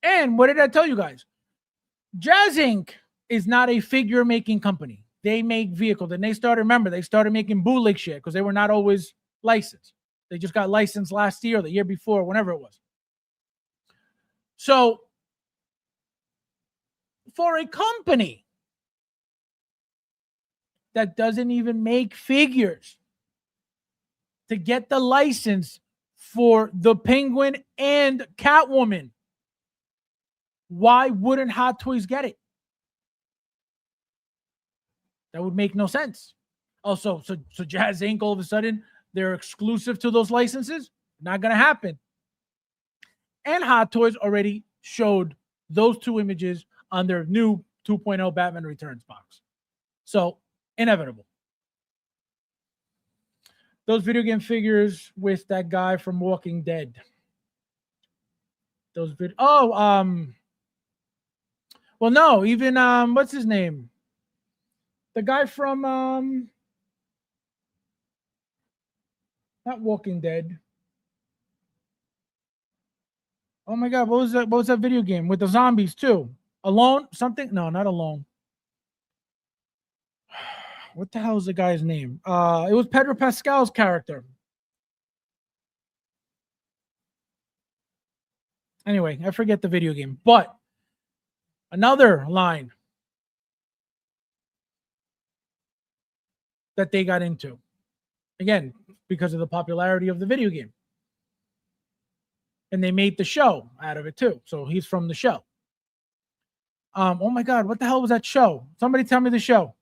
And what did I tell you guys? Jazz Inc. is not a figure-making company. They make vehicles. And they started making bootleg shit because they were not always licensed. They just got licensed last year or the year before, whenever it was. So, for a company that doesn't even make figures to get the license for the Penguin and Catwoman, why wouldn't Hot Toys get it? That would make no sense. Also, so Jazz Inc. all of a sudden, they're exclusive to those licenses? Not going to happen. And Hot Toys already showed those two images on their new 2.0 Batman Returns box. So, inevitable. Those video game figures with that guy from Walking Dead. those videos. Oh, well, no, even what's his name? The guy from not Walking Dead. Oh my God, what was that? What was that video game with the zombies too? Alone? Something? No, not Alone. What the hell is the guy's name? It was Pedro Pascal's character. Anyway, I forget the video game, but another line that they got into, again, because of the popularity of the video game. And they made the show out of it too. So he's from the show. Oh my God, what the hell was that show? Somebody tell me the show.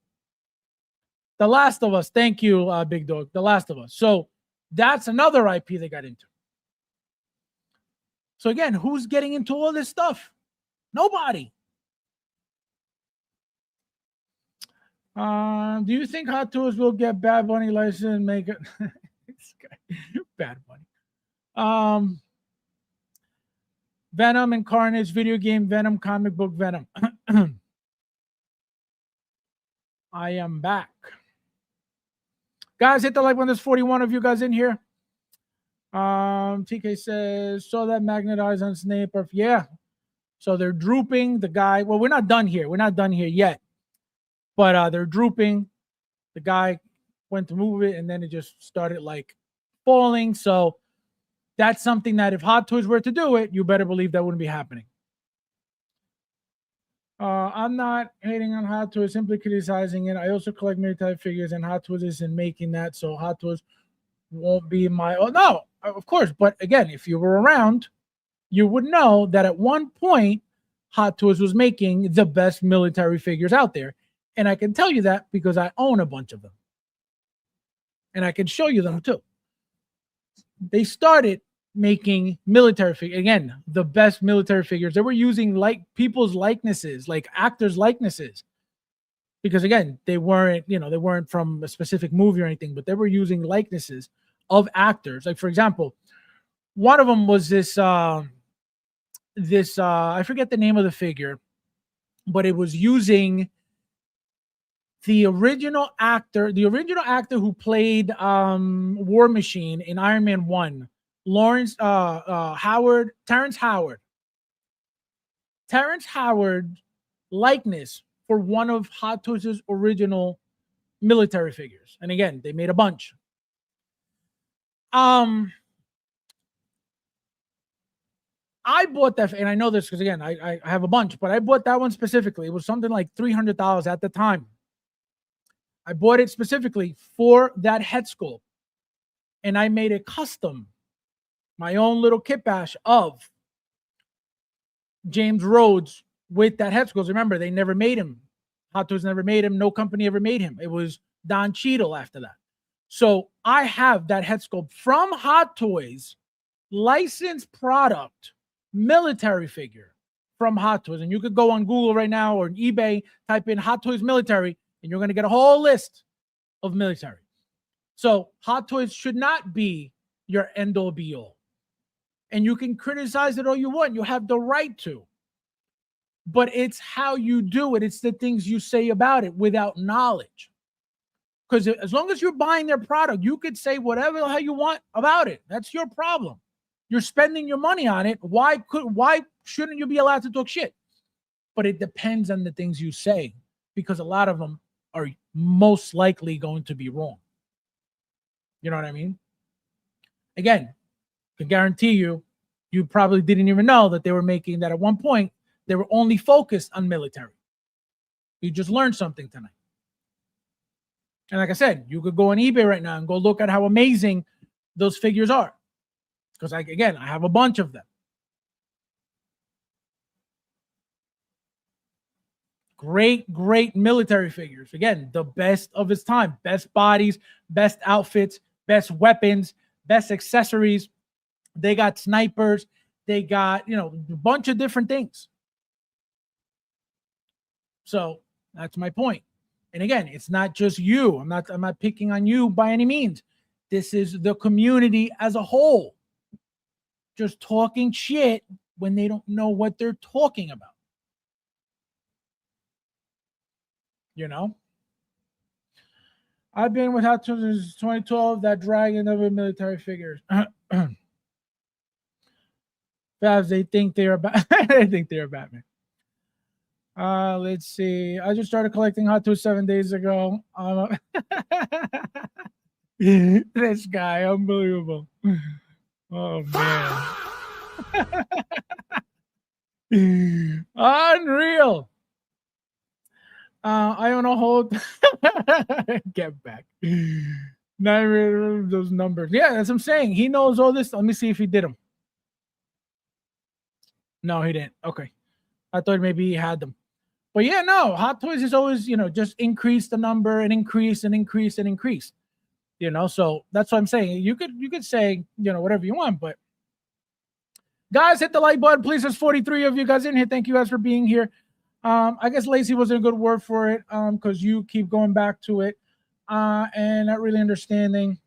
The Last of Us. Thank you, Big Dog. The Last of Us. So that's another IP they got into. So again, who's getting into all this stuff? Nobody. Do you think Hot Toys will get Bad Bunny license and make it? Bad Bunny. Venom and Carnage, video game Venom, comic book Venom. I am back. Guys, hit the like when there's 41 of you guys in here. TK says, saw that magnetized on Snape. Yeah. So they're drooping the guy. Well, we're not done here. We're not done here yet. But they're drooping. The guy went to move it, and then it just started like falling. So that's something that if Hot Toys were to do it, you better believe that wouldn't be happening. I'm not hating on Hot Toys, simply criticizing it. I also collect military figures, and Hot Toys isn't making that, so Hot Toys won't be my. Oh no, of course. But again, if you were around, you would know that at one point, Hot Toys was making the best military figures out there, and I can tell you that because I own a bunch of them, and I can show you them too. They started making military figures, again, the best military figures. They were using like people's likenesses, like actors' likenesses, because again, they weren't, they weren't from a specific movie or anything, but they were using likenesses of actors. Like for example, one of them was this I forget the name of the figure, but it was using the original actor who played War Machine in Iron Man 1. Terrence Howard likeness for one of Hot Toys' original military figures. And again, they made a bunch. I bought that, and I know this because again, I have a bunch, but I bought that one specifically. It was something like $300 at the time. I bought it specifically for that head sculpt, and I made a custom, my own little kit bash of James Rhodes with that head sculpt. Remember, they never made him. Hot Toys never made him. No company ever made him. It was Don Cheadle after that. So I have that head sculpt from Hot Toys, licensed product, military figure from Hot Toys. And you could go on Google right now or on eBay, type in Hot Toys military, and you're going to get a whole list of military. So Hot Toys should not be your end-all be-all. And you can criticize it all you want. You have the right to. But it's how you do it. It's the things you say about it without knowledge. Because as long as you're buying their product, you could say whatever the hell you want about it. That's your problem. You're spending your money on it. Why shouldn't you be allowed to talk shit? But it depends on the things you say, because a lot of them are most likely going to be wrong. You know what I mean? Again, I can guarantee you probably didn't even know that they were making that at one point. They were only focused on military. You just learned something tonight. And like I said, you could go on eBay right now and go look at how amazing those figures are. Because I have a bunch of them. Great, great military figures. Again, the best of its time. Best bodies, best outfits, best weapons, best accessories. They got snipers. They got, a bunch of different things. So that's my point. And again, it's not just you. I'm not picking on you by any means. This is the community as a whole. Just talking shit when they don't know what they're talking about. You know? I've been with Hot Toys since 2012, that dragon of military figures. Fabs, they think they're they think they're Batman. Let's see. I just started collecting Hot Toys 7 days ago. This guy, unbelievable. Oh man. Unreal. I own a whole get back. Those numbers. Yeah, that's what I'm saying. He knows all this. Let me see if he did them. No, he didn't. Okay. I thought maybe he had them. But yeah, no, Hot Toys is always, just increase the number and increase and increase and increase. So that's what I'm saying. You could say, whatever you want, but guys, hit the like button, please. There's 43 of you guys in here. Thank you guys for being here. I guess lazy wasn't a good word for it, because you keep going back to it, and not really understanding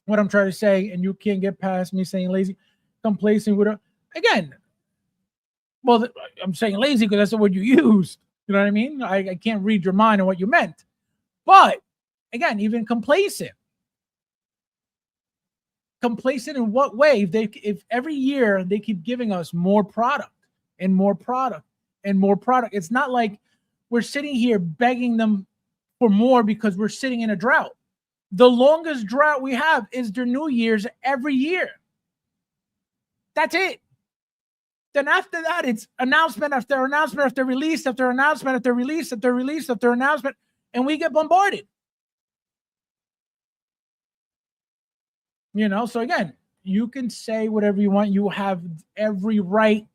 what I'm trying to say, and you can't get past me saying lazy, complacent with a, again. Well, I'm saying lazy because that's the word you used. You know what I mean? I can't read your mind on what you meant. But again, even complacent. Complacent in what way? If every year they keep giving us more product and more product and more product, it's not like we're sitting here begging them for more because we're sitting in a drought. The longest drought we have is their New Year's every year. That's it. Then after that, it's announcement after announcement after release after announcement after release after release after announcement, and we get bombarded. So again, you can say whatever you want. You have every right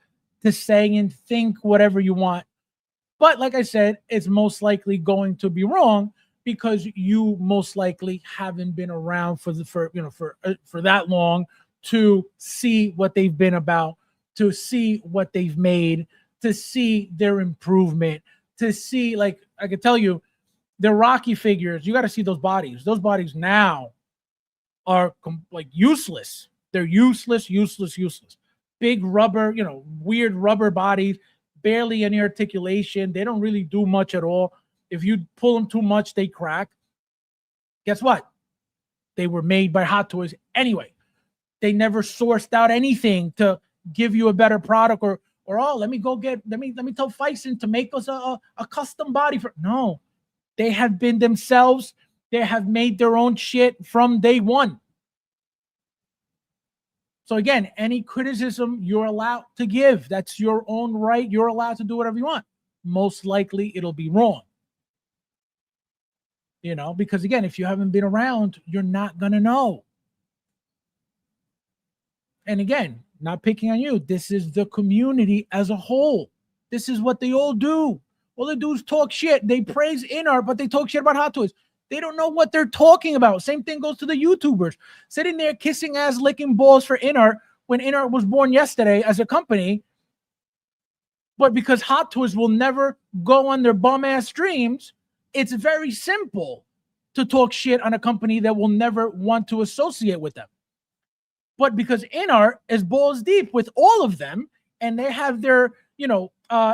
to say and think whatever you want. But like I said, it's most likely going to be wrong because you most likely haven't been around for that long to see what they've been about, to see what they've made, to see their improvement, to see, like I could tell you, the Rocky figures, you got to see those bodies. Those bodies now are like useless. They're useless. Big rubber, weird rubber bodies, barely any articulation. They don't really do much at all. If you pull them too much, they crack. Guess what? They were made by Hot Toys anyway. They never sourced out anything to give you a better product or let me tell Fison to make us a custom body for. No, they have been themselves. They have made their own shit from day one. So again, any criticism you're allowed to give. That's your own right. You're allowed to do whatever you want. Most likely it'll be wrong. Because again, if you haven't been around, you're not going to know. And again, not picking on you. This is the community as a whole. This is what they all do. All they do is talk shit. They praise Inart, but they talk shit about Hot Toys. They don't know what they're talking about. Same thing goes to the YouTubers. Sitting there kissing ass, licking balls for Inart when Inart was born yesterday as a company. But because Hot Toys will never go on their bum-ass streams, it's very simple to talk shit on a company that will never want to associate with them. But because Inart is balls deep with all of them, and they have their,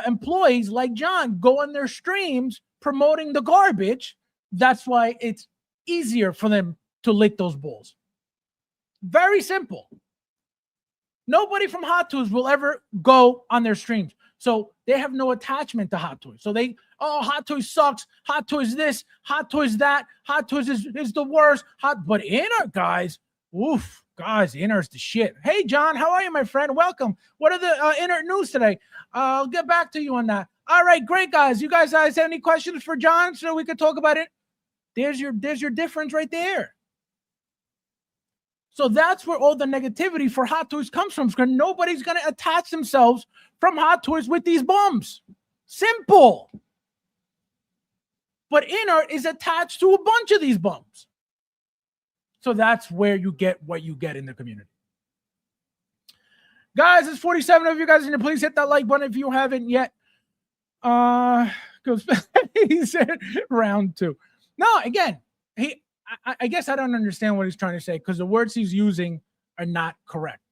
employees like John go on their streams promoting the garbage, that's why it's easier for them to lick those balls. Very simple. Nobody from Hot Toys will ever go on their streams. So they have no attachment to Hot Toys. So Hot Toys sucks. Hot Toys this, Hot Toys that. Hot Toys is the worst. But Inart, guys, oof. Guys, Inart's the shit. Hey, John, how are you, my friend? Welcome. What are the Inart news today? I'll get back to you on that. All right, great, guys. You guys have any questions for John so we could talk about it? There's your difference right there. So that's where all the negativity for Hot Toys comes from, because nobody's going to attach themselves from Hot Toys with these bums. Simple. But Inart is attached to a bunch of these bums. So that's where you get what you get in the community. Guys, there's 47 of you guys in here. Please hit that like button if you haven't yet. Because he said round 2. No, again, I guess I don't understand what he's trying to say, because the words he's using are not correct.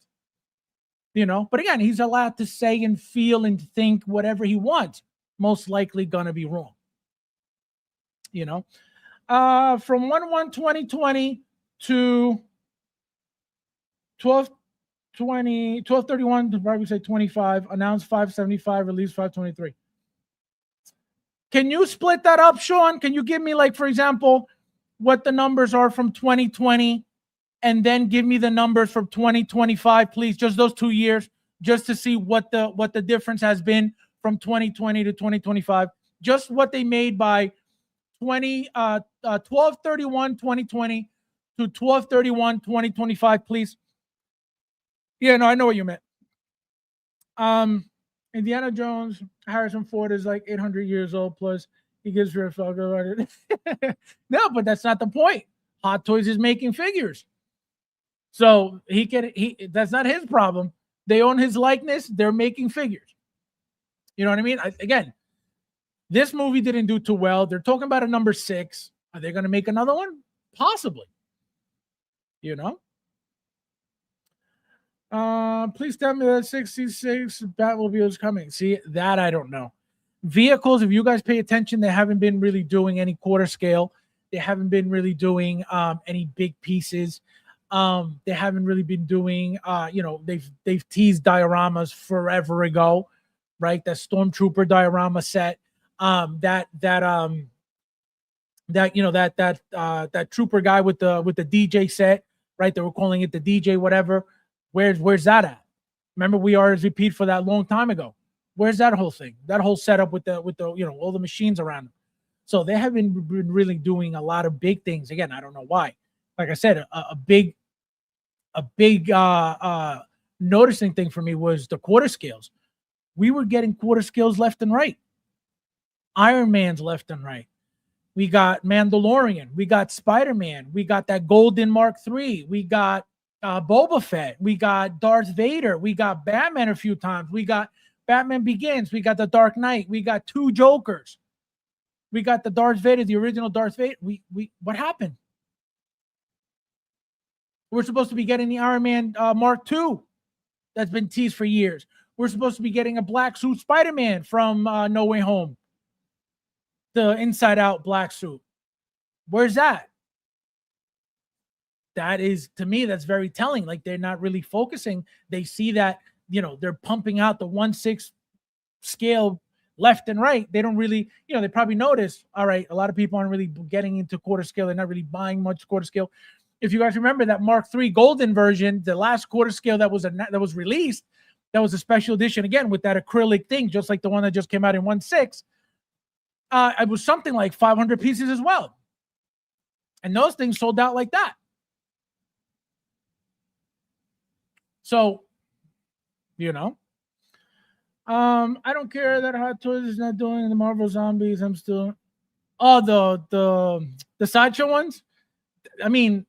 But again, he's allowed to say and feel and think whatever he wants. Most likely gonna be wrong. From 1/1/2020 to 12/31, probably say 25, announced 575, released 523. Can you split that up, Sean? Can you give me, like, for example, what the numbers are from 2020 and then give me the numbers from 2025, please? Just those 2 years, just to see what the difference has been from 2020 to 2025. Just what they made by 12/31/2020 to 12/31/2025, please. Yeah, no, I know what you meant. Indiana Jones, Harrison Ford is like 800 years old, plus he gives her a Falco. No, but that's not the point. Hot Toys is making figures. So that's not his problem. They own his likeness. They're making figures. You know what I mean? Again, this movie didn't do too well. They're talking about a number 6. Are they going to make another one? Possibly. Please tell me that 66 Batmobile is coming. See, that I don't know. Vehicles, if you guys pay attention, they haven't been really doing any quarter scale. They haven't been really doing any big pieces. They haven't really been doing they've teased dioramas forever ago, right? That Stormtrooper diorama set. That trooper guy with the DJ set, right? They were calling it the DJ whatever. Where's that at? Remember, we RSVP'd for that long time ago. Where's that whole thing? That whole setup with the all the machines around them. So they haven't been really doing a lot of big things. Again, I don't know why. Like I said, a big noticing thing for me was the quarter scales. We were getting quarter scales left and right. Iron Man's left and right. We got Mandalorian. We got Spider-Man. We got that Golden Mark III. We got Boba Fett. We got Darth Vader. We got Batman a few times. We got Batman Begins. We got the Dark Knight. We got 2 Jokers. We got the Darth Vader, the original Darth Vader. What happened? We're supposed to be getting the Iron Man Mark II that's been teased for years. We're supposed to be getting a black suit Spider-Man from No Way Home. The inside out black suit. Where's that? That is, to me, that's very telling. Like, they're not really focusing. They see that, they're pumping out the 1/6 scale left and right. They don't really, they probably notice, all right, a lot of people aren't really getting into quarter scale. They're not really buying much quarter scale. If you guys remember that Mark III Golden version, the last quarter scale that was released, that was a special edition, again, with that acrylic thing, just like the one that just came out in 1/6. It was something like 500 pieces as well. And those things sold out like that. So, I don't care that Hot Toys is not doing the Marvel Zombies. I'm still, the Sideshow ones. I mean,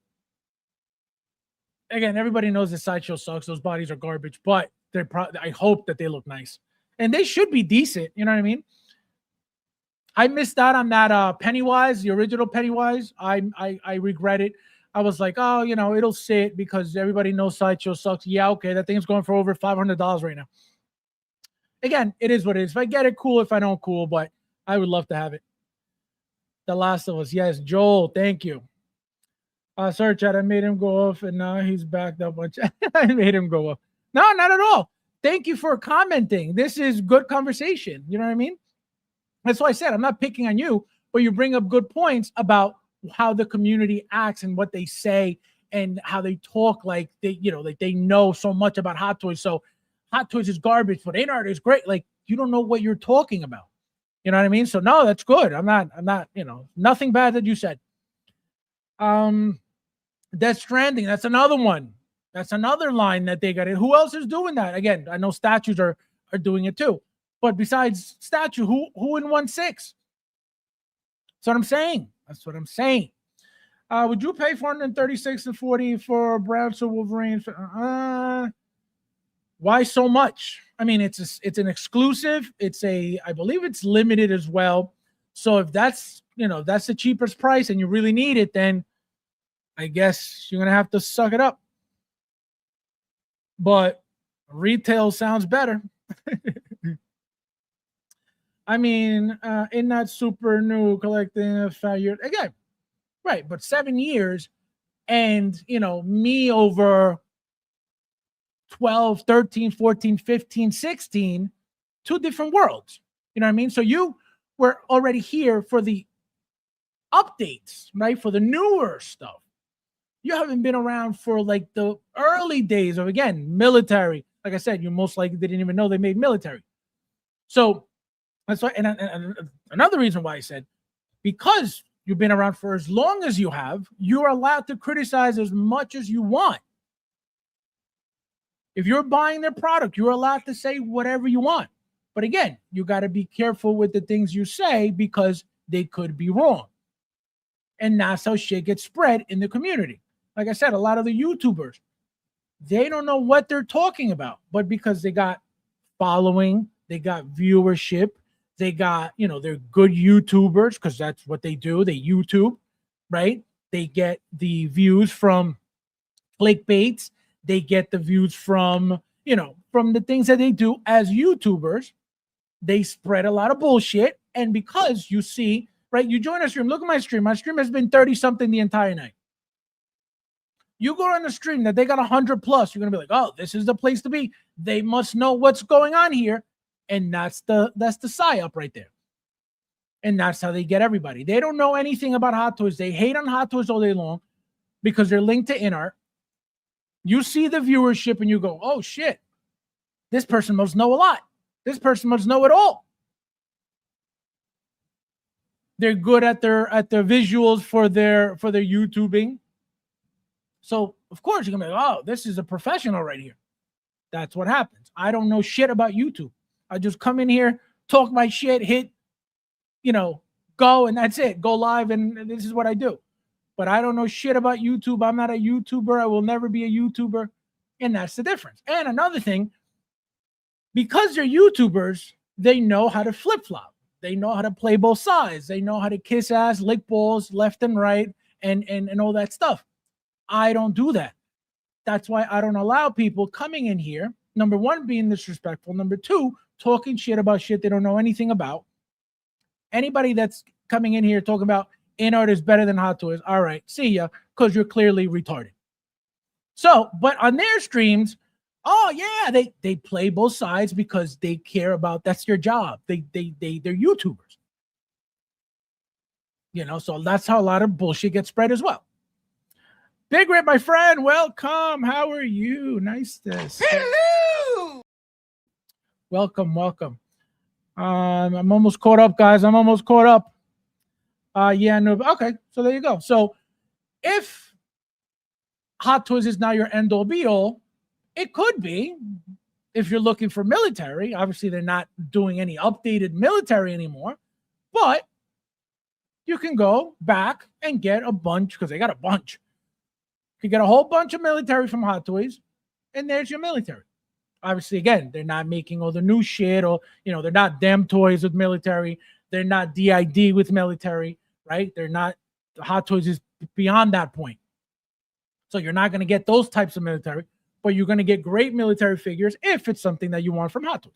again, everybody knows the Sideshow sucks. Those bodies are garbage, but I hope that they look nice, and they should be decent. You know what I mean? I missed out on that Pennywise, the original Pennywise. I regret it. I was like, oh, it'll sit because everybody knows Sideshow sucks. Yeah, okay, that thing's going for over $500 right now. Again, it is what it is. If I get it, cool. If I don't, cool. But I would love to have it. The Last of Us. Yes, Joel, thank you. Sorry, Chad, I made him go off, and now he's backed up. I made him go off. No, not at all. Thank you for commenting. This is good conversation. You know what I mean? That's why I said I'm not picking on you, but you bring up good points about how the community acts and what they say and how they talk, like they know so much about Hot Toys. So Hot Toys is garbage, but Inart is great. Like, you don't know what you're talking about. You know what I mean? So no, that's good. I'm not, nothing bad that you said. Death Stranding, that's another one. That's another line that they got in. Who else is doing that? Again, I know statues are doing it too. But besides statue, who in 1/6? That's what I'm saying. That's what I'm saying. Would you pay $436.40 for Brown suit Wolverine? Why so much? I mean, it's an exclusive. I believe it's limited as well. So if that's the cheapest price and you really need it, then I guess you're gonna have to suck it up. But Retail sounds better. I mean, in that super new collecting a 5 years again, right? But 7 years, and me over 12, 13, 14, 15, 16, two different worlds. You know what I mean? So you were already here for the updates, right? For the newer stuff. You haven't been around for like the early days of, again, military. Like I said, you most likely didn't even know they made military. So that's why, and another reason why I said, because you've been around for as long as you have, you're allowed to criticize as much as you want. If you're buying their product, you're allowed to say whatever you want. But again, you got to be careful with the things you say because they could be wrong. And that's how shit gets spread in the community. Like I said, a lot of the YouTubers, they don't know what they're talking about, but because they got following, they got viewership, they got, they're good YouTubers because that's what they do. They YouTube, right? They get the views from clickbaits. They get the views from, from the things that they do as YouTubers. They spread a lot of bullshit. And because you see, right, you join a stream, look at my stream. My stream has been 30 something the entire night. You go on the stream that they got 100 plus, you're going to be like, oh, this is the place to be. They must know what's going on here. And that's the psyop right there. And that's how they get everybody. They don't know anything about Hot Toys. They hate on Hot Toys all day long because they're linked to Inart. You see the viewership and you go, oh shit, this person must know a lot. This person must know it all. They're good at their visuals for their YouTubing. So of course you're gonna be like, oh, this is a professional right here. That's what happens. I don't know shit about YouTube. I just come in here, talk my shit, hit, go, and that's it. Go live, and this is what I do. But I don't know shit about YouTube. I'm not a YouTuber. I will never be a YouTuber. And that's the difference. And another thing, because they're YouTubers, they know how to flip-flop. They know how to play both sides. They know how to kiss ass, lick balls left and right, and all that stuff. I don't do that. That's why I don't allow people coming in here, number one, being disrespectful. Number two, talking shit about shit they don't know anything about. Anybody that's coming in here talking about Inart is better than Hot Toys, all right, see ya, because you're clearly retarded. So, but on their streams, oh yeah, they play both sides because they care about, that's their job. They're YouTubers. So that's how a lot of bullshit gets spread as well. Big Rip, my friend, welcome. How are you? Nice to see you. Hello! Welcome. I'm almost caught up, guys. I'm almost caught up. Yeah, no, okay. So there you go. So if Hot Toys is now your end all be all, it could be if you're looking for military. Obviously, they're not doing any updated military anymore, but you can go back and get a bunch because they got a bunch. You can get a whole bunch of military from Hot Toys, and there's your military. Obviously, again, they're not making all the new shit, or they're not damn toys with military. They're not DID with military, right? They're not. The Hot Toys is beyond that point. So you're not going to get those types of military, but you're going to get great military figures if it's something that you want from Hot Toys.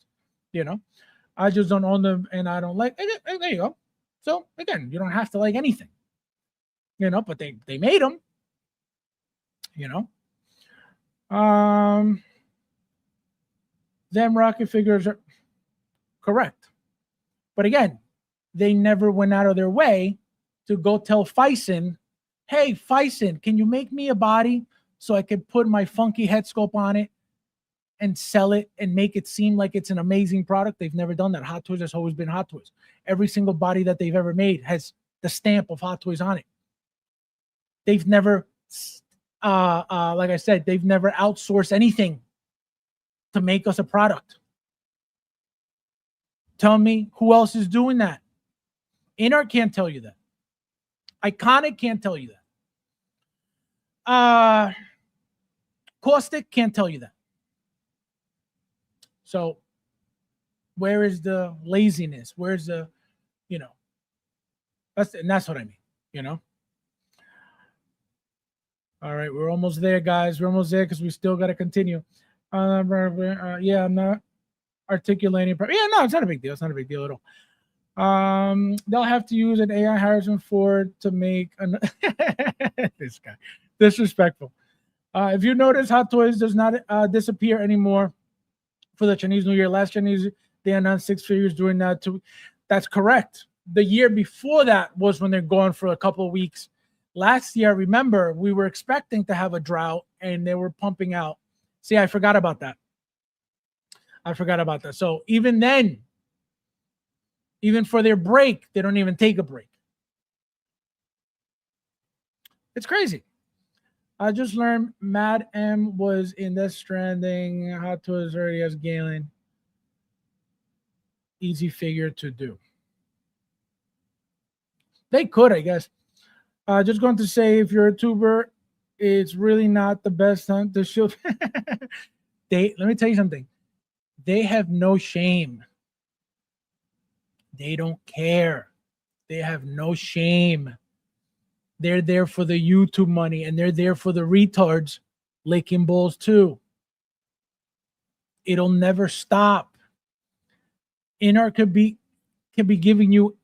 I just don't own them, and I don't like. There you go. So again, you don't have to like anything, but they made them. Them rocket figures are correct. But again, they never went out of their way to go tell Fison, hey, Fison, can you make me a body so I can put my funky head sculpt on it and sell it and make it seem like it's an amazing product? They've never done that. Hot Toys has always been Hot Toys. Every single body that they've ever made has the stamp of Hot Toys on it. They've never, like I said, they've never outsourced anything to make us a product. Tell me who else is doing that. Inart can't tell you that. Iconic can't tell you that. Caustic can't tell you that. So where is the laziness? Where's the, that's what I mean, All right, we're almost there, guys. We're almost there because we still got to continue. Yeah, I'm not articulating. Yeah, no, it's not a big deal. It's not a big deal at all. They'll have to use an AI Harrison Ford to make this guy disrespectful. If you notice, Hot Toys does not disappear anymore for the Chinese New Year. Last Chinese, they announced 6 figures during that too. That's correct. The year before that was when they're gone for a couple of weeks. Last year, remember, we were expecting to have a drought and they were pumping out. See, I forgot about that. So even then, even for their break, they don't even take a break. It's crazy. I just learned Mad M was in Death Stranding. Hot Toys already has Galen. Easy figure to do. They could, I guess. Just going to say, if you're a tuber, it's really not the best time to show. Let me tell you something. They have no shame. They don't care. They have no shame. They're there for the YouTube money, and they're there for the retards licking balls too. It'll never stop. Inart could be giving you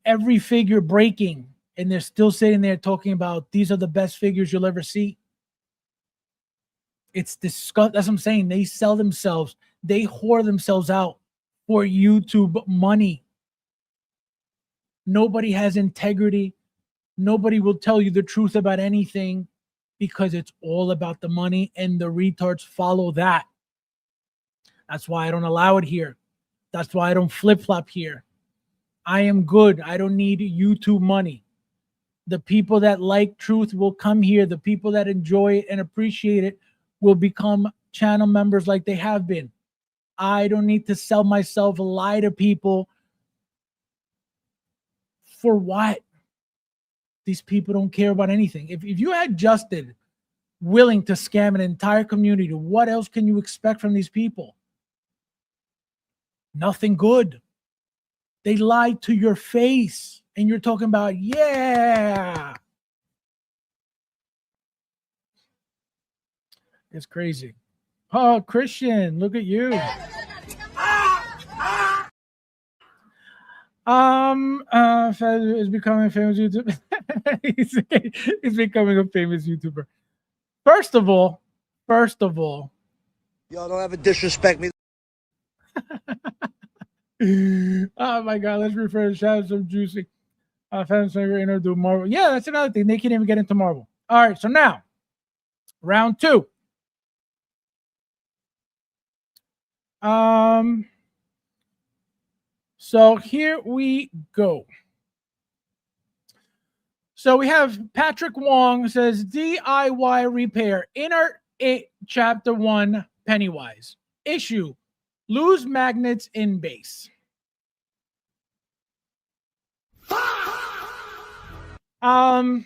every figure breaking, and they're still sitting there talking about these are the best figures you'll ever see. It's disgusting. That's what I'm saying. They sell themselves. They whore themselves out for YouTube money. Nobody has integrity. Nobody will tell you the truth about anything because it's all about the money, and the retards follow that. That's why I don't allow it here. That's why I don't flip-flop here. I am good. I don't need YouTube money. The people that like truth will come here. The people that enjoy it and appreciate it will become channel members like they have been. I don't need to sell myself, lie to people. For what? These people don't care about anything. If you had Justin willing to scam an entire community, what else can you expect from these people? Nothing good. They lied to your face, and you're talking about, yeah. It's crazy. Oh, Christian, look at you. Is becoming a famous YouTuber. he's becoming a famous YouTuber. First of all, y'all don't ever disrespect me. Oh my God, let's refer to Shadows of Juicy. FabsFigures do Marvel. Yeah, that's another thing. They can't even get into Marvel. All right, so now round 2. So here we go. So we have Patrick Wong says DIY repair Inart 8 Chapter 1 Pennywise issue. Lose magnets in base. I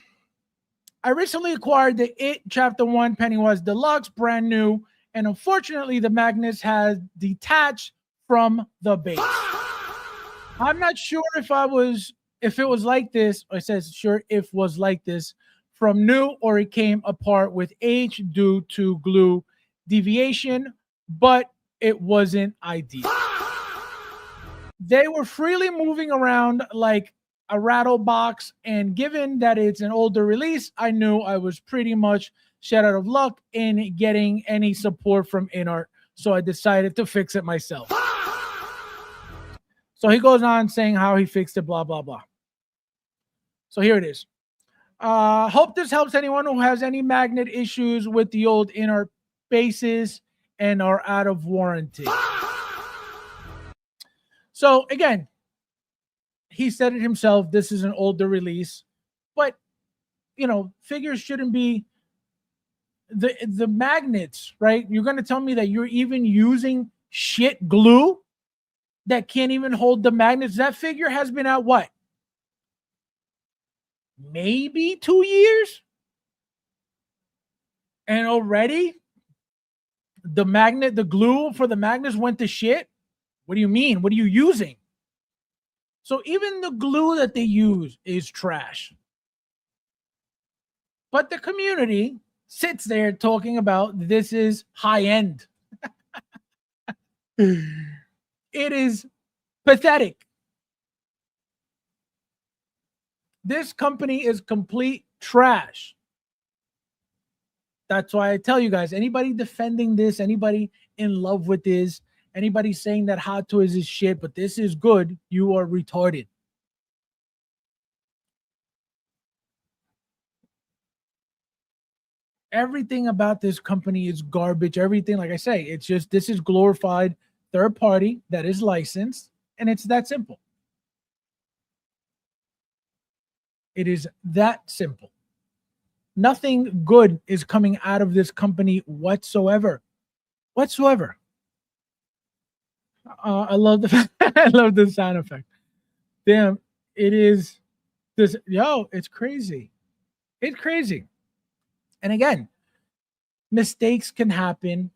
recently acquired the It Chapter 1 Pennywise Deluxe, brand new, and unfortunately the magnets has detached from the base. I'm not sure if it was like this, or it says sure if was like this from new, or it came apart with age due to glue deviation, but it wasn't ideal. They were freely moving around like a rattle box, and given that it's an older release, I knew I was pretty much shut out of luck in getting any support from Inart, so I decided to fix it myself. So he goes on saying how he fixed it, blah, blah, blah. So here it is. Hope this helps anyone who has any magnet issues with the old Inart bases and are out of warranty. So again, he said it himself. This is an older release, but figures shouldn't be the magnets, right? You're going to tell me that you're even using shit glue that can't even hold the magnets? That figure has been out what? Maybe 2 years? And already the glue for the magnets went to shit? What do you mean? What are you using? So even the glue that they use is trash. But the community sits there talking about this is high end. It is pathetic. This company is complete trash. That's why I tell you guys, anybody defending this, anybody in love with this, anybody saying that Hot Toys is shit, but this is good, you are retarded. Everything about this company is garbage. Everything, like I say, it's just, this is glorified third party that is licensed, and it's that simple. It is that simple. Nothing good is coming out of this company whatsoever. Whatsoever. I love the I love the sound effect. Damn, it is this. Yo, it's crazy. It's crazy. And again, mistakes can happen,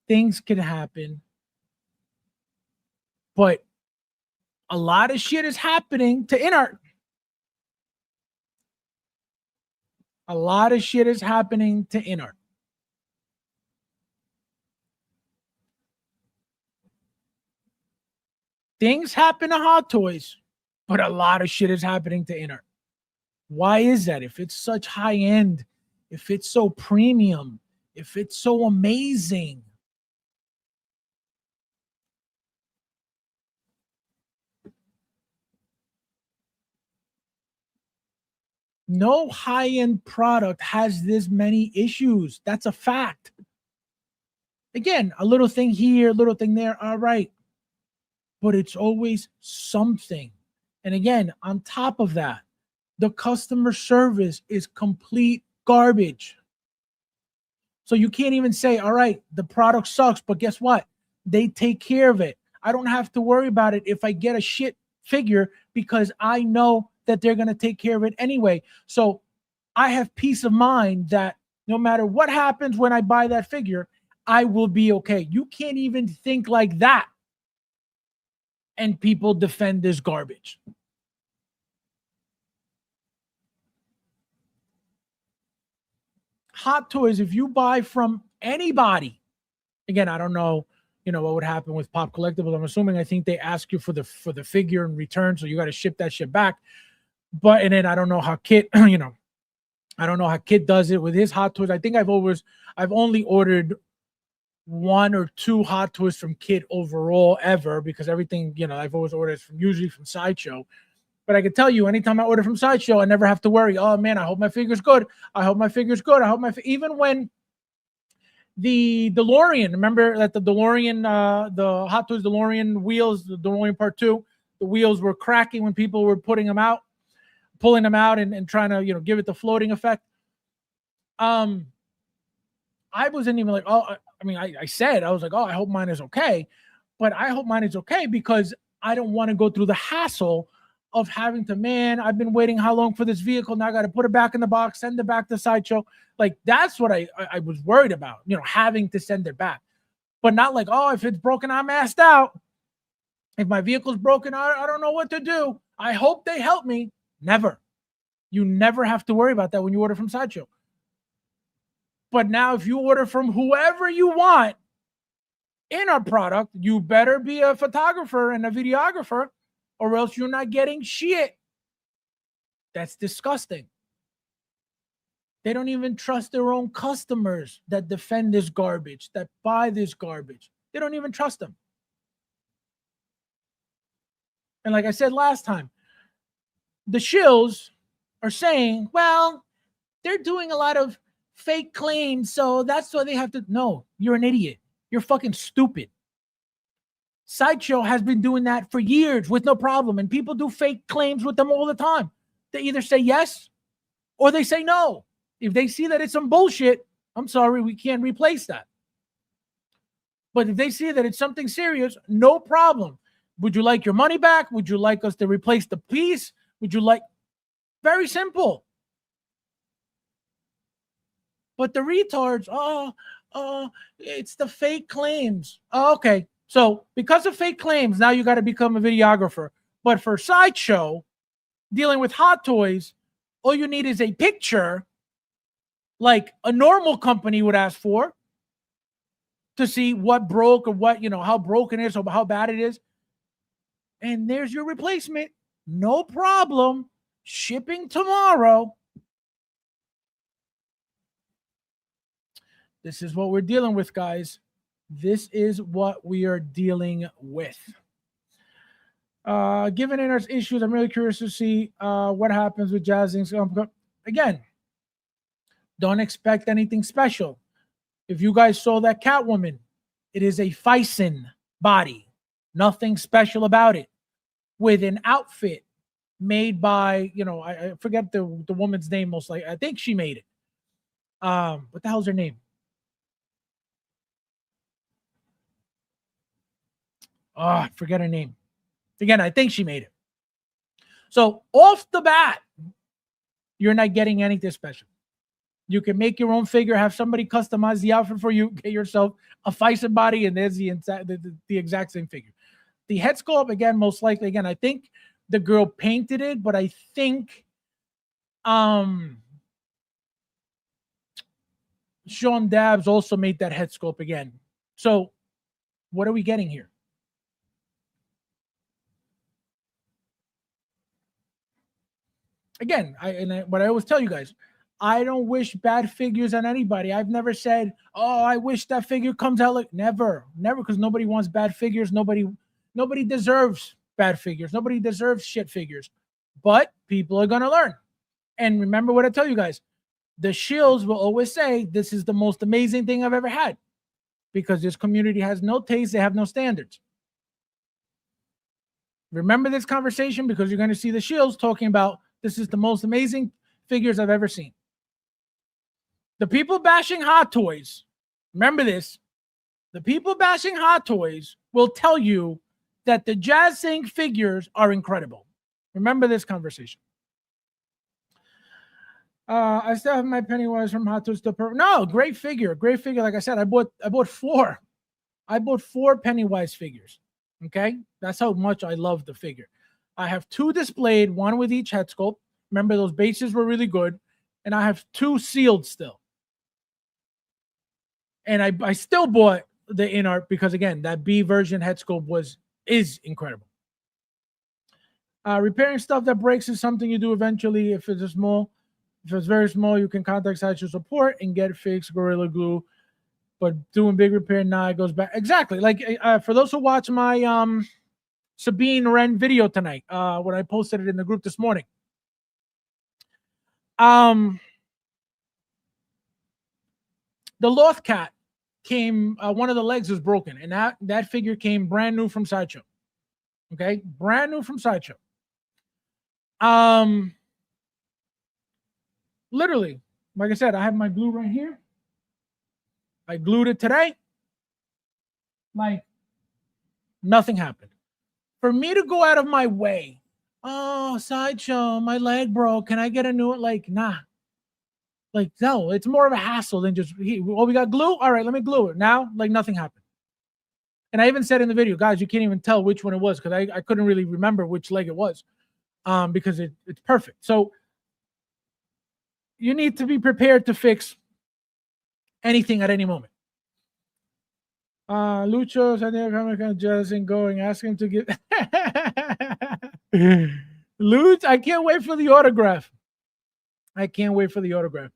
things can happen, but a lot of shit is happening to Inart. A lot of shit is happening to Inart. Things happen to Hot Toys, but a lot of shit is happening to Inart. Why is that? If it's such high end, if it's so premium, if it's so amazing. No high-end product has this many issues. That's a fact. Again, a little thing here, a little thing there, all right. But it's always something. And again, on top of that, the customer service is complete garbage. So you can't even say, all right, the product sucks, but guess what? They take care of it. I don't have to worry about it if I get a shit figure because I know that they're going to take care of it anyway. So I have peace of mind that no matter what happens when I buy that figure, I will be okay. You can't even think like that. And people defend this garbage. Hot Toys, if you buy from anybody, again, I don't know, what would happen with Pop Collectibles. I'm assuming, I think they ask you for the figure in return, so you got to ship that shit back. But and then I don't know how Kit, I don't know how Kit does it with his Hot Toys. I think I've only ordered 1 or 2 Hot Toys from Kit overall ever, because everything, I've always ordered usually from Sideshow. But I can tell you, anytime I order from Sideshow, I never have to worry. Oh man, I hope my figure's good. I hope my figure's good. I hope even when the DeLorean, remember that the DeLorean, the Hot Toys DeLorean wheels, the DeLorean Part 2, the wheels were cracking when people were pulling them out and trying to, give it the floating effect. I wasn't even like, I said, I was like, I hope mine is okay. But I hope mine is okay because I don't want to go through the hassle of having to, I've been waiting how long for this vehicle. Now I got to put it back in the box, send it back to Sideshow. Like, that's what I was worried about, having to send it back. But not like, if it's broken, I'm assed out. If my vehicle's broken, I don't know what to do. I hope they help me. Never. You never have to worry about that when you order from Sideshow. But now if you order from whoever you want in our product, you better be a photographer and a videographer, or else you're not getting shit. That's disgusting. They don't even trust their own customers that defend this garbage, that buy this garbage. They don't even trust them. And like I said last time, the shills are saying, well, they're doing a lot of fake claims, so that's why they have to. No, you're an idiot. You're fucking stupid. Sideshow has been doing that for years with no problem, and people do fake claims with them all the time. They either say yes or they say no. If they see that it's some bullshit, I'm sorry, we can't replace that. But if they see that it's something serious, no problem. Would you like your money back? Would you like us to replace the piece? Would you like? Very simple. But the retards, it's the fake claims. Oh, okay. So because of fake claims, now you got to become a videographer. But for Sideshow, dealing with Hot Toys, all you need is a picture like a normal company would ask for. to see what broke or what, how broken it is or how bad it is. And there's your replacement. No problem. Shipping tomorrow. This is what we're dealing with, guys. This is what we are dealing with. Given Inart's issues, I'm really curious to see what happens with Jazzing's. Again, don't expect anything special. If you guys saw that Catwoman, it is a Fison body. Nothing special about it. With an outfit made by, I forget the woman's name most likely. I think she made it. What the hell's her name? I forget her name. Again, I think she made it. So off the bat, you're not getting anything special. You can make your own figure, have somebody customize the outfit for you, get yourself a Fison body, and there's the exact same figure. The head sculpt, again, most likely, again, I think the girl painted it, but I think Sean Dabbs also made that head sculpt again. So what are we getting here? Again, what I always tell you guys, I don't wish bad figures on anybody. I've never said, oh, I wish that figure comes out like never, because nobody wants bad figures. Nobody deserves bad figures. Nobody deserves shit figures. But people are going to learn. And remember what I tell you guys. The Shills will always say, this is the most amazing thing I've ever had. Because this community has no taste. They have no standards. Remember this conversation because you're going to see the Shills talking about, this is the most amazing figures I've ever seen. The people bashing Hot Toys, remember this, the people bashing Hot Toys will tell you that the Jazz Sync figures are incredible. Remember this conversation. I still have my Pennywise from Hot Toys. No, great figure. Like I said, I bought 4. I bought 4 Pennywise figures. Okay, that's how much I love the figure. I have 2 displayed, 1 with each head sculpt. Remember, those bases were really good. And I have 2 sealed still. And I still bought the Inart because, again, that B version head sculpt is incredible. Repairing stuff that breaks is something you do eventually. If it's very small, you can contact Sideshow support and get fixed Gorilla Glue. But doing big repair now, it goes back. Exactly. Like for those who watch my Sabine Wren video tonight, when I posted it in the group this morning. The Loth Cat came, one of the legs was broken, and that figure came brand new from Sideshow. Okay, brand new from Sideshow. Literally, like I said, I have my glue right here. I glued it today. Like, nothing happened. For me to go out of my way, oh, Sideshow, my leg broke. Can I get a new one? Like, nah. Like, no, it's more of a hassle than just, we got glue? All right, let me glue it. Now, like, nothing happened. And I even said in the video, guys, you can't even tell which one it was because I couldn't really remember which leg it was because it's perfect. So you need to be prepared to fix anything at any moment. Lucho, San Diego Comic-Con, Jazz and going, ask him to get Luch, I can't wait for the autograph. I can't wait for the autograph.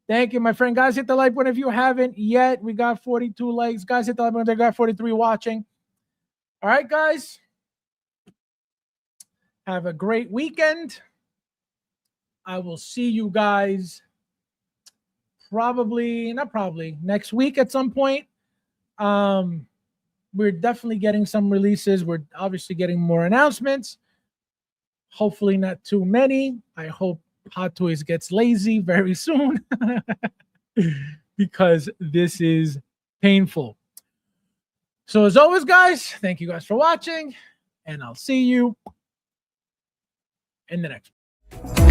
Thank you, my friend. Guys, hit the like button if you haven't yet. We got 42 likes. Guys, hit the like button. They got 43 watching. All right, guys. Have a great weekend. I will see you guys next week at some point. We're definitely getting some releases. We're obviously getting more announcements. Hopefully not too many. I hope Hot Toys gets lazy very soon because this is painful. So as always, guys, thank you guys for watching, and I'll see you in the next one.